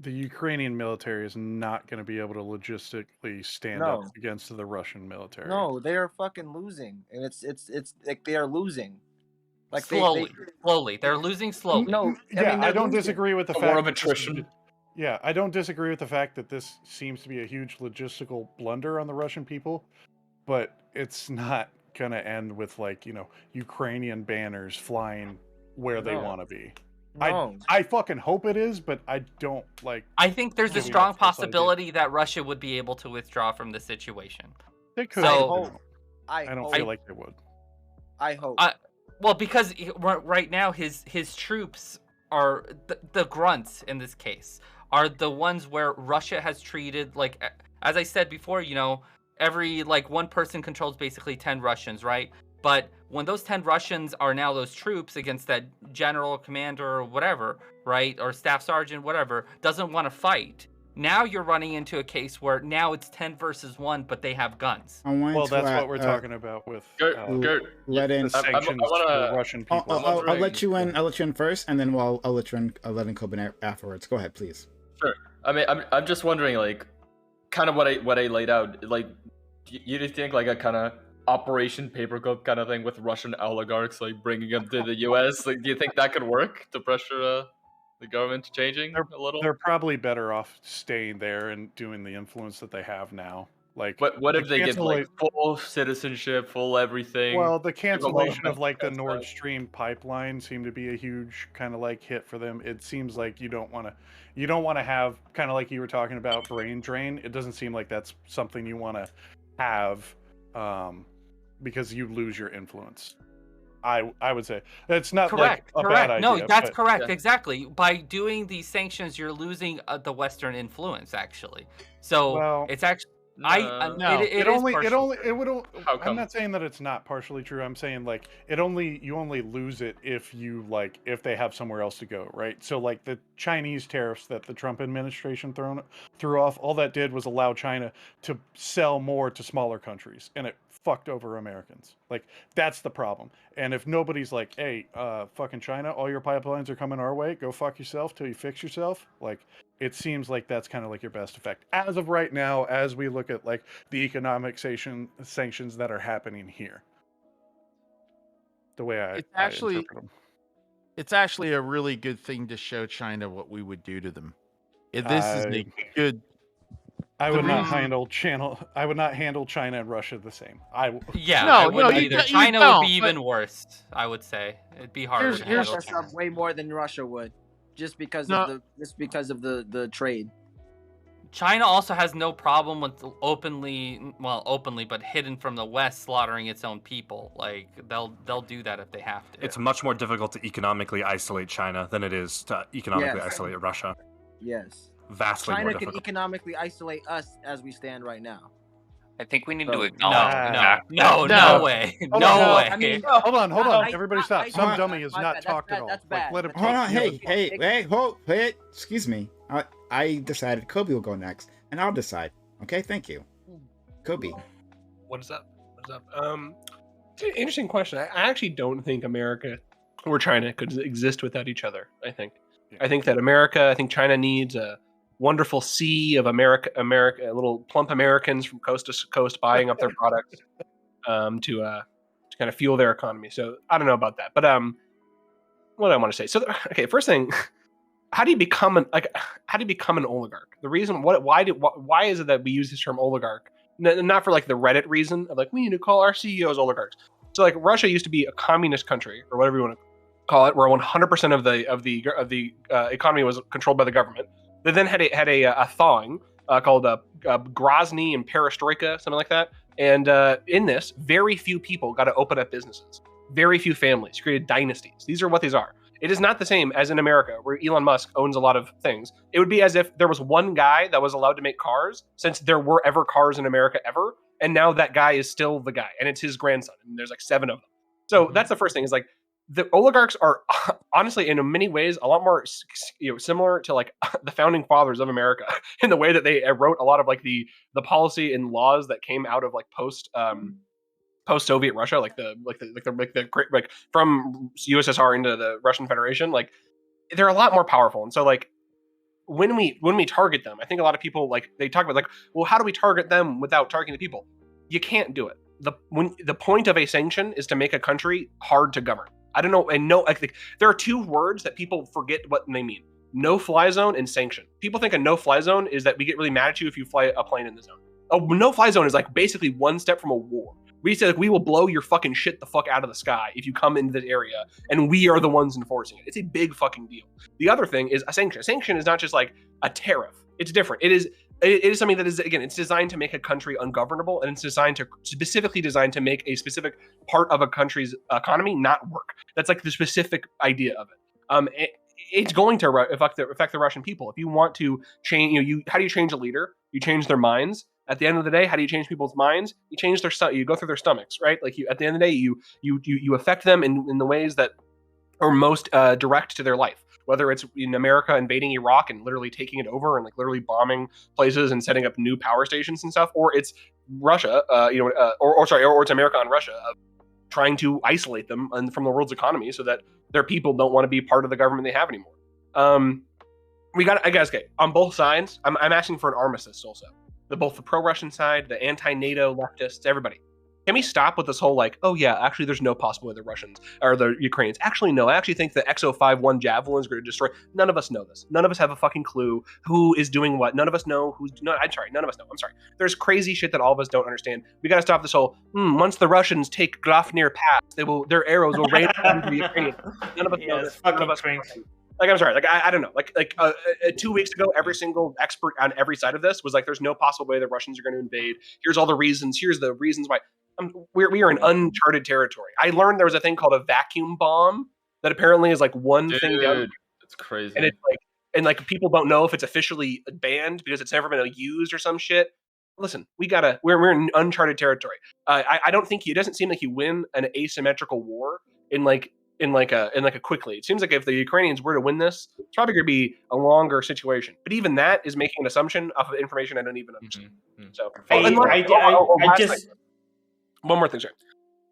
the Ukrainian military is not going to be able to logistically stand up against the Russian military. No, they are fucking losing, and it's like they are losing. Like slowly, they're losing slowly. No, I don't disagree with the fact war of attrition. I don't disagree with the fact that this seems to be a huge logistical blunder on the Russian people, but it's not going to end with Ukrainian banners flying where they want to be. I fucking hope it is, but I don't I think there's a strong possibility that Russia would be able to withdraw from the situation. They could. So, I don't feel like they would. I hope. Well, because right now his troops are the grunts in this case are the ones where Russia has treated, like, as I said before, every one person controls basically 10 Russians, right? But when those 10 Russians are now those troops against that general, commander, or whatever, right, or staff sergeant, whatever, doesn't want to fight, now you're running into a case where now it's 10 versus 1, but they have guns. Well, that's what we're talking about with let in the sanctions for Russian people. I'll let you in. I'll let you in first, and then I'll let you in. I'll let in Coben afterwards. Go ahead, please. Sure. I mean, I'm just wondering, kind of what I laid out. You think a kind of Operation Paperclip kind of thing with Russian oligarchs, bringing them to the U.S. Do you think that could work to pressure the government changing a little? They're probably better off staying there and doing the influence that they have now. But what if they get full citizenship, full everything? Well, the cancellation of the Nord Stream pipeline seemed to be a huge kind of hit for them. It seems like you don't want to have, kind of like you were talking about, brain drain. It doesn't seem like that's something you want to have. Because you lose your influence. I would say it's not correct. bad idea. No, that's correct. Yeah. Exactly. By doing these sanctions, you're losing the Western influence, actually. So it's actually I'm not saying that it's not partially true. I'm saying you only lose it if if they have somewhere else to go, right? So the Chinese tariffs that the Trump administration threw off, all that did was allow China to sell more to smaller countries, and it fucked over Americans. That's the problem. And if nobody's hey, fucking China, all your pipelines are coming our way, go fuck yourself till you fix yourself, it seems like that's kind of your best effect as of right now, as we look at the economic sanctions that are happening here. The way I interpret them. It's actually a really good thing to show China what we would do to them. This is a good. I would not handle China and Russia the same. I wouldn't either. China would be even worse. I would say it'd be harder. Here's way more than Russia would, just because of the trade. China also has no problem with openly, but hidden from the West, slaughtering its own people. Like they'll do that if they have to. It's much more difficult to economically isolate China than it is to economically isolate Russia. Yes. Vastly China more can difficult. economically isolate us as we stand right now. I think we need to acknowledge no way. No way. I mean, hold on. Everybody stop. Some dummy is not talking at all. That's bad. Let him talk. Hold on. Hey, hold. Excuse me. I decided Kobe will go next, and I'll decide. Okay, thank you. Kobe. What is up? It's an interesting question. I actually don't think America or China could exist without each other. I think that China needs a wonderful sea of America, little plump Americans from coast to coast buying up their products to kind of fuel their economy. So I don't know about that, but what do I want to say? So okay, first thing, how do you become an oligarch? The reason why is it that we use this term oligarch? Not for like the Reddit reason of like we need to call our CEOs oligarchs. So like Russia used to be a communist country or whatever you want to call it, where 100% of the economy was controlled by the government. They then had a thawing called Grozny and Perestroika, something like that. And in this, very few people got to open up businesses. Very few families created dynasties. These are what these are. It is not the same as in America, where Elon Musk owns a lot of things. It would be as if there was one guy that was allowed to make cars, since there were ever cars in America ever, and now that guy is still the guy, and it's his grandson, and there's like 7 of them. So that's the first thing, is like, the oligarchs are honestly, in many ways, a lot more similar to like the founding fathers of America in the way that they wrote a lot of like the policy and laws that came out of like post-Soviet Russia, like from USSR into the Russian Federation. Like they're a lot more powerful, and so like when we target them, I think a lot of people like they talk about like, well, how do we target them without targeting the people? You can't do it. The point of a sanction is to make a country hard to govern. I don't know, and I think there are 2 words that people forget what they mean: no-fly zone and sanction. People think a no-fly zone is that we get really mad at you if you fly a plane in the zone. A no-fly zone is like basically one step from a war. We say like we will blow your fucking shit the fuck out of the sky if you come into this area, and we are the ones enforcing it. It's a big fucking deal. The other thing is a sanction. A sanction is not just like a tariff. It's different. It is something that is, again, it's designed to make a country ungovernable, and it's specifically designed to make a specific part of a country's economy not work. That's like the specific idea of it. It's going to affect the Russian people. If you want to change, how do you change a leader? You change their minds. At the end of the day, how do you change people's minds? You change you go through their stomachs, right? Like at the end of the day, you affect them in the ways that are most direct to their life. Whether it's in America invading Iraq and literally taking it over and like literally bombing places and setting up new power stations and stuff, or it's Russia, or it's America on Russia, trying to isolate them from the world's economy so that their people don't want to be part of the government they have anymore. On both sides, I'm asking for an armistice also. Both the pro-Russian side, the anti-NATO leftists, everybody. Can we stop with this whole like, oh yeah, actually there's no possible way the Russians or the Ukrainians. Actually, no, I actually think the XO51 Javelin is going to destroy. None of us know this. None of us have a fucking clue who is doing what. None of us know who's. No, I'm sorry. None of us know. I'm sorry. There's crazy shit that all of us don't understand. We got to stop this whole. Once the Russians take Grafnir Pass, their arrows will rain on the Ukrainians. None of us know this. None of us. Like, I'm sorry. Like, I don't know. Like 2 weeks ago, every single expert on every side of this was like, there's no possible way the Russians are going to invade. Here's all the reasons. Here's the reasons why. We are in uncharted territory. I learned there was a thing called a vacuum bomb that apparently is like one thing down. It's crazy. And it's like, people don't know if it's officially banned because it's never been used or some shit. Listen, we're in uncharted territory. I don't think it doesn't seem like you win an asymmetrical war in a quickly. It seems like if the Ukrainians were to win this, it's probably going to be a longer situation. But even that is making an assumption off of information I don't even understand. So one more thing, sorry.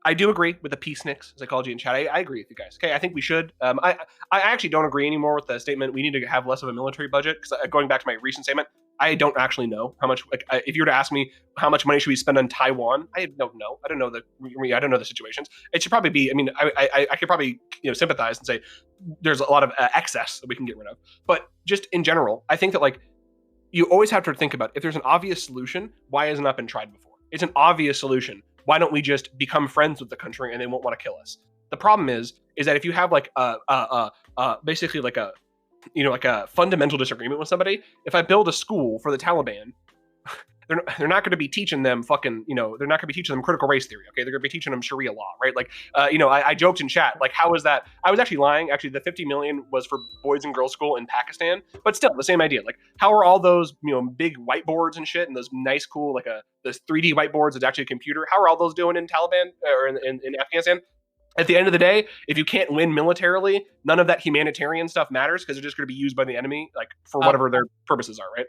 I do agree with the peaceniks psychology in chat. I agree with you guys. Okay, I think we should. I actually don't agree anymore with the statement we need to have less of a military budget, because going back to my recent statement, I don't actually know how much. Like, if you were to ask me how much money should we spend on Taiwan, I don't know. I don't know the situations. It should probably be. I mean, I could probably sympathize and say there's a lot of excess that we can get rid of. But just in general, I think that like you always have to think about if there's an obvious solution, why has it not been tried before? It's an obvious solution. Why don't we just become friends with the country and they won't want to kill us? The problem is that if you have like basically like a like a fundamental disagreement with somebody, if I build a school for the Taliban, they're not going to be teaching them fucking, they're not going to be teaching them critical race theory. Okay, they're going to be teaching them Sharia law, right? Like, I joked in chat, like, how is that? I was actually lying. Actually, the 50 million was for boys and girls school in Pakistan, but still the same idea. Like, how are all those, big whiteboards and shit, and those nice, cool, like those 3D whiteboards that's actually a computer? How are all those doing in Taliban or in Afghanistan? At the end of the day, if you can't win militarily, none of that humanitarian stuff matters because they're just going to be used by the enemy, like for whatever their purposes are, right?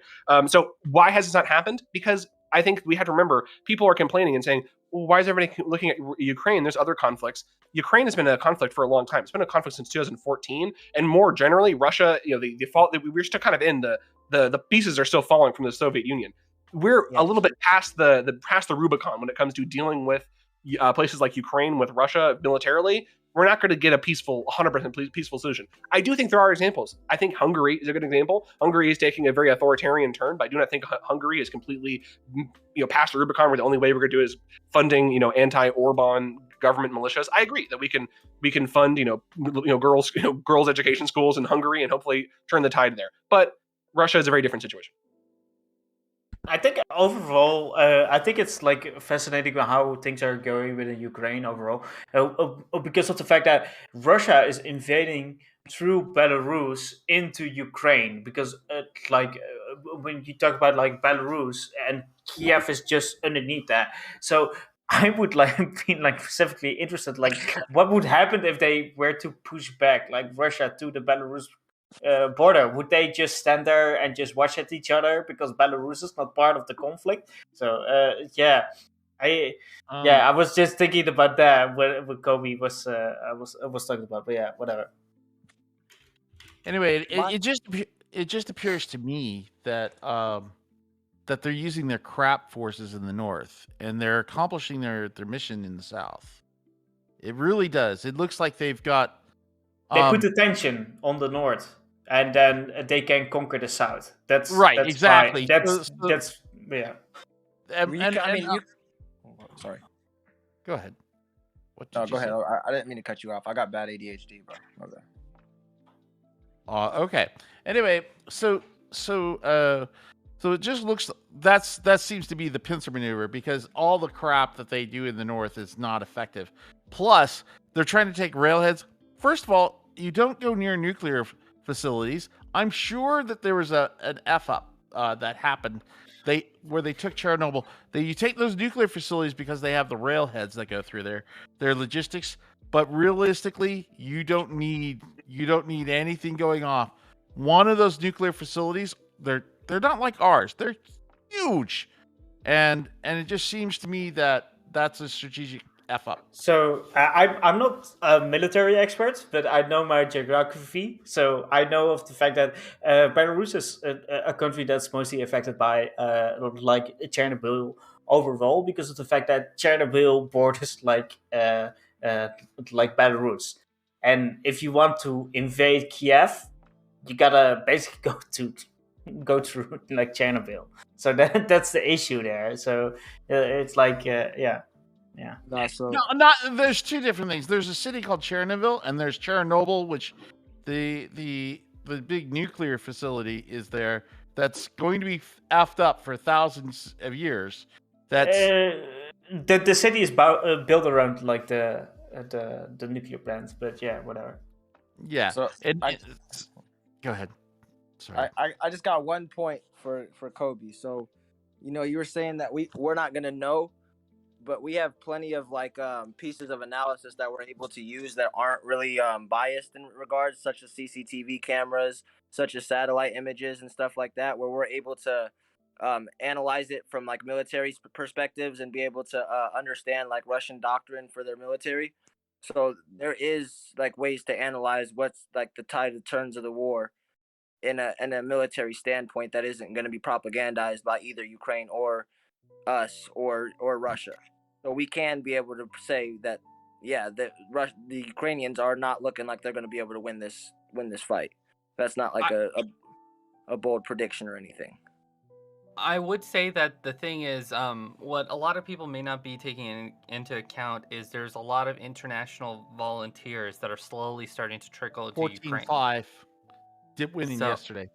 So why has this not happened? Because I think we have to remember people are complaining and saying, well, why is everybody looking at Ukraine? There's other conflicts. Ukraine has been a conflict for a long time. It's been a conflict since 2014, and more generally, Russia. The fault we're still kind of in the pieces are still falling from the Soviet Union. We're a little bit past the Rubicon when it comes to dealing with places like Ukraine with Russia militarily. We're not going to get a peaceful, 100% peaceful solution. I do think there are examples. I think Hungary is a good example. Hungary is taking a very authoritarian turn, but I do not think Hungary is completely, past the Rubicon where the only way we're going to do is funding, anti-Orban government militias. I agree that we can fund, girls education schools in Hungary and hopefully turn the tide there. But Russia is a very different situation. I think overall, I think it's like fascinating how things are going within Ukraine overall, because of the fact that Russia is invading through Belarus into Ukraine. Because when you talk about like Belarus and Kiev is just underneath that, so I would be specifically interested, like what would happen if they were to push back like Russia to the Belarus border? Would they just stand there and just watch at each other because Belarus is not part of the conflict? So I was just thinking about that when Kobe was talking about, but yeah, whatever. Anyway, it just appears to me that that they're using their crap forces in the north and they're accomplishing their mission in the south. It really does. It looks like they've got they put the tension on the north, and then they can conquer the south. That's right. That's exactly. That's yeah. Sorry. Go ahead. No, go ahead. I didn't mean to cut you off. I got bad ADHD, bro. Okay. Okay. Anyway, so it just looks that seems to be the pincer maneuver because all the crap that they do in the north is not effective. Plus, they're trying to take railheads. First of all, you don't go near nuclear facilities. I'm sure that there was an F-up that happened where they took Chernobyl. You take those nuclear facilities because they have the railheads that go through there. Their logistics, but realistically, you don't need anything going off. One of those nuclear facilities, they're not like ours. They're huge, and it just seems to me that that's a strategic F-up. So I'm not a military expert, but I know my geography. So I know of the fact that Belarus is a country that's mostly affected by like Chernobyl overall, because of the fact that Chernobyl borders like Belarus, and if you want to invade Kiev, you gotta basically go through like Chernobyl. So that's the issue there. So it's like yeah. There's two different things. There's a city called Chernobyl, and there's Chernobyl, which the big nuclear facility is there. That's going to be effed up for thousands of years. That's the city is built around like the nuclear plants, but yeah, whatever. Yeah. So go ahead. Sorry. I just got one point for Kobe. So, you were saying that we're not gonna know. But we have plenty of like pieces of analysis that we're able to use that aren't really biased in regards, such as CCTV cameras, such as satellite images and stuff like that, where we're able to analyze it from like military perspectives and be able to understand like Russian doctrine for their military. So there is like ways to analyze what's like the tide of turns of the war in a military standpoint that isn't going to be propagandized by either Ukraine or us or Russia. So we can be able to say that, yeah, the Ukrainians are not looking like they're going to be able to win this fight. That's not like a bold prediction or anything. I would say that the thing is, what a lot of people may not be taking into account is there's a lot of international volunteers that are slowly starting to trickle into Ukraine. 14.5. winning yesterday.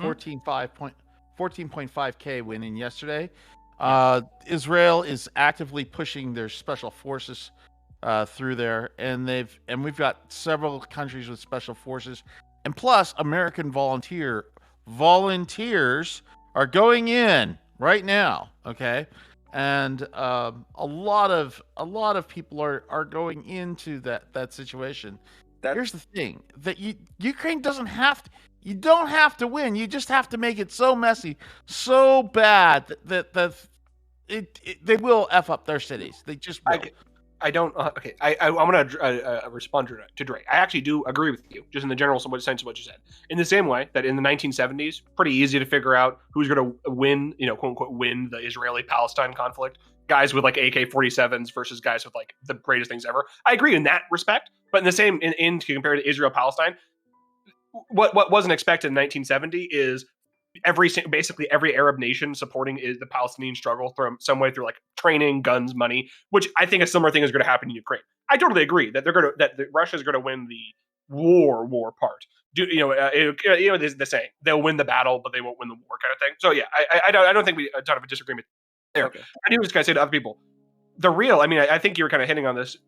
14.5K winning yesterday. Israel is actively pushing their special forces through there, and we've got several countries with special forces, and plus American volunteers are going in right now. Okay, and a lot of people are going into that situation. Here's the thing: that Ukraine doesn't have to. You don't have to win. You just have to make it so messy, so bad that they will F up their cities. They just will. I don't. Okay, I'm going to respond to Dre. I actually do agree with you, just in the general sense of what you said. In the same way that in the 1970s, pretty easy to figure out who's going to win, quote unquote, win the Israeli-Palestine conflict. Guys with like AK-47s versus guys with like the greatest things ever. I agree in that respect, but in the same in compared to Israel-Palestine, what wasn't expected in 1970 is basically every Arab nation supporting the Palestinian struggle through some way through like training, guns, money, which I think a similar thing is going to happen in Ukraine. I totally agree that Russia's going to win the war part. There's the saying they'll win the battle, but they won't win the war kind of thing. So yeah, I don't think we a ton of a disagreement there. Okay. I do just kind of say to other people, the real. I mean, I think you were kind of hitting on this,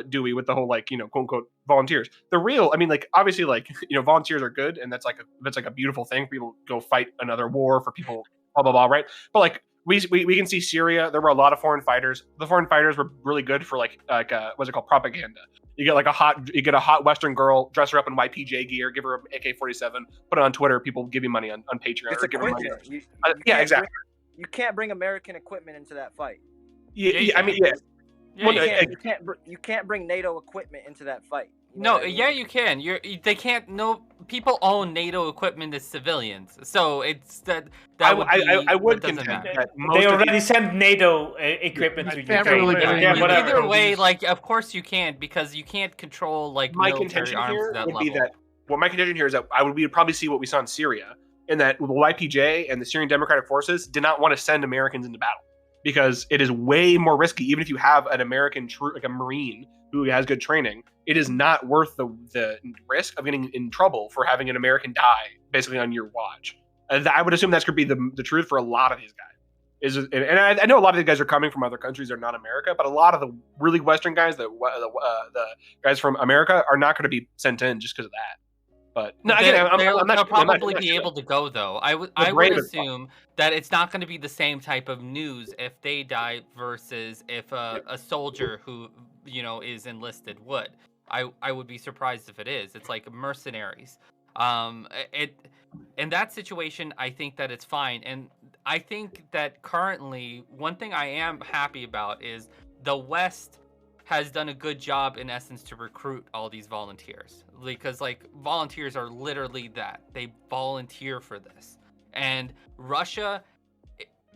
Dewey, with the whole like quote unquote volunteers. The real, I mean, like obviously like volunteers are good, and that's like a beautiful thing. People go fight another war for people, blah blah blah, right? But like we can see Syria. There were a lot of foreign fighters. The foreign fighters were really good for like what's it called, propaganda. You get a hot Western girl, dress her up in YPJ gear, give her an AK-47, put it on Twitter. People give you money on Patreon. It's equipment. Yeah, exactly. You can't bring American equipment into that fight. Yeah, I mean, yeah. You can't bring NATO equipment into that fight. You can. They can't. No, people own NATO equipment as civilians, so it's that. I would contend that they already sent NATO equipment to Ukraine. Either way, like of course you can, because you can't control like my contention here would be that. Well, my contention here is that we would probably see what we saw in Syria, in that the YPJ and the Syrian Democratic Forces did not want to send Americans into battle, because it is way more risky. Even if you have an American like a Marine who has good training, it is not worth the risk of getting in trouble for having an American die basically on your watch. I would assume that's going to be the truth for a lot of these guys. And I know a lot of these guys are coming from other countries that are not America, but a lot of the really Western guys, the guys from America, are not going to be sent in just because of that. But no, they'll probably be able to go though. I would assume that it's not going to be the same type of news if they die versus if a soldier who is enlisted would. I would be surprised if it is. It's like mercenaries. In that situation, I think that it's fine, and I think that currently one thing I am happy about is the West has done a good job in essence to recruit all these volunteers, because like volunteers are literally that they volunteer for this, and Russia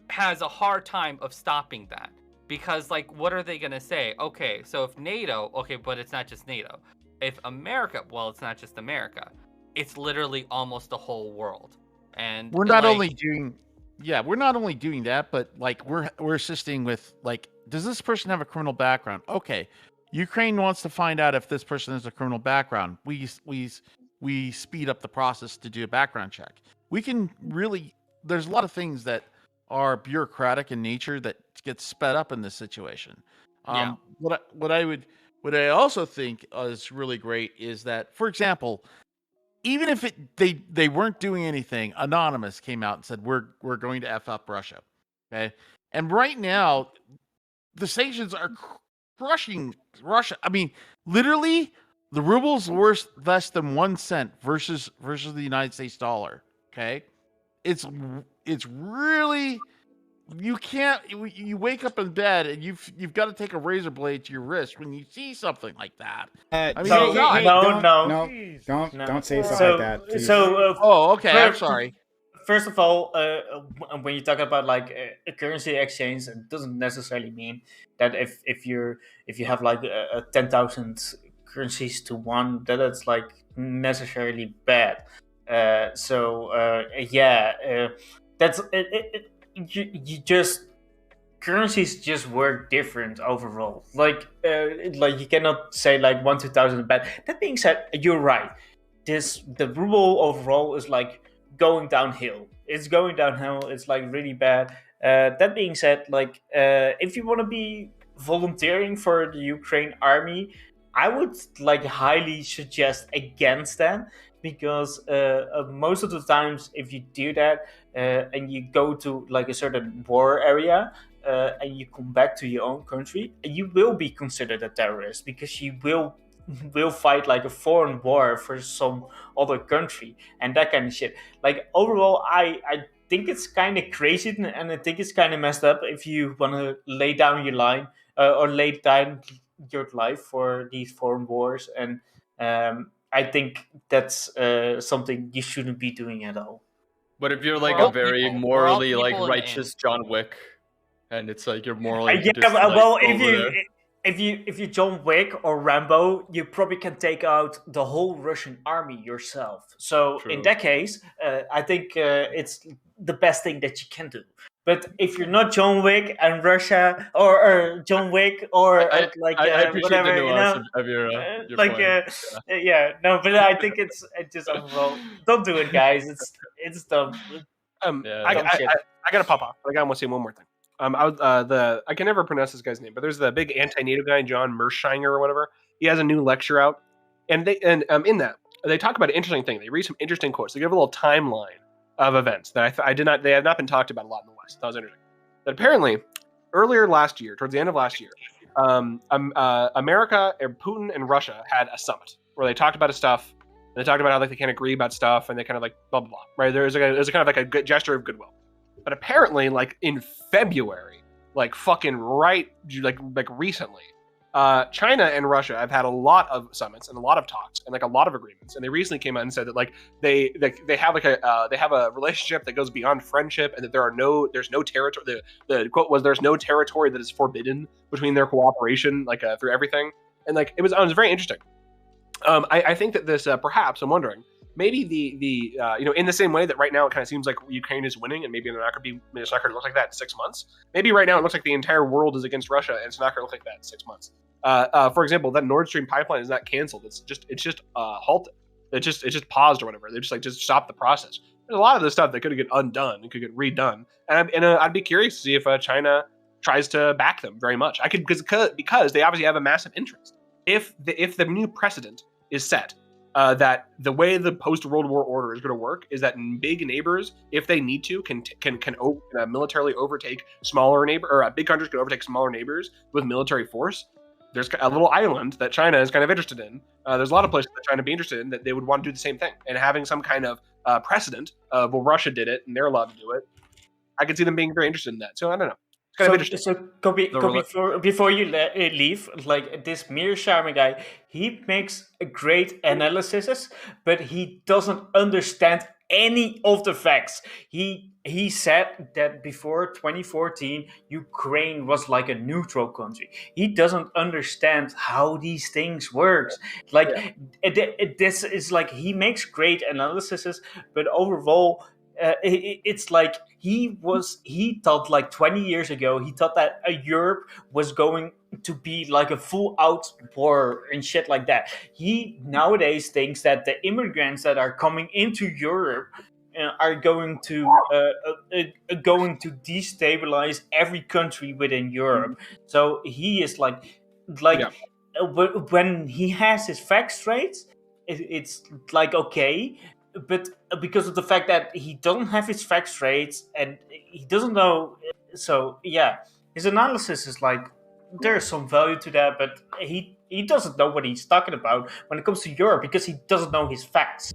has a hard time of stopping that, because like what are they gonna say? Okay, so if NATO, okay, but it's not just NATO. If America, well, it's not just America, it's literally almost the whole world. And we're not only doing that, but like we're assisting with like, does this person have a criminal background? Okay, Ukraine wants to find out if this person has a criminal background. We speed up the process to do a background check. We can really, there's a lot of things that are bureaucratic in nature that gets sped up in this situation. What I also think is really great is that, for example, even if they weren't doing anything, Anonymous came out and said we're going to F up Russia. Okay, and right now the sanctions are crushing Russia. I mean, literally, the ruble's worth less than 1 cent versus the United States dollar. Okay, it's really, you wake up in bed and you've got to take a razor blade to your wrist when you see something like that. Don't say something like that. Please. Okay. I'm sorry. First of all, when you talk about like a currency exchange, it doesn't necessarily mean that if you have like 10,000 currencies to one, that it's like necessarily bad. That's you just, currencies just work different overall. Like you cannot say like 1,000 bad. That being said, you're right. the ruble overall is like going downhill. It's going downhill. It's like really bad. That being said, like if you want to be volunteering for the Ukraine army, I would like highly suggest against that, because most of the times if you do that and you go to like a certain war area and you come back to your own country, you will be considered a terrorist, because you will fight like a foreign war for some other country and that kind of shit. Like overall, I think it's kind of crazy, and I think it's kind of messed up if you want to lay down your line or lay down your life for these foreign wars. And I think that's something you shouldn't be doing at all. But if you're like a very morally like righteous John Wick, and it's like you're morally well, if you John Wick or Rambo, you probably can take out the whole Russian army yourself. So in that case, I think it's the best thing that you can do. But if you're not John Wick and Russia, or John Wick, or I whatever, the you know, of your like no, but I think it's just overall, don't do it, guys. It's dumb. I gotta pop off. But I gotta say one more thing. I can never pronounce this guy's name, but there's the big anti-NATO guy, John Mearsheimer or whatever. He has a new lecture out, and in that they talk about an interesting thing. They read some interesting quotes. They give a little timeline of events that they have not been talked about a lot in the West. That was interesting. That apparently earlier last year, towards the end of last year, America and Putin and Russia had a summit where they talked about stuff. And they talked about how like they can't agree about stuff, and they kind of like blah blah blah. Right? There's kind of like a good gesture of goodwill. But apparently, like in February, like fucking right, like recently, China and Russia have had a lot of summits and a lot of talks and like a lot of agreements. And they recently came out and said that like they have like they have a relationship that goes beyond friendship, and that there's no territory. The quote was, "There's no territory that is forbidden between their cooperation, like through everything." And like it was very interesting. I think that this perhaps, I'm wondering, maybe the in the same way that right now it kind of seems like Ukraine is winning, and maybe it's not going to look like that in 6 months. Maybe right now it looks like the entire world is against Russia, and it's not going to look like that in 6 months. For example, that Nord Stream pipeline is not canceled. It's just halted. It's just paused or whatever. They just stopped the process. There's a lot of this stuff that could get undone and could get redone. And I'd be curious to see if China tries to back them very much. I could because they obviously have a massive interest. If the new precedent is set, that the way the post-World War order is going to work is that big neighbors, if they need to, can militarily overtake smaller big countries can overtake smaller neighbors with military force. There's a little island that China is kind of interested in. There's a lot of places that China would be interested in that they would want to do the same thing. And having some kind of precedent of, well, Russia did it and they're allowed to do it, I could see them being very interested in that. So I don't know. So Kobe, before you leave, like this Mearsheimer guy, he makes a great analysis, but he doesn't understand any of the facts. He said that before 2014, Ukraine was like a neutral country. He doesn't understand how these things work. Like this is like, he makes great analyses, but overall, it's like he thought like 20 years ago, he thought that Europe was going to be like a full out war and shit like that. He nowadays thinks that the immigrants that are coming into Europe are going to destabilize every country within Europe. So he is when he has his facts straight, it's like okay. But because of the fact that he doesn't have his facts straight and he doesn't know, so yeah, his analysis is like, there's some value to that, but he doesn't know what he's talking about when it comes to Europe because he doesn't know his facts.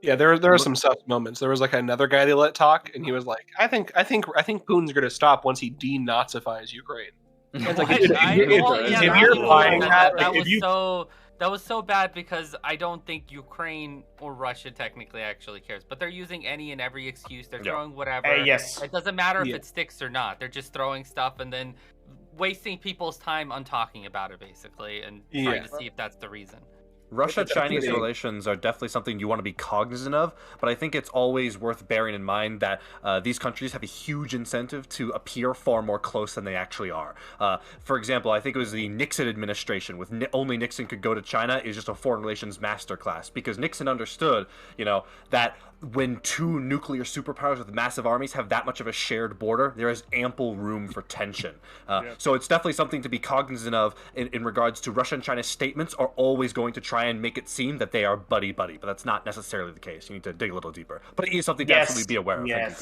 Yeah, there are some sus moments. There was like another guy they let talk, and he was like, "I think Putin's going to stop once he denazifies Ukraine." It's like, if you're buying that, that was so bad because I don't think Ukraine or Russia technically actually cares, but they're using any and every excuse. They're throwing whatever. Yes. It doesn't matter if it sticks or not. They're just throwing stuff and then wasting people's time on talking about it, basically, and trying to see if that's the reason. Russia-Chinese relations are definitely something you want to be cognizant of, but I think it's always worth bearing in mind that these countries have a huge incentive to appear far more close than they actually are. For example, I think it was the Nixon administration, with only Nixon could go to China, is just a foreign relations masterclass, because Nixon understood, that when two nuclear superpowers with massive armies have that much of a shared border, there is ample room for tension. So it's definitely something to be cognizant of in regards to Russia and China's statements are always going to try and make it seem that they are buddy-buddy, but that's not necessarily the case. You need to dig a little deper. But it is something to absolutely be aware of. Thank you,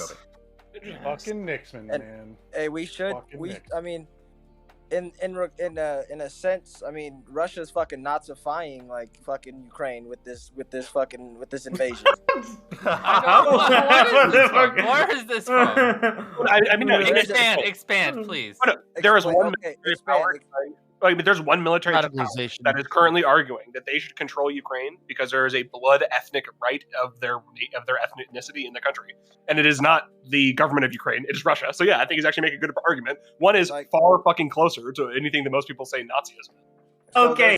Kobe. Fucking Nixon, man. Hey, we should. I mean, in a sense, I mean, Russia's fucking Nazifying like fucking Ukraine with this invasion. Where is this from? I mean, expand, please. There is one military power. There's one military power that is currently arguing that they should control Ukraine because there is a blood ethnic right of their ethnicity in the country, and it is not the government of Ukraine; it is Russia. So yeah, I think he's actually making a good argument. One is far fucking closer to anything that most people say Nazism. So okay.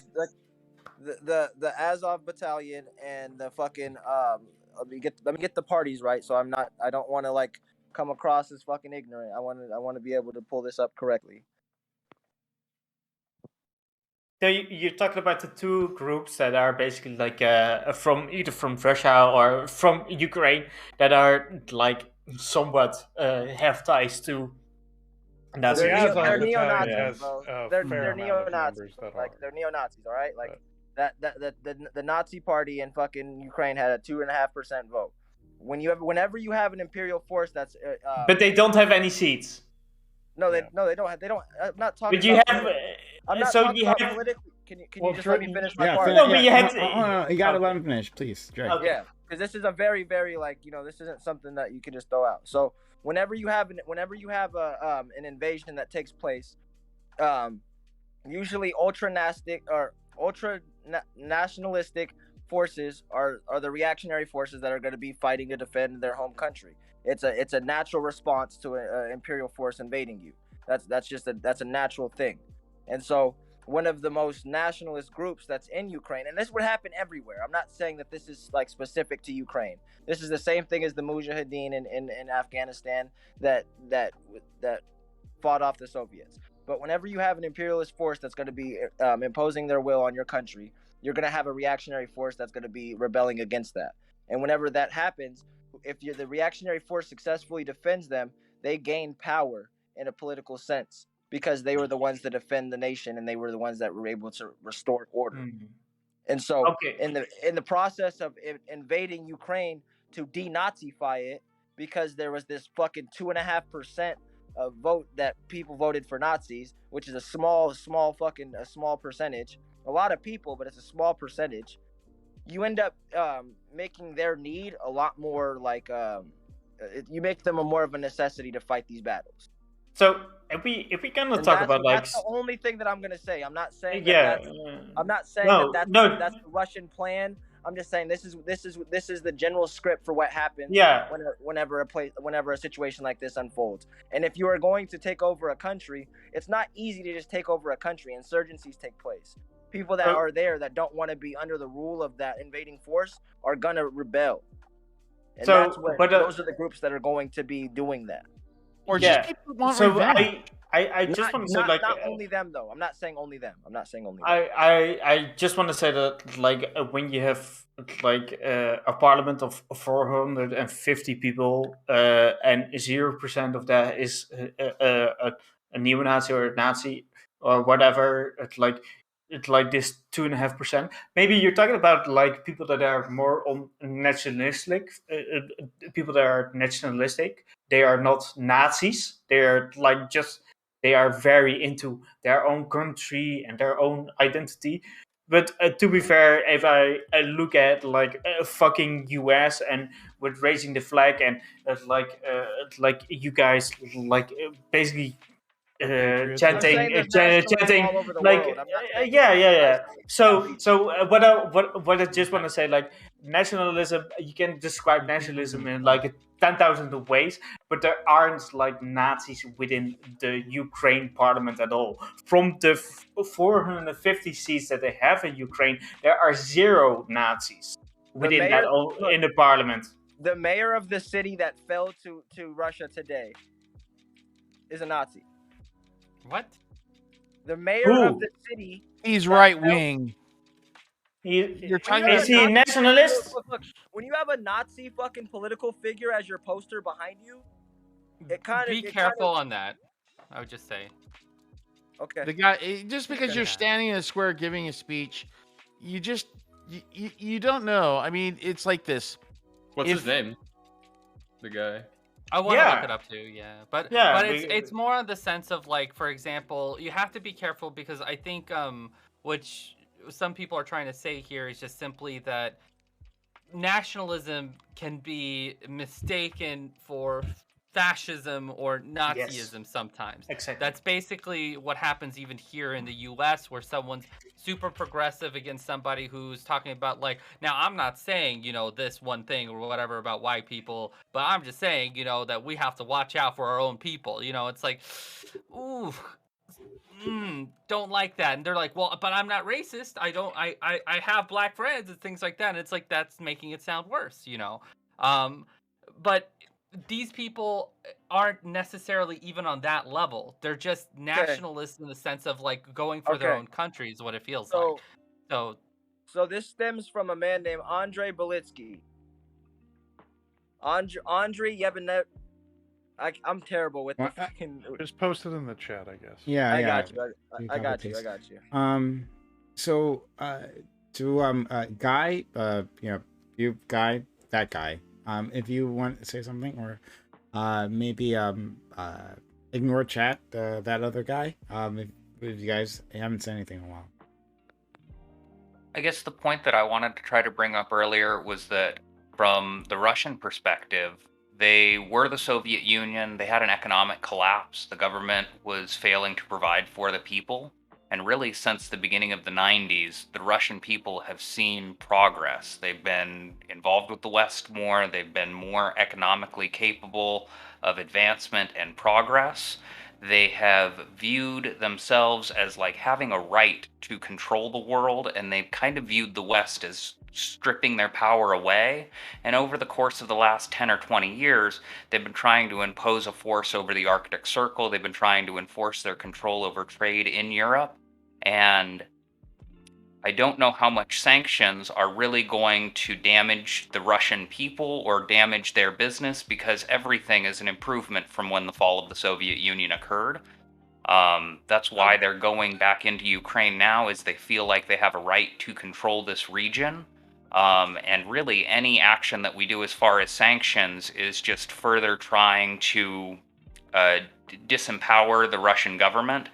The Azov battalion and the fucking let me get the parties right. So I don't want to like come across as fucking ignorant. I want to be able to pull this up correctly. So you're talking about the two groups that are basically like either from Russia or from Ukraine that are like somewhat have ties to. They're neo-Nazis, bro. They're neo-Nazis. Like they're neo-Nazis, all right. Like the Nazi party in fucking Ukraine had a 2.5% vote. Whenever you have an imperial force that's but they don't have any seats. No, they don't. They don't. I'm not talking. But you about have. I'm not so talking you about have. Politically. Can you just let me finish my part? No, but you had to. You gotta let him finish, please. Okay. Yeah, because this is a very, very this isn't something that you can just throw out. So whenever you have an invasion that takes place, usually ultra nationalistic forces are the reactionary forces that are going to be fighting to defend their home country. It's a natural response to an imperial force invading you. That's a natural thing. And so one of the most nationalist groups that's in Ukraine, and this would happen everywhere. I'm not saying that this is like specific to Ukraine. This is the same thing as the Mujahideen in Afghanistan that fought off the Soviets. But whenever you have an imperialist force that's going to be imposing their will on your country, you're going to have a reactionary force that's going to be rebelling against that. And whenever that happens, if the reactionary force successfully defends them, they gain power in a political sense because they were the ones that defend the nation and they were the ones that were able to restore order. Mm-hmm. And so in the process of invading Ukraine to denazify it, because there was this fucking 2.5% vote that people voted for Nazis, which is a small percentage. A lot of people, but it's a small percentage. You end up making their need a lot more like you make them more of a necessity to fight these battles. So if we kind of talk about like that's the only thing that I'm gonna say. I'm not saying that's the Russian plan. I'm just saying this is the general script for what happens. Yeah. Whenever a situation like this unfolds, and if you are going to take over a country, it's not easy to just take over a country. Insurgencies take place. People that are there that don't want to be under the rule of that invading force are gonna rebel. And those are the groups that are going to be doing that. Or just people want revenge. I just want to say like not only them though. I'm not saying only them. I just want to say that like when you have like a parliament of 450 people and 0% of that is a neo-Nazi or a Nazi or whatever, it's like this 2.5%. Maybe you're talking about like people that are more on nationalistic, people that are nationalistic. They are not Nazis. They're like they are very into their own country and their own identity. But to be fair, if I look at like fucking US and with raising the flag and like you guys like basically chanting like yeah. So what I just want to say, like nationalism, you can describe nationalism in like 10,000 ways, but there aren't like Nazis within the Ukraine parliament at all. From the 450 seats that they have in Ukraine, there are 0 Nazis within in the parliament. The mayor of the city that fell to Russia today is a Nazi. What? The mayor of the city. He's right wing. You're talking about, is he a nationalist? Look, when you have a Nazi fucking political figure as your poster behind you, it kind of be careful on that. I would just say. Okay. The guy, just because you're standing in a square giving a speech, you don't know. I mean, it's like this. What's his name? The guy. I want to look it up too, yeah. But it's more in the sense of like, for example, you have to be careful because I think which some people are trying to say here is just simply that nationalism can be mistaken for fascism or Nazism sometimes. Exactly. That's basically what happens even here in the US, where someone's super progressive against somebody who's talking about like, now I'm not saying, this one thing or whatever about white people, but I'm just saying, that we have to watch out for our own people. It's like, ooh, don't like that. And they're like, well, but I'm not racist. I have black friends and things like that. And it's like, that's making it sound worse, but these people aren't necessarily even on that level. They're just nationalists in the sense of like going for their own country is what it feels like. So this stems from a man named Andrei Belitsky. Andrei Yevanet. I'm terrible with the fucking. Just post it in the chat, I guess. Yeah, I got you. I got you. So to Guy, you Guy, that guy. If you want to say something, or maybe ignore chat, that other guy. If you guys haven't said anything in a while. I guess the point that I wanted to try to bring up earlier was that from the Russian perspective, they were the Soviet Union. They had an economic collapse. The government was failing to provide for the people. And really, since the beginning of the 90s, the Russian people have seen progress. They've been involved with the West more. They've been more economically capable of advancement and progress. They have viewed themselves as like having a right to control the world, and they've kind of viewed the West as stripping their power away. And over the course of the last 10 or 20 years, they've been trying to impose a force over the Arctic Circle. They've been trying to enforce their control over trade in Europe. And I don't know how much sanctions are really going to damage the Russian people or damage their business, because everything is an improvement from when the fall of the Soviet Union occurred. That's why they're going back into Ukraine now, is they feel like they have a right to control this region. And really, any action that we do as far as sanctions is just further trying to disempower the Russian government.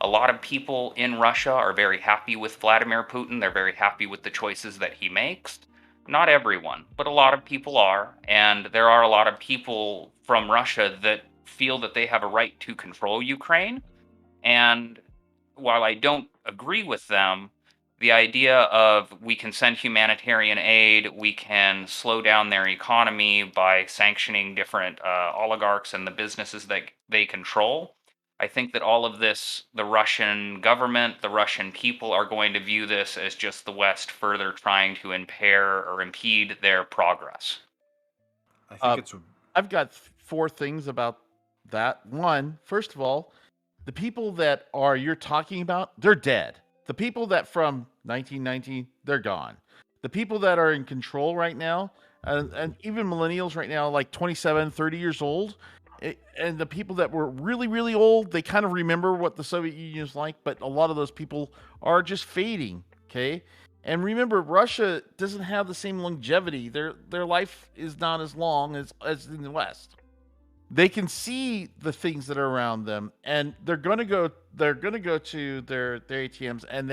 A lot of people in Russia are very happy with Vladimir Putin. They're very happy with the choices that he makes. Not everyone, but a lot of people are. And there are a lot of people from Russia that feel that they have a right to control Ukraine. And while I don't agree with them, the idea of we can send humanitarian aid, we can slow down their economy by sanctioning different oligarchs and the businesses that they control, I think that all of this, the Russian government, the Russian people are going to view this as just the West further trying to impair or impede their progress. I think I've got 4 things about that. One, first of all, the people that you're talking about, they're dead. The people that from 1919, they're gone. The people that are in control right now, and even millennials right now, like 27, 30 years old, and the people that were really, really old, they kind of remember what the Soviet Union is like, but a lot of those people are just fading, okay? And remember, Russia doesn't have the same longevity. Their life is not as long as in the West. They can see the things that are around them, and they're gonna go to their ATMs, and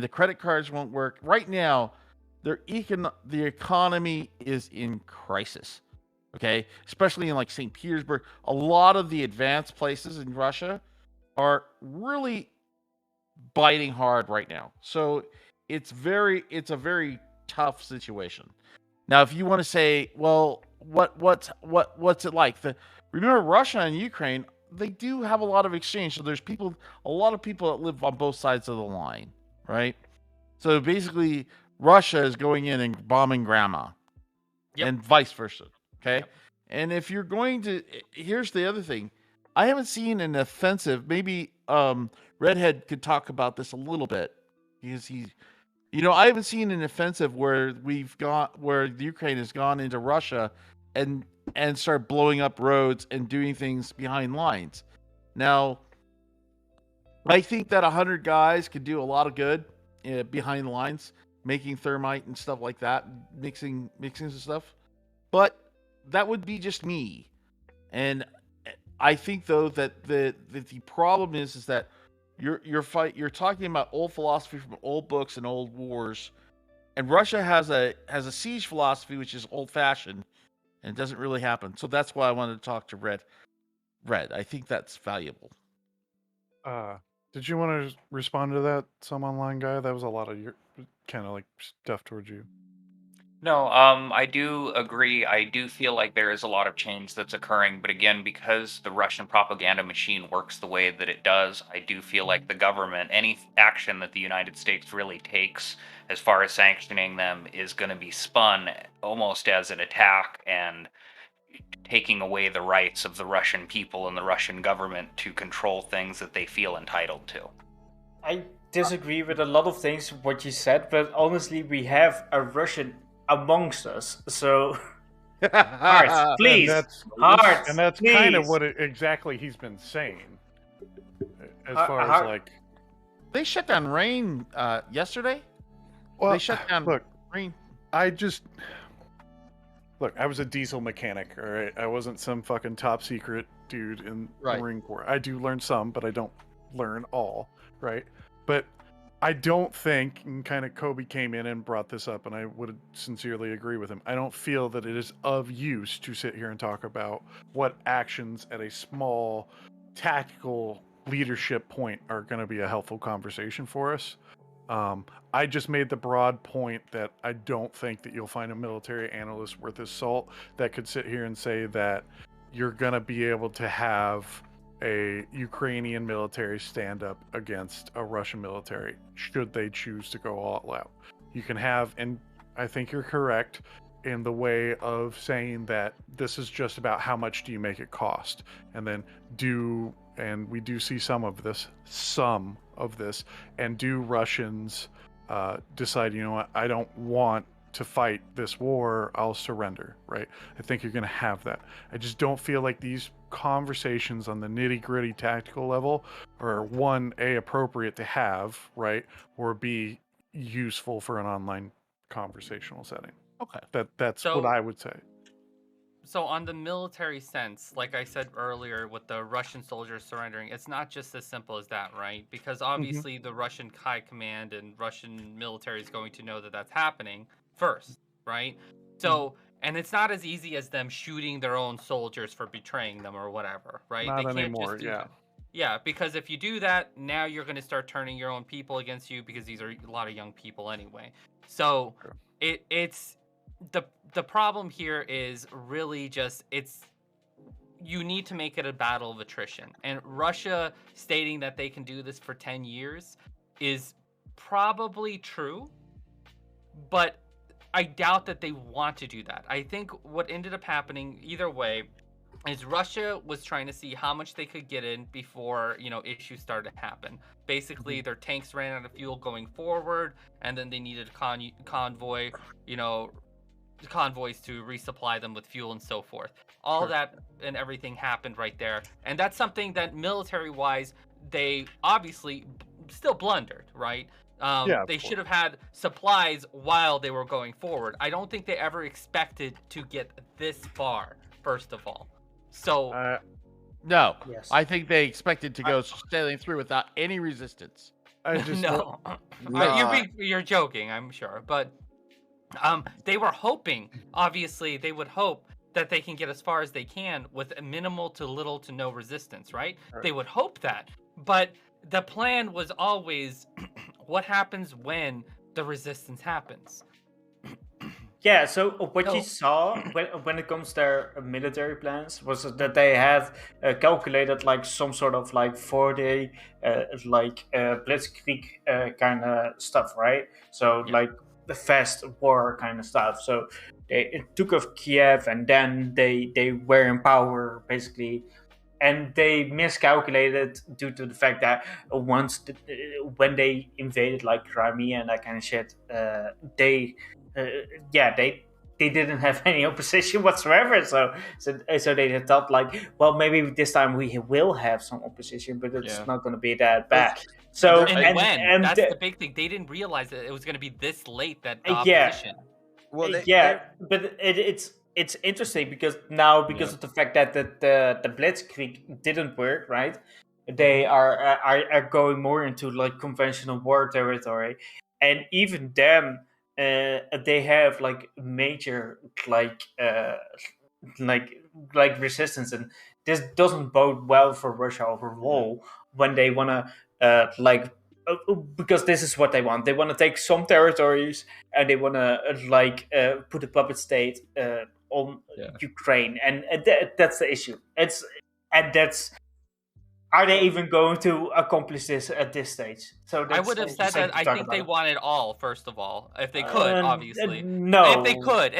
the credit cards won't work. Right now, the economy is in crisis. Okay, especially in like St. Petersburg, a lot of the advanced places in Russia are really biting hard right now. So it's a very tough situation. Now, if you want to say, well, what's it like? Remember Russia and Ukraine, they do have a lot of exchange. So there's a lot of people that live on both sides of the line, right? So basically, Russia is going in and bombing grandma, and vice versa. Okay, and if you're going to, here's the other thing, I haven't seen an offensive. Maybe Redhead could talk about this a little bit because I haven't seen an offensive where the Ukraine has gone into Russia and start blowing up roads and doing things behind lines. Now, I think that 100 guys could do a lot of good behind the lines, making thermite and stuff like that, mixing some stuff. But that would be just me. And I think though that the problem is that you're talking about old philosophy from old books and old wars, and Russia has a siege philosophy which is old fashioned and it doesn't really happen. So that's why I wanted to talk to Red. I think that's valuable. Did you want to respond to that, some online guy? That was a lot of your kind of like stuff towards you. No, I do agree. I do feel like there is a lot of change that's occurring, but again, because the Russian propaganda machine works the way that it does, I do feel like the government, any action that the United States really takes as far as sanctioning them, is going to be spun almost as an attack and taking away the rights of the Russian people and the Russian government to control things that they feel entitled to. I disagree with a lot of things what you said, but honestly, we have a Russian amongst us, so hearts, please, hearts, and that's please. Kind of what exactly he's been saying. As far as like, they shut down rain yesterday. Well, they shut down rain. I was a diesel mechanic. All right, I wasn't some fucking top secret dude in the Marine Corps. I do learn some, but I don't learn all. Right, but I don't think, and kind of Kobe came in and brought this up, and I would sincerely agree with him. I don't feel that it is of use to sit here and talk about what actions at a small tactical leadership point are going to be a helpful conversation for us. I just made the broad point that I don't think that you'll find a military analyst worth his salt that could sit here and say that you're going to be able to have a Ukrainian military stand up against a Russian military should they choose to go all out. You can have, and I think you're correct in the way of saying that this is just about how much do you make it cost, and then and we do see some of this, and do Russians decide, you know what, I don't want to fight this war, I'll surrender, right? I think you're going to have that. I just don't feel like these conversations on the nitty-gritty tactical level are, one, A, appropriate to have, right? Or B, useful for an online conversational setting. Okay. That's what I would say. So on the military sense, like I said earlier, with the Russian soldiers surrendering, it's not just as simple as that, right? Because obviously the Russian High Command and Russian military is going to know that that's happening first, right? So, and it's not as easy as them shooting their own soldiers for betraying them or whatever, right? Not anymore, yeah. Yeah, because if you do that, now you're going to start turning your own people against you, because these are a lot of young people anyway. So it's the problem here is really just you need to make it a battle of attrition. And Russia stating that they can do this for 10 years is probably true, but I doubt that they want to do that. I think what ended up happening either way is Russia was trying to see how much they could get in before, issues started to happen. Basically, their tanks ran out of fuel going forward, and then they needed convoys to resupply them with fuel and so forth. All that and everything happened right there. And that's something that military-wise, they obviously still blundered, right? They should have had supplies while they were going forward. I don't think they ever expected to get this far, first of all. So, no, yes. I think they expected to go sailing through without any resistance. No. You're joking, I'm sure, but they were hoping. Obviously, they would hope that they can get as far as they can with minimal to little to no resistance, right? They would hope that, but the plan was always, what happens when the resistance happens? Yeah, so what you saw when it comes to their military plans was that they had calculated like some sort of like 4-day blitzkrieg kind of stuff, right? So like the fast war kind of stuff. So they took off Kiev and then they were in power basically, and they miscalculated due to the fact that when they invaded like Crimea and that kind of shit, they didn't have any opposition whatsoever. So they thought like, well, maybe this time we will have some opposition, but it's not going to be that bad. So and that's the big thing. They didn't realize that it was going to be this late that the opposition. Well, but it's interesting because now of the fact that the blitzkrieg didn't work, right? They are going more into like conventional war territory, and even then they have like major like resistance, and this doesn't bode well for Russia overall when they want to because this is what they want. They want to take some territories and they want to put a puppet state on Ukraine, and that's the issue. Are they even going to accomplish this at this stage? So I would have said that I think they want it all, first of all, if they could, obviously. No. If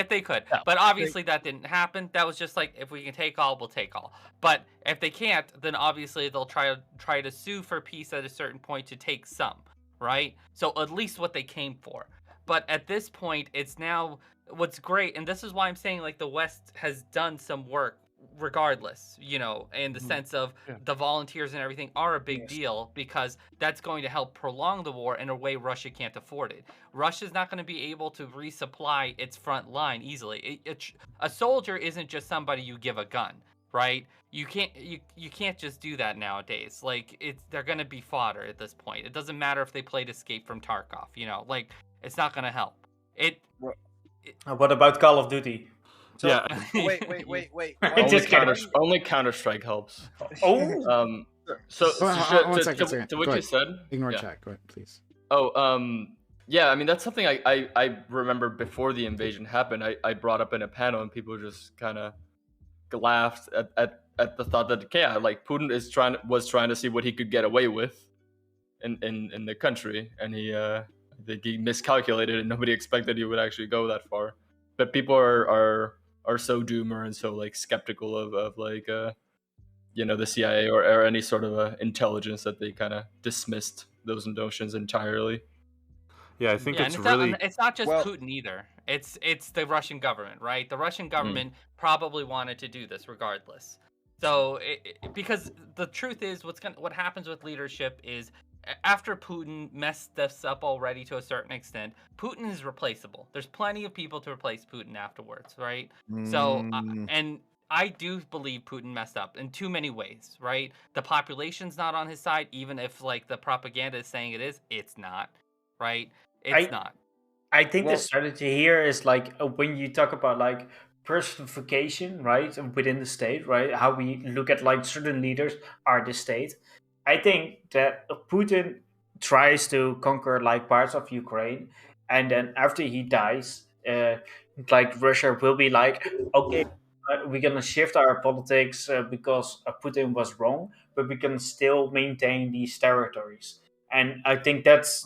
they could. Yeah. But obviously that didn't happen. That was just like, if we can take all, we'll take all. But if they can't, then obviously they'll try to sue for peace at a certain point to take some, right? So at least what they came for. But at this point, it's now, what's great, and this is why I'm saying like the West has done some work regardless, in the sense of the volunteers and everything are a big deal, because that's going to help prolong the war in a way Russia can't afford it. Russia's not going to be able to resupply its front line easily. A soldier isn't just somebody you give a gun, right? You can't just do that nowadays. Like, they're going to be fodder at this point. It doesn't matter if they played Escape from Tarkov, like, it's not going to help. What about Call of Duty? So, wait. Only Counter-Strike helps. Oh. To what you said. Ignore chat. Go ahead, please. Yeah. I mean, that's something I remember before the invasion happened. I brought up in a panel, and people just kind of laughed at the thought that Putin was trying to see what he could get away with in the country, and I think he miscalculated, and nobody expected he would actually go that far. But people are so doomer and so like skeptical of the CIA or any sort of intelligence that they kind of dismissed those notions entirely. Yeah, I think it's not just Putin either. It's the Russian government, right? The Russian government probably wanted to do this regardless. So because the truth is, what happens with leadership is, after Putin messed this up already to a certain extent, Putin is replaceable. There's plenty of people to replace Putin afterwards, right? So, and I do believe Putin messed up in too many ways, right? The population's not on his side, even if like the propaganda is saying it is. It's not, right? It's not. I think the strategy here is like when you talk about like personification, right, within the state, right? How we look at like certain leaders are the state. I think that Putin tries to conquer like parts of Ukraine, and then after he dies, like Russia will be like, okay, we're gonna shift our politics because Putin was wrong, but we can still maintain these territories. And I think that's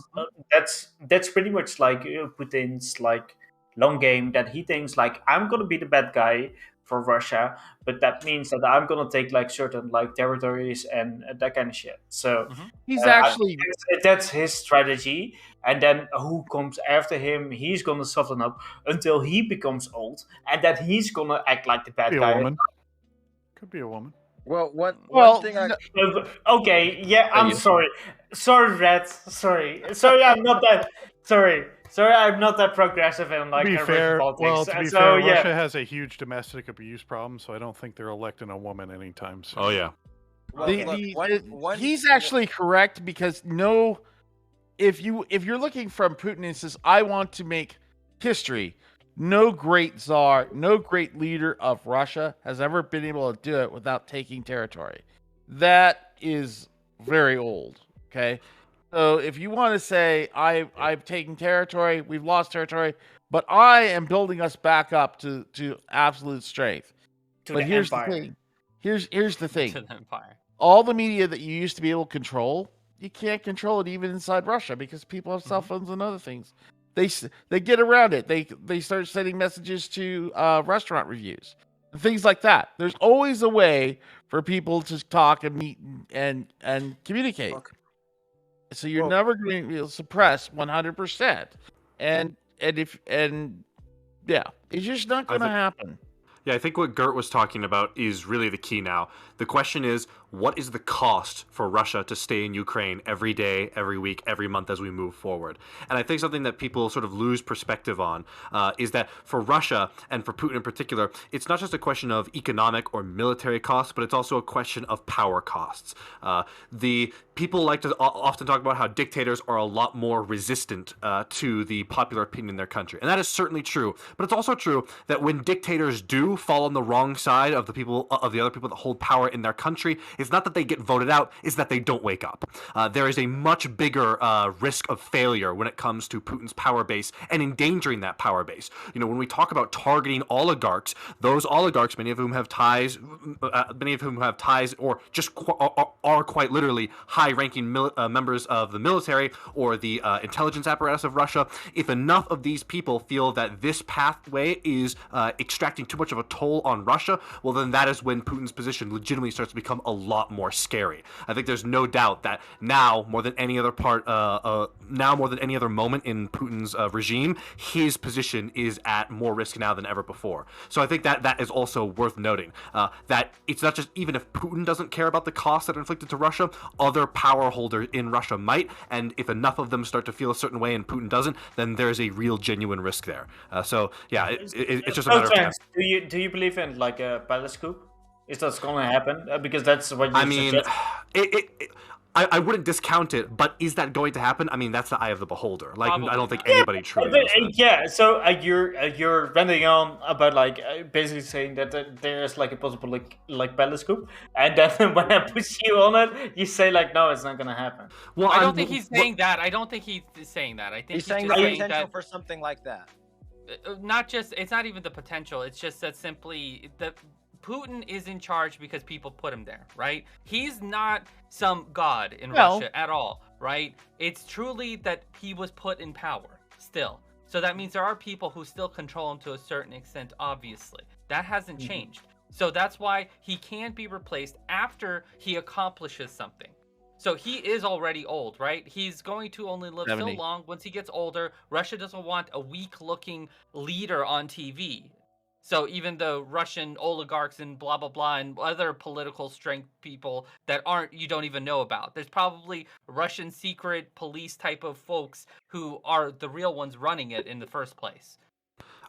pretty much like Putin's like long game, that he thinks like, I'm gonna be the bad guy for Russia, but that means that I'm gonna take like certain like territories and that kind of shit. So he's actually that's his strategy, and then who comes after him, he's gonna soften up until he becomes old, and that he's gonna act like the bad guy. Could be a woman. Well, one thing okay, yeah, I'm sorry, Red, sorry, I'm not that sorry, I'm not that progressive in like politics. To be fair, Russia has a huge domestic abuse problem, so I don't think they're electing a woman anytime soon. Oh yeah. He's actually correct, because if you're looking from Putin and says, I want to make history, no great czar, no great leader of Russia has ever been able to do it without taking territory. That is very old. Okay. So if you want to say I've taken territory, we've lost territory, but I am building us back up to absolute strength. But here's the thing. Here's the thing. To the empire. All the media that you used to be able to control, you can't control it even inside Russia because people have cell phones and other things. They get around it. They start sending messages to restaurant reviews and things like that. There's always a way for people to talk and meet and communicate. So you're never going to suppress 100%. And yeah, it's just not going to happen. Yeah, I think what Gert was talking about is really the key now. The question is, what is the cost for Russia to stay in Ukraine every day, every week, every month as we move forward? And I think something that people sort of lose perspective on is that for Russia, and for Putin in particular, it's not just a question of economic or military costs, but it's also a question of power costs. The people like to often talk about how dictators are a lot more resistant to the popular opinion in their country. And that is certainly true. But it's also true that when dictators do fall on the wrong side of the other people that hold power in their country, it's not that they get voted out, it's that they don't wake up. There is a much bigger risk of failure when it comes to Putin's power base and endangering that power base. You know, when we talk about targeting oligarchs, those oligarchs, many of whom have ties or just are quite literally high-ranking members of the military or the intelligence apparatus of Russia, if enough of these people feel that this pathway is extracting too much of a toll on Russia, well, then that is when Putin's position legitimately starts to become a lot more scary. I think there's no doubt that now, more than any other moment in Putin's regime, his position is at more risk now than ever before. So I think that is also worth noting, that it's not just even if Putin doesn't care about the costs that are inflicted to Russia, other power holders in Russia might, and if enough of them start to feel a certain way and Putin doesn't, then there's a real genuine risk there. So yeah, it's just a matter of time. Do you believe in like a palace coup? Is that going to happen? Because that's what you suggest. I wouldn't discount it, but is that going to happen? I mean, that's the eye of the beholder. Like, probably I don't think anybody truly knows that. Yeah, so you're ranting on about like basically saying that there's like a possible like palace coup, and then when I push you on it, you say like, no, it's not going to happen. Well, I don't think he's saying that. I don't think he's saying that. I think he's saying the potential for something like that. It's not even the potential. It's just that simply that Putin is in charge because people put him there, right? He's not some god in Russia at all, right? It's truly that he was put in power still. So that means there are people who still control him to a certain extent, obviously. That hasn't changed. So that's why he can't be replaced after he accomplishes something. So he is already old, right? He's going to only live 70. So long. Once he gets older, Russia doesn't want a weak-looking leader on TV. So even the Russian oligarchs and blah, blah, blah, and other political strength people that you don't even know about. There's probably Russian secret police type of folks who are the real ones running it in the first place.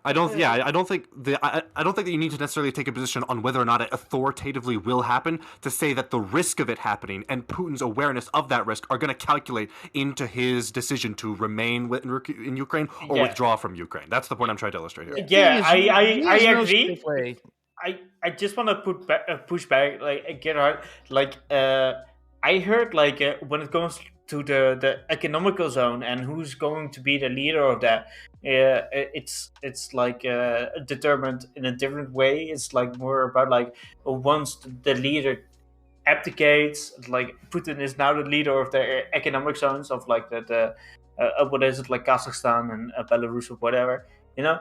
I don't think that you need to necessarily take a position on whether or not it authoritatively will happen to say that the risk of it happening and Putin's awareness of that risk are going to calculate into his decision to remain in Ukraine or withdraw from Ukraine. That's the point I'm trying to illustrate here. Yeah, I agree. I just want to push back, like Gerhard. Like I heard, like when it comes to the economical zone and who's going to be the leader of that. It's like determined in a different way. It's like more about like once the leader abdicates, like Putin is now the leader of the economic zones of like the what is it, like Kazakhstan and Belarus or whatever, you know.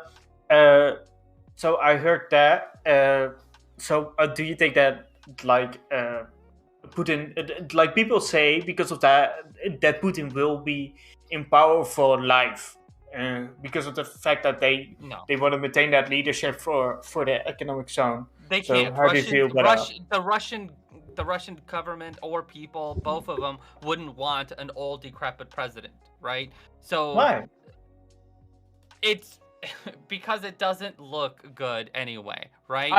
So I heard that. So do you think that like Putin, like people say, because of that Putin will be in power for life? Because of the fact that they want to maintain that leadership for the economic zone. They can't. How do you feel about the Russian government or people, both of them, wouldn't want an old, decrepit president, right? So why? It's because it doesn't look good anyway, right?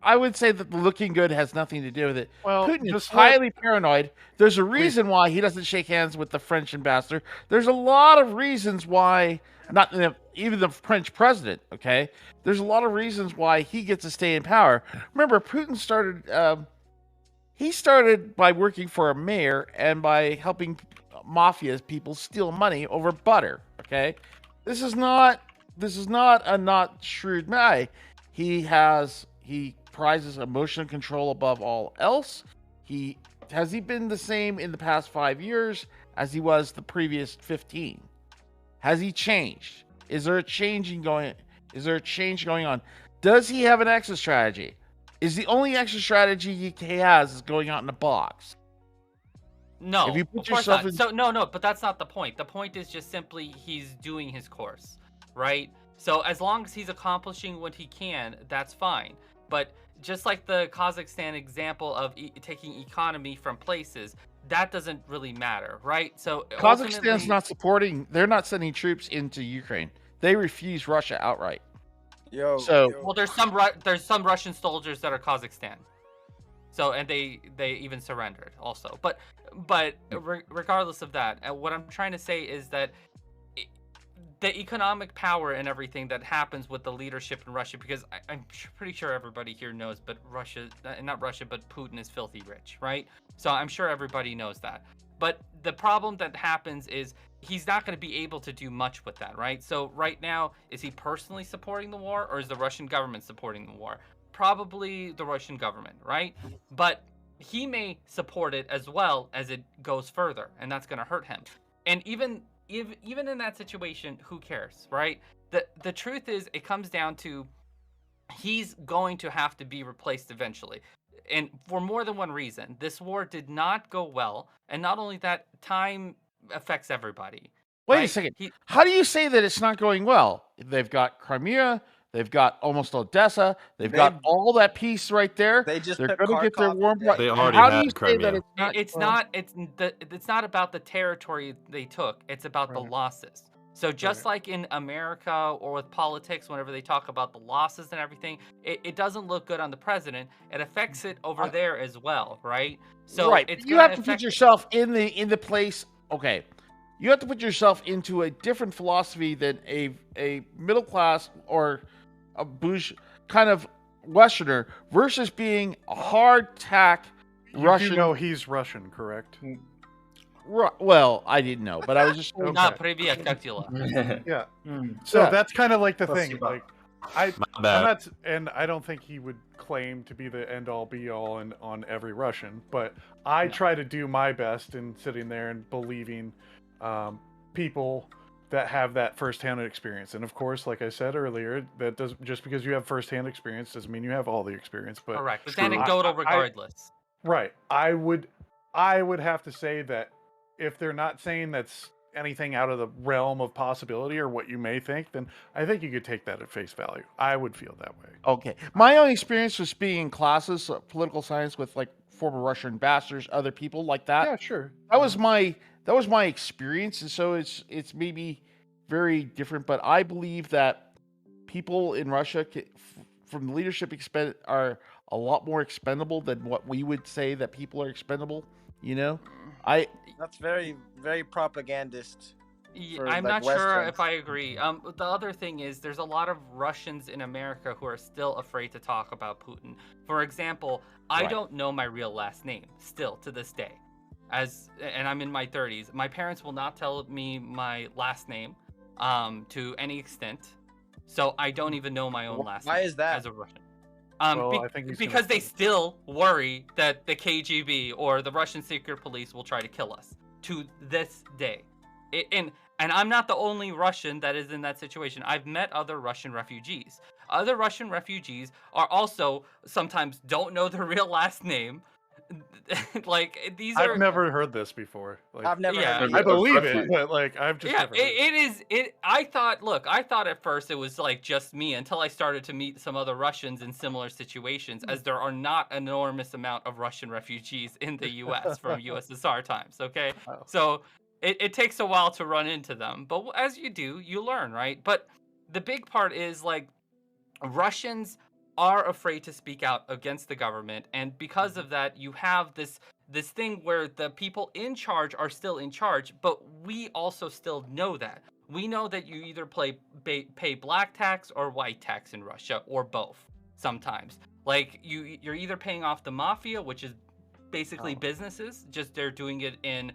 I would say that the looking good has nothing to do with it. Well, Putin is highly paranoid. There's a reason why he doesn't shake hands with the French ambassador. There's a lot of reasons why, even the French president, okay? There's a lot of reasons why he gets to stay in power. Remember, Putin started by working for a mayor and by helping mafia people steal money over butter, okay? This is not a not shrewd guy. He prizes emotional control above all else. Has he been the same in the past 5 years as he was the previous 15? Has he changed? Is there a change going on? Does he have an exit strategy? Is the only exit strategy he has is going out in a box? No, if you put of course yourself not. in... So no, but that's not the point. The point is just simply he's doing his course, right? So as long as he's accomplishing what he can, that's fine. But just like the Kazakhstan example of taking economy from places, that doesn't really matter, right? So Kazakhstan's not supporting. They're not sending troops into Ukraine. They refuse Russia outright. Well, there's some Russian soldiers that are Kazakhstan. So, and they even surrendered also. But regardless of that, what I'm trying to say is that the economic power and everything that happens with the leadership in Russia, because I'm pretty sure everybody here knows, but not Russia, but Putin is filthy rich, right? So I'm sure everybody knows that. But the problem that happens is he's not going to be able to do much with that, right? So right now, is he personally supporting the war, or is the Russian government supporting the war? Probably the Russian government, right? But he may support it as well as it goes further, and that's going to hurt him. And even in that situation, who cares, right? The truth is, it comes down to he's going to have to be replaced eventually. And for more than one reason. This war did not go well, and not only that, time affects everybody. Wait a second. How do you say that it's not going well? They've got Crimea, they've got almost Odessa, they've got all that peace right there. They're going to get their warm. They already How do you had say Crimea. that it's not about the territory they took. It's about the losses. So just like in America or with politics, whenever they talk about the losses and everything, it doesn't look good on the president. It affects it over there as well, right? So you have to put yourself in the place. Okay, you have to put yourself into a different philosophy than a middle class or a bourgeois kind of Westerner versus being a hard tack Russian. You know he's Russian, correct? Well, I didn't know, but I was just not привет, как дела? Yeah. So that's kind of like the thing. Like, I'm not, and I don't think he would claim to be the end all be all on every Russian, but I try to do my best in sitting there and believing people that have that firsthand experience. And of course, like I said earlier, that does just because you have firsthand experience doesn't mean you have all the experience. But correct, it's anecdotal regardless. Right. I would have to say that if they're not saying that's anything out of the realm of possibility or what you may think, then I think you could take that at face value. I would feel that way. Okay. My own experience was being in classes, political science, with like former Russian ambassadors, other people like that. Yeah, sure. That was my experience, and so it's maybe very different. But I believe that people in Russia, from the leadership, are a lot more expendable than what we would say that people are expendable. You know, that's very, very propagandist. I'm not sure if I agree. The other thing is there's a lot of Russians in America who are still afraid to talk about Putin. For example, I don't know my real last name still to this day. And I'm in my 30s. My parents will not tell me my last name to any extent. So I don't even know my own last name. Why is that? As a Russian. Because they still worry that the KGB or the Russian secret police will try to kill us to this day. And I'm not the only Russian that is in that situation. I've met other Russian refugees. Other Russian refugees are also sometimes don't know their real last name. Like these are. I've never heard this before. Like, I've never. Heard I believe it, but like I've just. Never heard it. I thought at first it was like just me until I started to meet some other Russians in similar situations, as there are not an enormous amount of Russian refugees in the U.S. from USSR times. Okay, so it takes a while to run into them, but as you do, you learn, right? But the big part is like Russians are afraid to speak out against the government, and because of that you have this thing where the people in charge are still in charge, but we also still know that. We know that you either pay black tax or white tax in Russia, or both sometimes. Like you're either paying off the mafia, which is basically businesses, just they're doing it in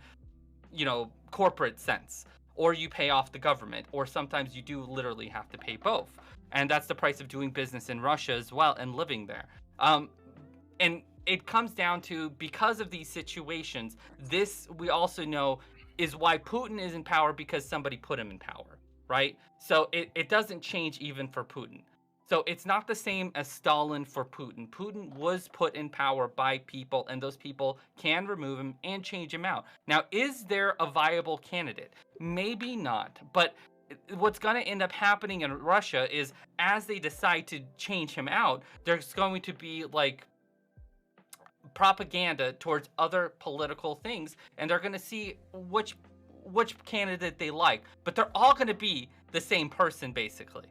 corporate sense, or you pay off the government, or sometimes you do literally have to pay both. And that's the price of doing business in Russia as well and living there. And it comes down to, because of these situations, this we also know is why Putin is in power, because somebody put him in power, right? So it doesn't change even for Putin. So it's not the same as Stalin for Putin. Putin was put in power by people, and those people can remove him and change him out. Now, is there a viable candidate? Maybe not, but what's going to end up happening in Russia is, as they decide to change him out, there's going to be like propaganda towards other political things, and they're going to see which candidate they like, but they're all going to be the same person, basically.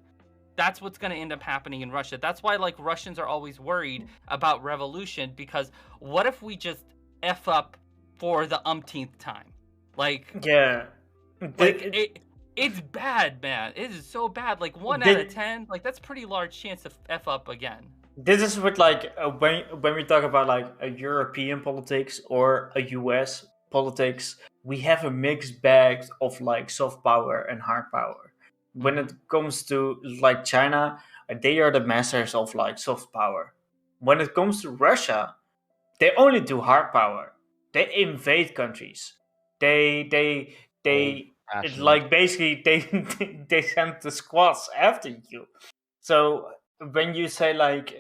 That's what's going to end up happening in Russia. That's why, like, Russians are always worried about revolution, because what if we just F up for the umpteenth time? Like, yeah, like it's bad, man. It is so bad. Like 1 out of 10, like that's pretty large chance to F up again. This is what, like, when we talk about like a European politics or a US politics, we have a mixed bag of like soft power and hard power. When it comes to like China, they are the masters of like soft power. When it comes to Russia, they only do hard power. They invade countries. They it's like basically they send the squads after you. So when you say like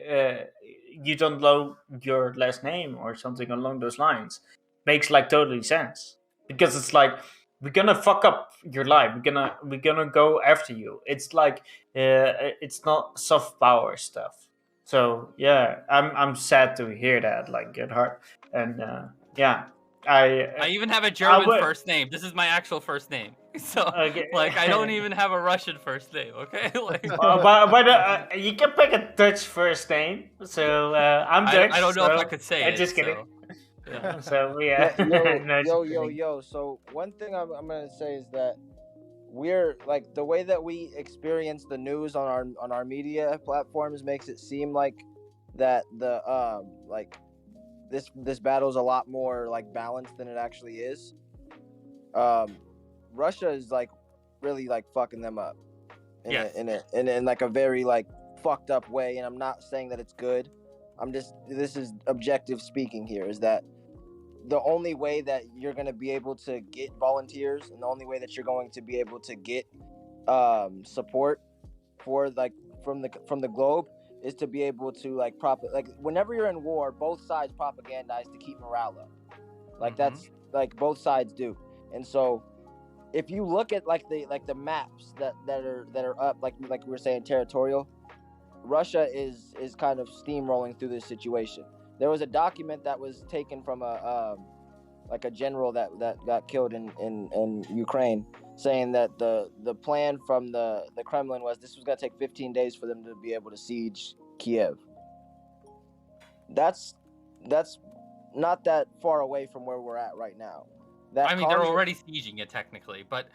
you don't know your last name or something along those lines, makes like totally sense, because it's like, we're gonna fuck up your life. We're gonna go after you. It's like it's not soft power stuff. So yeah, I'm sad to hear that, like, get hurt. And yeah, I even have a German first name. This is my actual first name. So like, I don't even have a Russian first name. Okay, like, but you can pick a Dutch first name. So I'm Dutch. I don't know if I could say it. Just kidding. So. Yeah. So yeah. Yo. So one thing I'm gonna say is that we're like, the way that we experience the news on our media platforms makes it seem like that the like this battle's a lot more like balanced than it actually is. Russia is like really like fucking them up in like a very like fucked up way, and I'm not saying that it's good. This is objective speaking here, is that the only way that you're going to be able to get volunteers, and the only way that you're going to be able to get support for like from the globe, is to be able to like whenever you're in war, both sides propagandize to keep morale up. Like that's like both sides do. And so if you look at like the maps that are up, like we were saying, territorial, Russia is kind of steamrolling through this situation. There was a document that was taken from a general that got killed in Ukraine, saying that the plan from the Kremlin was this was going to take 15 days for them to be able to siege Kiev. That's not that far away from where we're at right now. I mean, they're already sieging it technically, but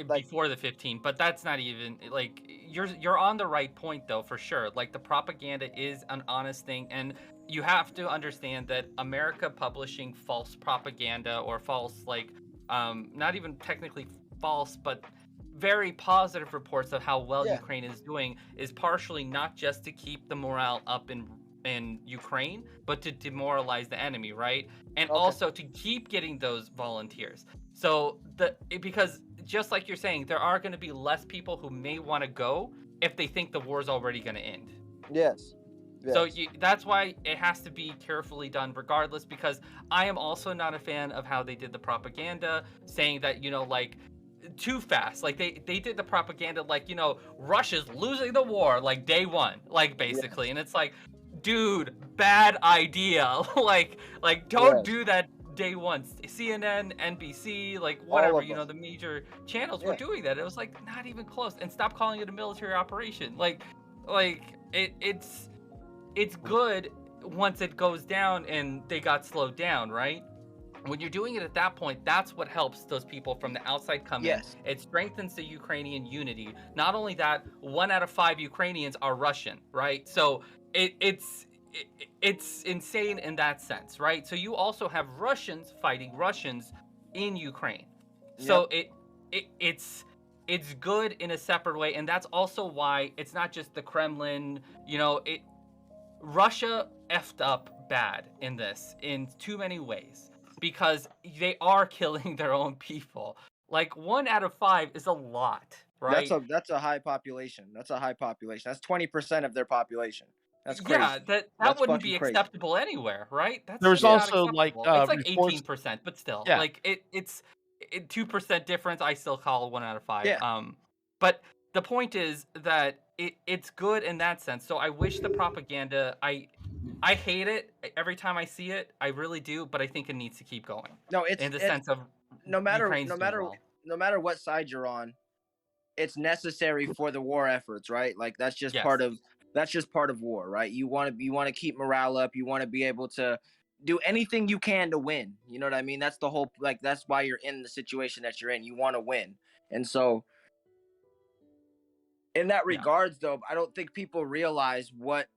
before the 15. But that's not even like, you're on the right point though, for sure. Like, the propaganda is an honest thing, and you have to understand that America publishing false propaganda or false, like, not even technically false, but very positive reports of how well Ukraine is doing, is partially not just to keep the morale up in Ukraine, but to demoralize the enemy, right? And also to keep getting those volunteers. So because just like you're saying, there are going to be less people who may want to go if they think the war's already going to end. Yes. So that's why it has to be carefully done regardless, because I am also not a fan of how they did the propaganda, saying that, like, too fast. Like, they did the propaganda like, Russia's losing the war like day one, like, basically. And it's like, dude, bad idea. like don't do that day one. CNN, NBC, like, whatever, the major channels were doing that. It was like not even close. And stop calling it a military operation. Like it's good once it goes down and they got slowed down, right? When you're doing it at that point, that's what helps those people from the outside come in. It strengthens the Ukrainian unity. Not only that, 1 out of 5 Ukrainians are Russian, right? So it's insane in that sense, right? So you also have Russians fighting Russians in Ukraine. So it's good in a separate way, and that's also why it's not just the Kremlin. Russia effed up bad in this in too many ways because they are killing their own people. Like 1 out of 5 is a lot, right? That's a high population. That's 20% of their population. That's crazy. Yeah, that wouldn't be acceptable anywhere, right? That's There's also like it's like reports... 18%, but still, Yeah. like it's 2% difference. I still call 1 out of 5. Yeah. But the point is that it's good in that sense. So I wish the propaganda. I hate it every time I see it. I really do, but I think it needs to keep going. No, it's in the sense of no matter well. no matter what side you're on, it's necessary for the war efforts, right? Like that's just part of war, right? You want to keep morale up. You want to be able to do anything you can to win. You know what I mean? That's the whole, like, that's why you're in the situation that you're in. You want to win. And so in that regards, though, I don't think people realize what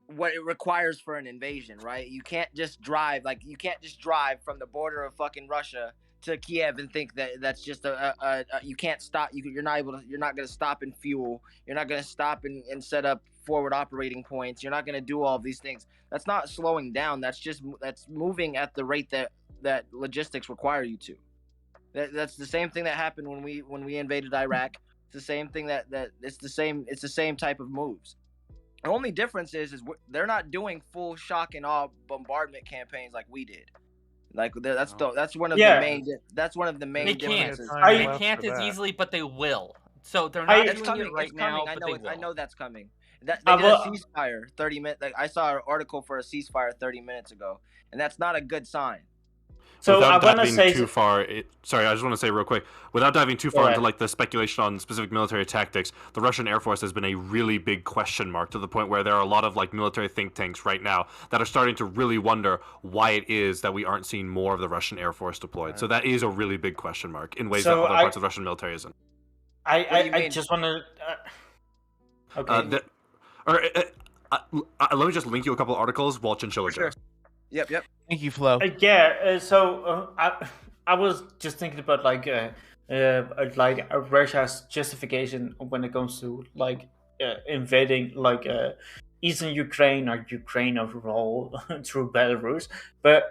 it requires for an invasion, right? You can't just drive from the border of fucking Russia to Kiev and think that that's just you can't stop. You're not going to stop and fuel. You're not going to stop and set up forward operating points. You're not going to do all of these things. That's not slowing down. That's moving at the rate that logistics require you to. That's the same thing that happened when we invaded Iraq. It's the same thing that it's the same type of moves. The only difference is they're not doing full shock and awe bombardment campaigns like we did. Like that's one of the main differences. They can't as easily, but they will. So they're not doing it right now. I know that's coming. They did a ceasefire 30 minutes. Like I saw an article for a ceasefire 30 minutes ago, and that's not a good sign. So without diving too far, sorry, I just want to say real quick, without diving too far into like the speculation on specific military tactics, the Russian Air Force has been a really big question mark to the point where there are a lot of like military think tanks right now that are starting to really wonder why it is that we aren't seeing more of the Russian Air Force deployed. So that is a really big question mark in ways that other parts of the Russian military isn't. I just want to. Okay. Let me just link you a couple articles while Chinchilla goes. Yep. Thank you, Flo. I was just thinking about like Russia's justification when it comes to like invading like eastern Ukraine or Ukraine overall through Belarus, but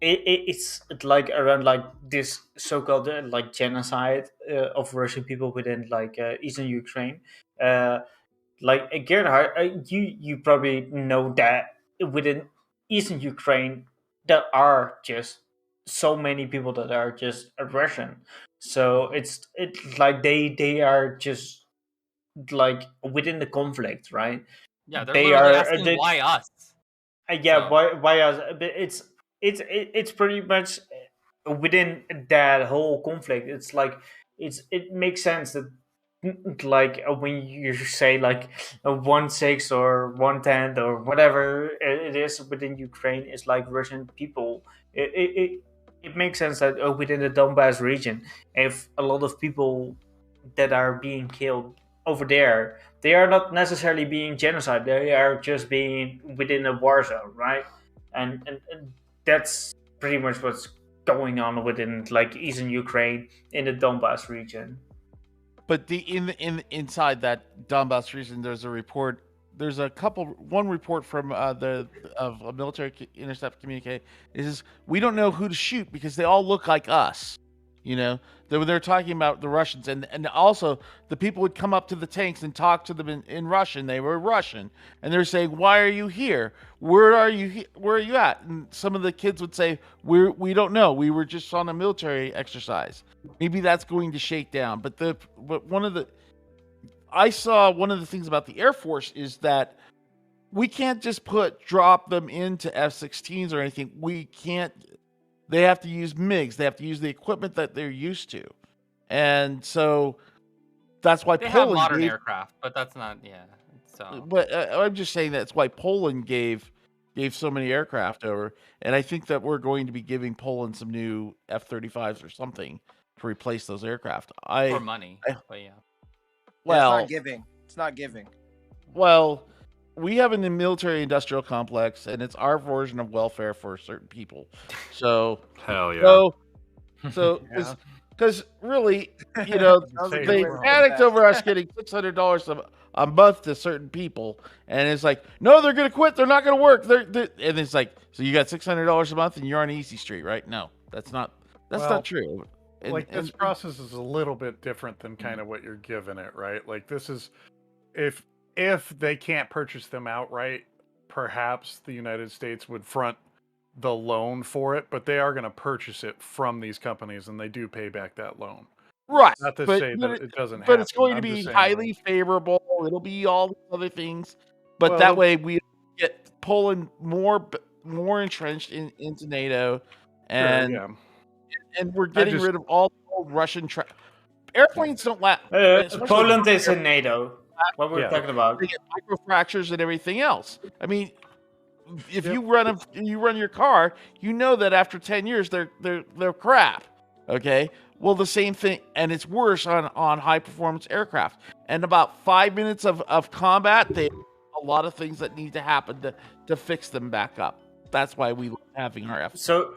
it's like around like this so-called like genocide of Russian people within like eastern Ukraine. Like Gerhard, you probably know that within eastern Ukraine, there are just so many people that are just Russian. So it's like they are just like within the conflict, right? Yeah, they are asking why us. Why us? But it's pretty much within that whole conflict. It's like it makes sense that like when you say like a 1/6 or 1/10 or whatever it is within Ukraine is like Russian people. It makes sense that within the Donbass region, if a lot of people that are being killed over there, they are not necessarily being genocide. They are just being within a war zone, right? And that's pretty much what's going on within like eastern Ukraine in the Donbass region. But inside that Donbass region, there's a report. There's one report from of a military intercept communique is we don't know who to shoot because they all look like us. You know, they're talking about the Russians, and also the people would come up to the tanks and talk to them in Russian. They were Russian, and they're saying, "Why are you here? Where are you at?" And some of the kids would say, "We don't know. We were just on a military exercise." Maybe that's going to shake down. But I saw one of the things about the Air Force is that we can't just drop them into F-16s or anything. We can't. They have to use MiGs. They have to use the equipment that they're used to, and so that's why they Poland have modern aircraft, but that's not So, but I'm just saying that's why Poland gave so many aircraft over, and I think that we're going to be giving Poland some new F-35s or something to replace those aircraft. For money, but yeah. Well, it's not giving. Well, we have a military industrial complex, and it's our version of welfare for certain people. So hell yeah. So Because really, they panicked over us getting $600 a month to certain people, and it's like, no, they're going to quit. They're not going to work. And it's like, so you got $600 a month, and you're on Easy Street, right? No, that's not true. This process is a little bit different than kind of what you're giving it, right? Like this is, if they can't purchase them outright, perhaps the United States would front the loan for it, but they are going to purchase it from these companies, and they do pay back that loan. Right. Not to say that it doesn't happen. But it's going to be highly favorable. It'll be all these other things. But that way we get pulling more entrenched into NATO, and and we're getting rid of all the old Russian airplanes don't last. Poland is in NATO. What we're talking about. They get microfractures and everything else. I mean, if you run your car, you know that after 10 years they're crap. Okay? Well, the same thing, and it's worse on high performance aircraft. And about 5 minutes of combat, they a lot of things that need to happen to fix them back up. That's why we love having our F. So,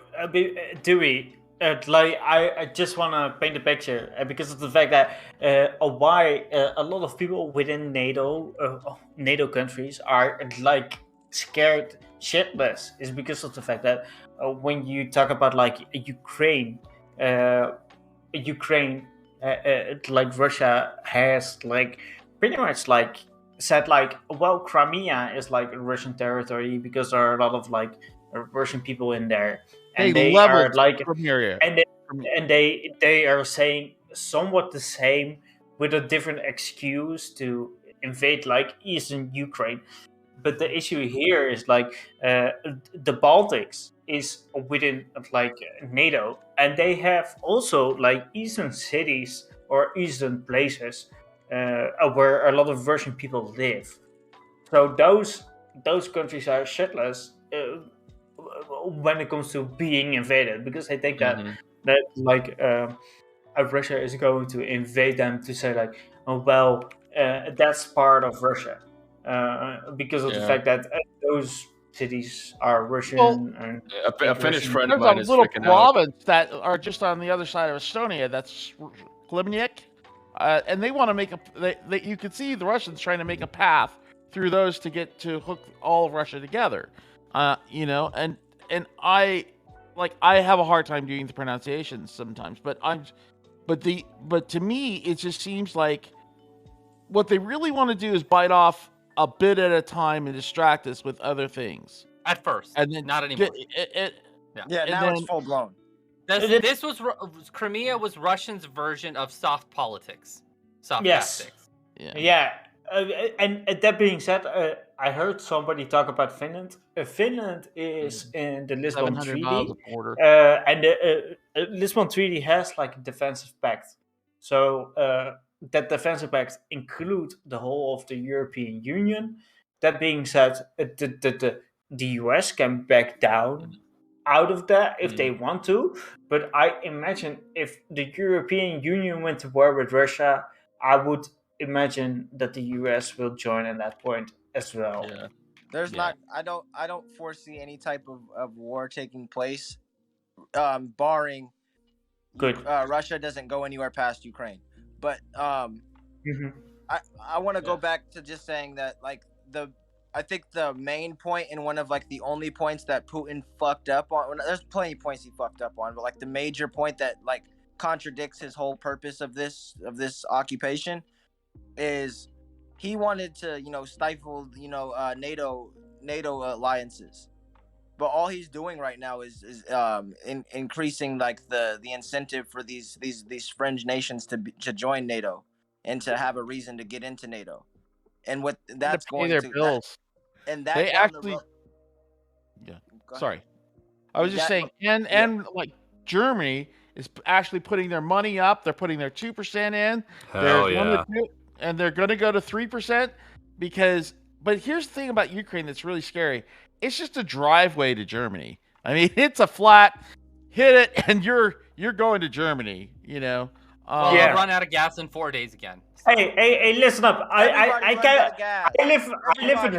Dewey, I just want to paint a picture because of the fact that why a lot of people within NATO countries are scared shitless is because of the fact that when you talk about Ukraine, Russia has pretty much said well, Crimea is Russian territory because there are a lot of Russian people in there. And they are and they are saying somewhat the same with a different excuse to invade eastern Ukraine. But the issue here is the Baltics is within NATO, and they have also eastern cities or eastern places where a lot of Russian people live. So those countries are shitless when it comes to being invaded, because I think that Russia is going to invade them to say that's part of Russia, because of the fact that those cities are Russian. Well, and a Finnish friend of mine is freaking out. There's a little province that are just on the other side of Estonia. That's Klimnik, and they want to make you can see the Russians trying to make a path through those to get to hook all of Russia together. And I have a hard time doing the pronunciations sometimes, but to me it just seems like what they really want to do is bite off a bit at a time and distract us with other things. At first, and then not anymore. Now it's full blown. This was Crimea was Russians' version of soft politics. Soft tactics. Yeah. And that being said, I heard somebody talk about Finland. Finland is in the Lisbon Treaty, and the Lisbon Treaty has a defensive pact. So that defensive pact includes the whole of the European Union. That being said, the US can back down out of that if they want to. But I imagine if the European Union went to war with Russia, I would imagine that the US will join at that point as well. There's I don't foresee any type of war taking place, barring Russia doesn't go anywhere past Ukraine. But I want to go back to just saying that I think the main point and one of the only points that Putin fucked up on, there's plenty of points he fucked up on, but the major point that contradicts his whole purpose of this occupation is he wanted to stifle NATO alliances, but all he's doing right now is increasing the incentive for these fringe nations to join NATO and to have a reason to get into NATO, and what that's going to bills. They actually sorry, I was just saying, and Germany is actually putting their money up. They're putting their 2% in. And they're going to go to 3% because. But here's the thing about Ukraine that's really scary. It's just a driveway to Germany. I mean, it's a flat, hit it, and you're going to Germany. They'll run out of gas in 4 days again. So. Hey, listen up. I live in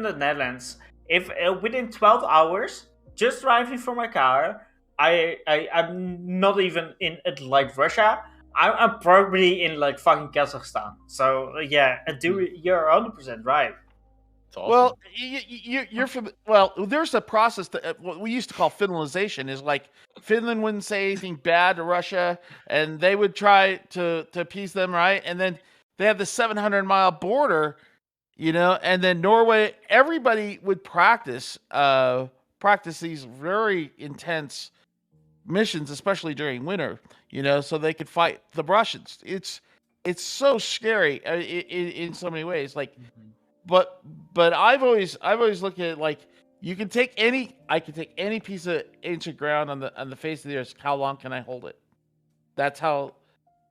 the Netherlands. If within 12 hours, just driving from my car, I'm not even in like Russia. I'm probably in like fucking Kazakhstan. So yeah, you're 100% right. Awesome. Well, you're from. Well, there's a process that what we used to call Finlandization. Is like Finland wouldn't say anything bad to Russia, and they would try to appease them, right? And then they have the 700-mile border, and then Norway. Everybody would practice these very intense missions, especially during winter, so they could fight the Russians. It's so scary in so many ways, like. Mm-hmm. But I've always looked at it like I can take any piece of ancient ground on the face of the earth. How long can I hold it? That's how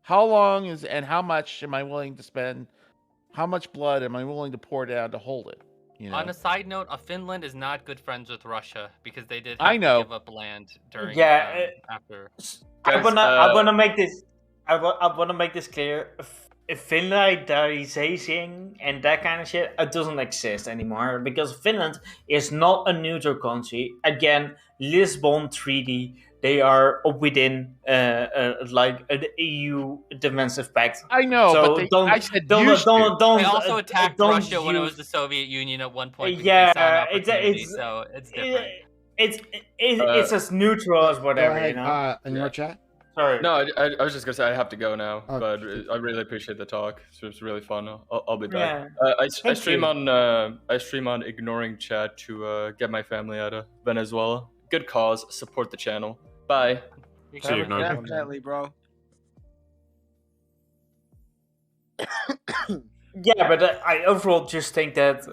long and how much am I willing to spend? How much blood am I willing to pour down to hold it? On a side note, Finland is not good friends with Russia because they did have to give up land during after. Guys, I want to make this. I want to make this clear. Finlandization and that kind of shit, it doesn't exist anymore because Finland is not a neutral country. Again, Lisbon Treaty, they are within like an EU defensive pact. I know, so but they also attacked Russia when it was the Soviet Union at one point. Yeah, it's different. It's as neutral as whatever. In your chat. Sorry. No, I was just gonna say I have to go now, but I really appreciate the talk. So it's really fun. I'll be back. Yeah. I stream on ignoring chat to get my family out of Venezuela. Good cause. Support the channel. Bye. See you, Definitely, bro. Yeah, but I overall just think that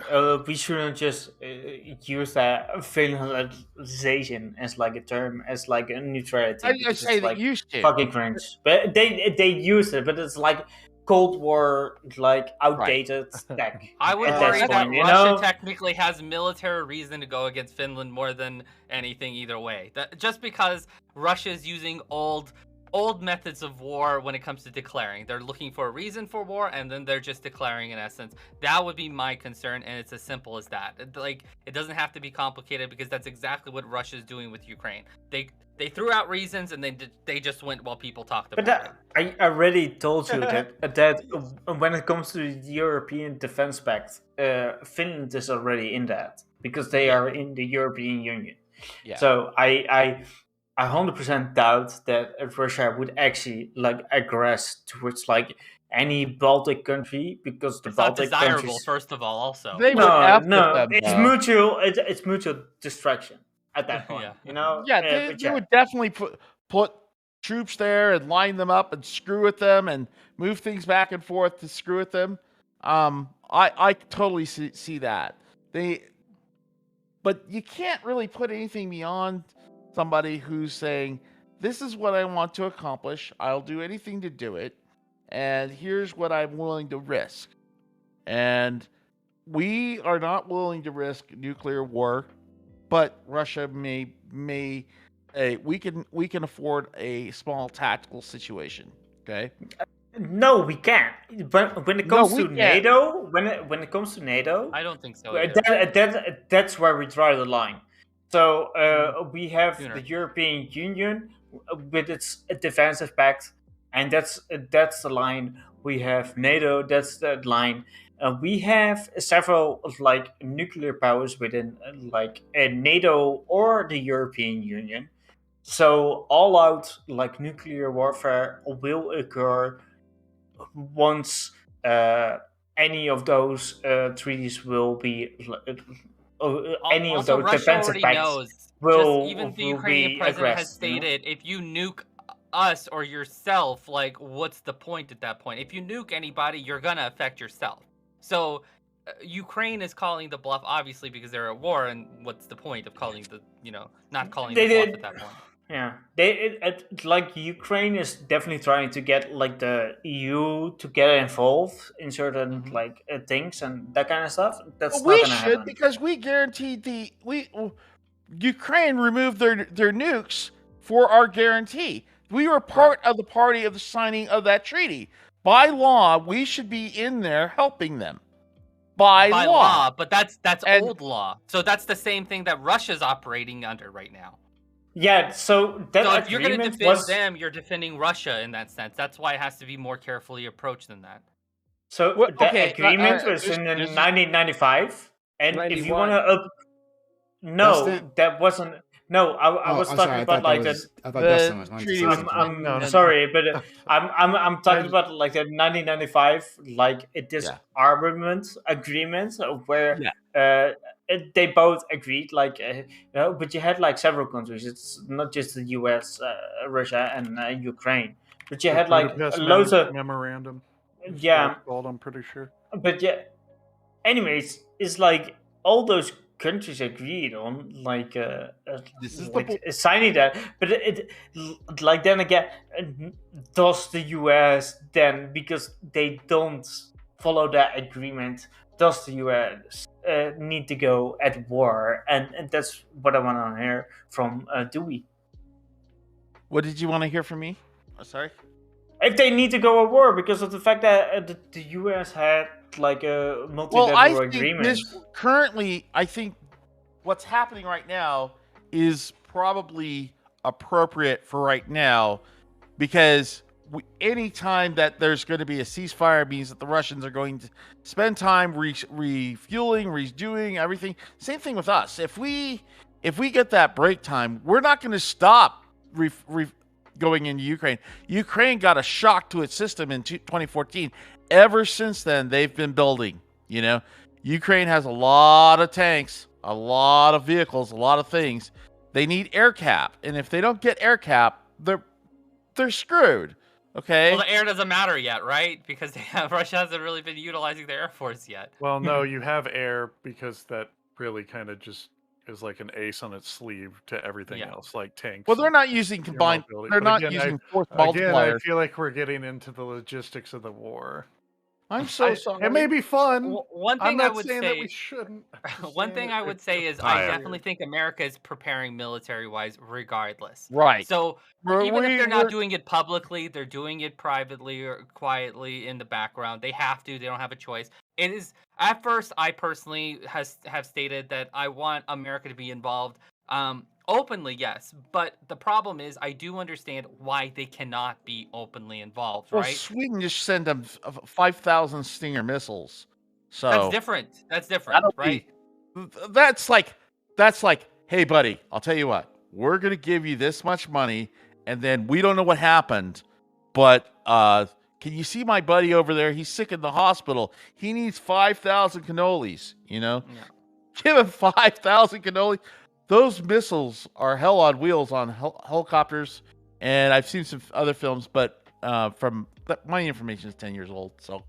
we shouldn't just use that Finlandization as like a term, as like a neutrality. I say like they used to. Fucking cringe. But they use it, but it's like Cold War, like outdated tech. I would worry that Russia technically has military reason to go against Finland more than anything either way. Just because Russia is using old methods of war when it comes to declaring. They're looking for a reason for war, and then they're just declaring in essence. That would be my concern, and it's as simple as that. Like, it doesn't have to be complicated because that's exactly what Russia's doing with Ukraine. They threw out reasons, and they just went while people talked about it. I already told you that when it comes to the European Defense Pact, Finland is already in that because they are in the European Union. Yeah. So I 100% doubt that Russia would actually like aggress towards like any Baltic country because the Baltic not desirable. Countries... First of all, also it's mutual distraction at that point. They would definitely put troops there and line them up and screw with them and move things back and forth to screw with them. I totally see that. But you can't really put anything beyond somebody who's saying, this is what I want to accomplish. I'll do anything to do it. And here's what I'm willing to risk. And we are not willing to risk nuclear war, but Russia may we can afford a small tactical situation. Okay. No, we can't. But when it comes to NATO, when it comes to NATO, I don't think so. That's where we draw the line. So we have the European Union with its defensive pact, and that's the line. We have NATO, that's the line. We have several like nuclear powers within like NATO or the European Union. So all out like nuclear warfare will occur once any of those treaties will be. Any also, of those Russia defensive pacts even the Ukrainian president has stated, if you nuke us or yourself, like, what's the point at that point? If you nuke anybody, you're gonna affect yourself. So Ukraine is calling the bluff, obviously, because they're at war, and what's the point of calling not calling the bluff at that point? Yeah, like Ukraine is definitely trying to get like the EU to get involved in certain like things and that kind of stuff. That's not gonna happen because we guaranteed Ukraine removed their nukes for our guarantee. We were part of the party of the signing of that treaty. By law, we should be in there helping them. By law, but that's old law. So that's the same thing that Russia's operating under right now. Yeah, so that so if you're going to defend was... them, you're defending Russia in that sense. That's why it has to be more carefully approached than that. So the agreement was in 1995, and 91. if you want to, no, that wasn't. No, I was talking about like the. I thought Dustin was I'm sorry, but I'm talking about like the 1995, like this armament agreement where they both agreed, like but you had like several countries. It's not just the U.S., Russia, and Ukraine, but you had like loads of memorandum. Yeah, called, I'm pretty sure. But yeah, anyways, it's like all those countries agreed on like signing that, but it like then again, does the US then, because they don't follow that agreement, does the US need to go at war? And that's what I want to hear from Dewey. What did you want to hear from me? Sorry. If they need to go at war because of the fact that the U.S. had like a multilateral agreement. Currently, I think what's happening right now is probably appropriate for right now, because any time that there's going to be a ceasefire means that the Russians are going to spend time refueling, redoing everything. Same thing with us. If we get that break time, we're not going to stop going into Ukraine. Ukraine got a shock to its system in 2014. Ever since then, they've been building. You know, Ukraine has a lot of tanks, a lot of vehicles, a lot of things. They need air cap, and if they don't get air cap, they're screwed. Okay. Well, the air doesn't matter yet, right? Because Russia hasn't really been utilizing their air force yet. Well, no, you have air because that really kind of just is like an ace on its sleeve to everything else, like tanks. Well, they're not using combined. They're not using force multipliers. I feel like we're getting into the logistics of the war. I'm so sorry. It may be fun. One thing I would say that we shouldn't. One thing I would say is I definitely think America is preparing military-wise, regardless. Right. So even if they're not doing it publicly, they're doing it privately or quietly in the background. They have to. They don't have a choice. It is. At first, I personally have stated that I want America to be involved. Openly, yes, but the problem is I do understand why they cannot be openly involved, right? Sweden just sent them 5,000 Stinger missiles, so that's different. That's different, right? That's like, hey, buddy, I'll tell you what, we're gonna give you this much money, and then we don't know what happened, but can you see my buddy over there? He's sick in the hospital. He needs 5,000 cannolis. You know, give him 5,000 cannolis. Those missiles are hell on wheels on helicopters, and I've seen some other films, but my information is 10 years old, so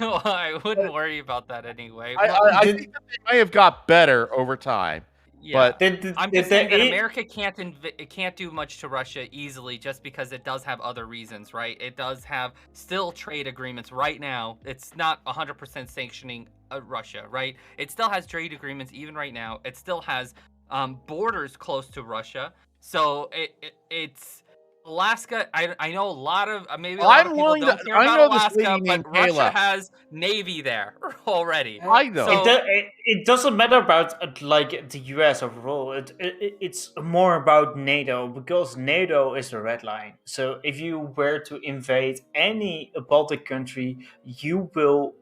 well, I wouldn't worry about that anyway. I think that they may have got better over time. Yeah, but I'm just saying that America can't do much to Russia easily just because it does have other reasons, right? It does have still trade agreements right now. It's not 100% sanctioning Russia, right? It still has trade agreements even right now. It still has borders close to Russia, so it's Alaska. I know a lot of maybe a lot of people don't care about Alaska, but Russia has Navy there already. I know. So, it doesn't matter about like the US overall. It's more about NATO, because NATO is the red line. So if you were to invade any Baltic country, you will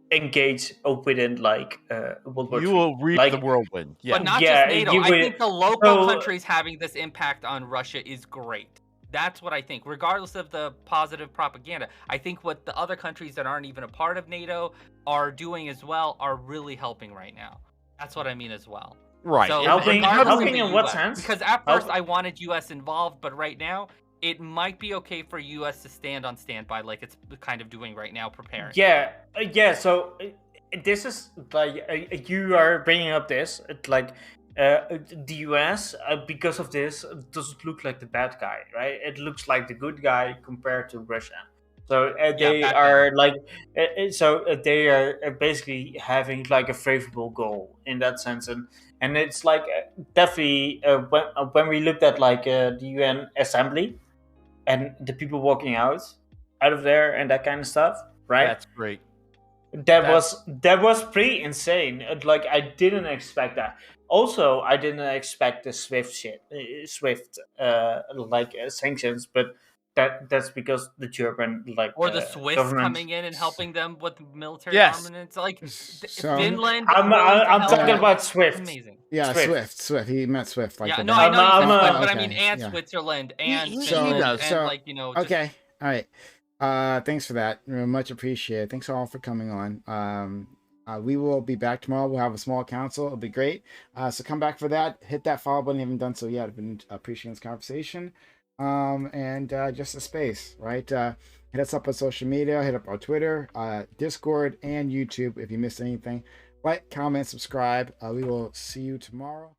engage within like World War III. You will reap the whirlwind. Yeah. But not just NATO. I think the local countries having this impact on Russia is great. That's what I think, regardless of the positive propaganda. I think what the other countries that aren't even a part of NATO are doing as well are really helping right now. That's what I mean as well. Right. So helping in what sense? Because at first I wanted US involved, but right now it might be okay for US to stand on standby like it's kind of doing right now, preparing. Yeah. So this is like you are bringing up this. It's like the US, because of this, doesn't look like the bad guy, right? It looks like the good guy compared to Russia. So they are like, they are basically having like a favorable goal in that sense, and it's like definitely when we looked at like the UN assembly and the people walking out of there and that kind of stuff, right? That's great. That was pretty insane. Like I didn't expect that. Also, I didn't expect the Swift sanctions, but that's because the German or the Swiss government coming in and helping them with military armaments. Like Finland. I'm talking about Swift. Amazing. Yeah, Swift. He meant Swift. Like yeah, no, I know you said Swift, but I mean, and Switzerland and Finland, and like okay, all right. Thanks for that. Much appreciated. Thanks all for coming on. We will be back tomorrow. We'll have a small council. It'll be great. So come back for that. Hit that follow button if you haven't done so yet. I've been appreciating this conversation. And just a space, right? Hit us up on social media. Hit up our Twitter, Discord, and YouTube if you missed anything. Like, comment, subscribe. We will see you tomorrow.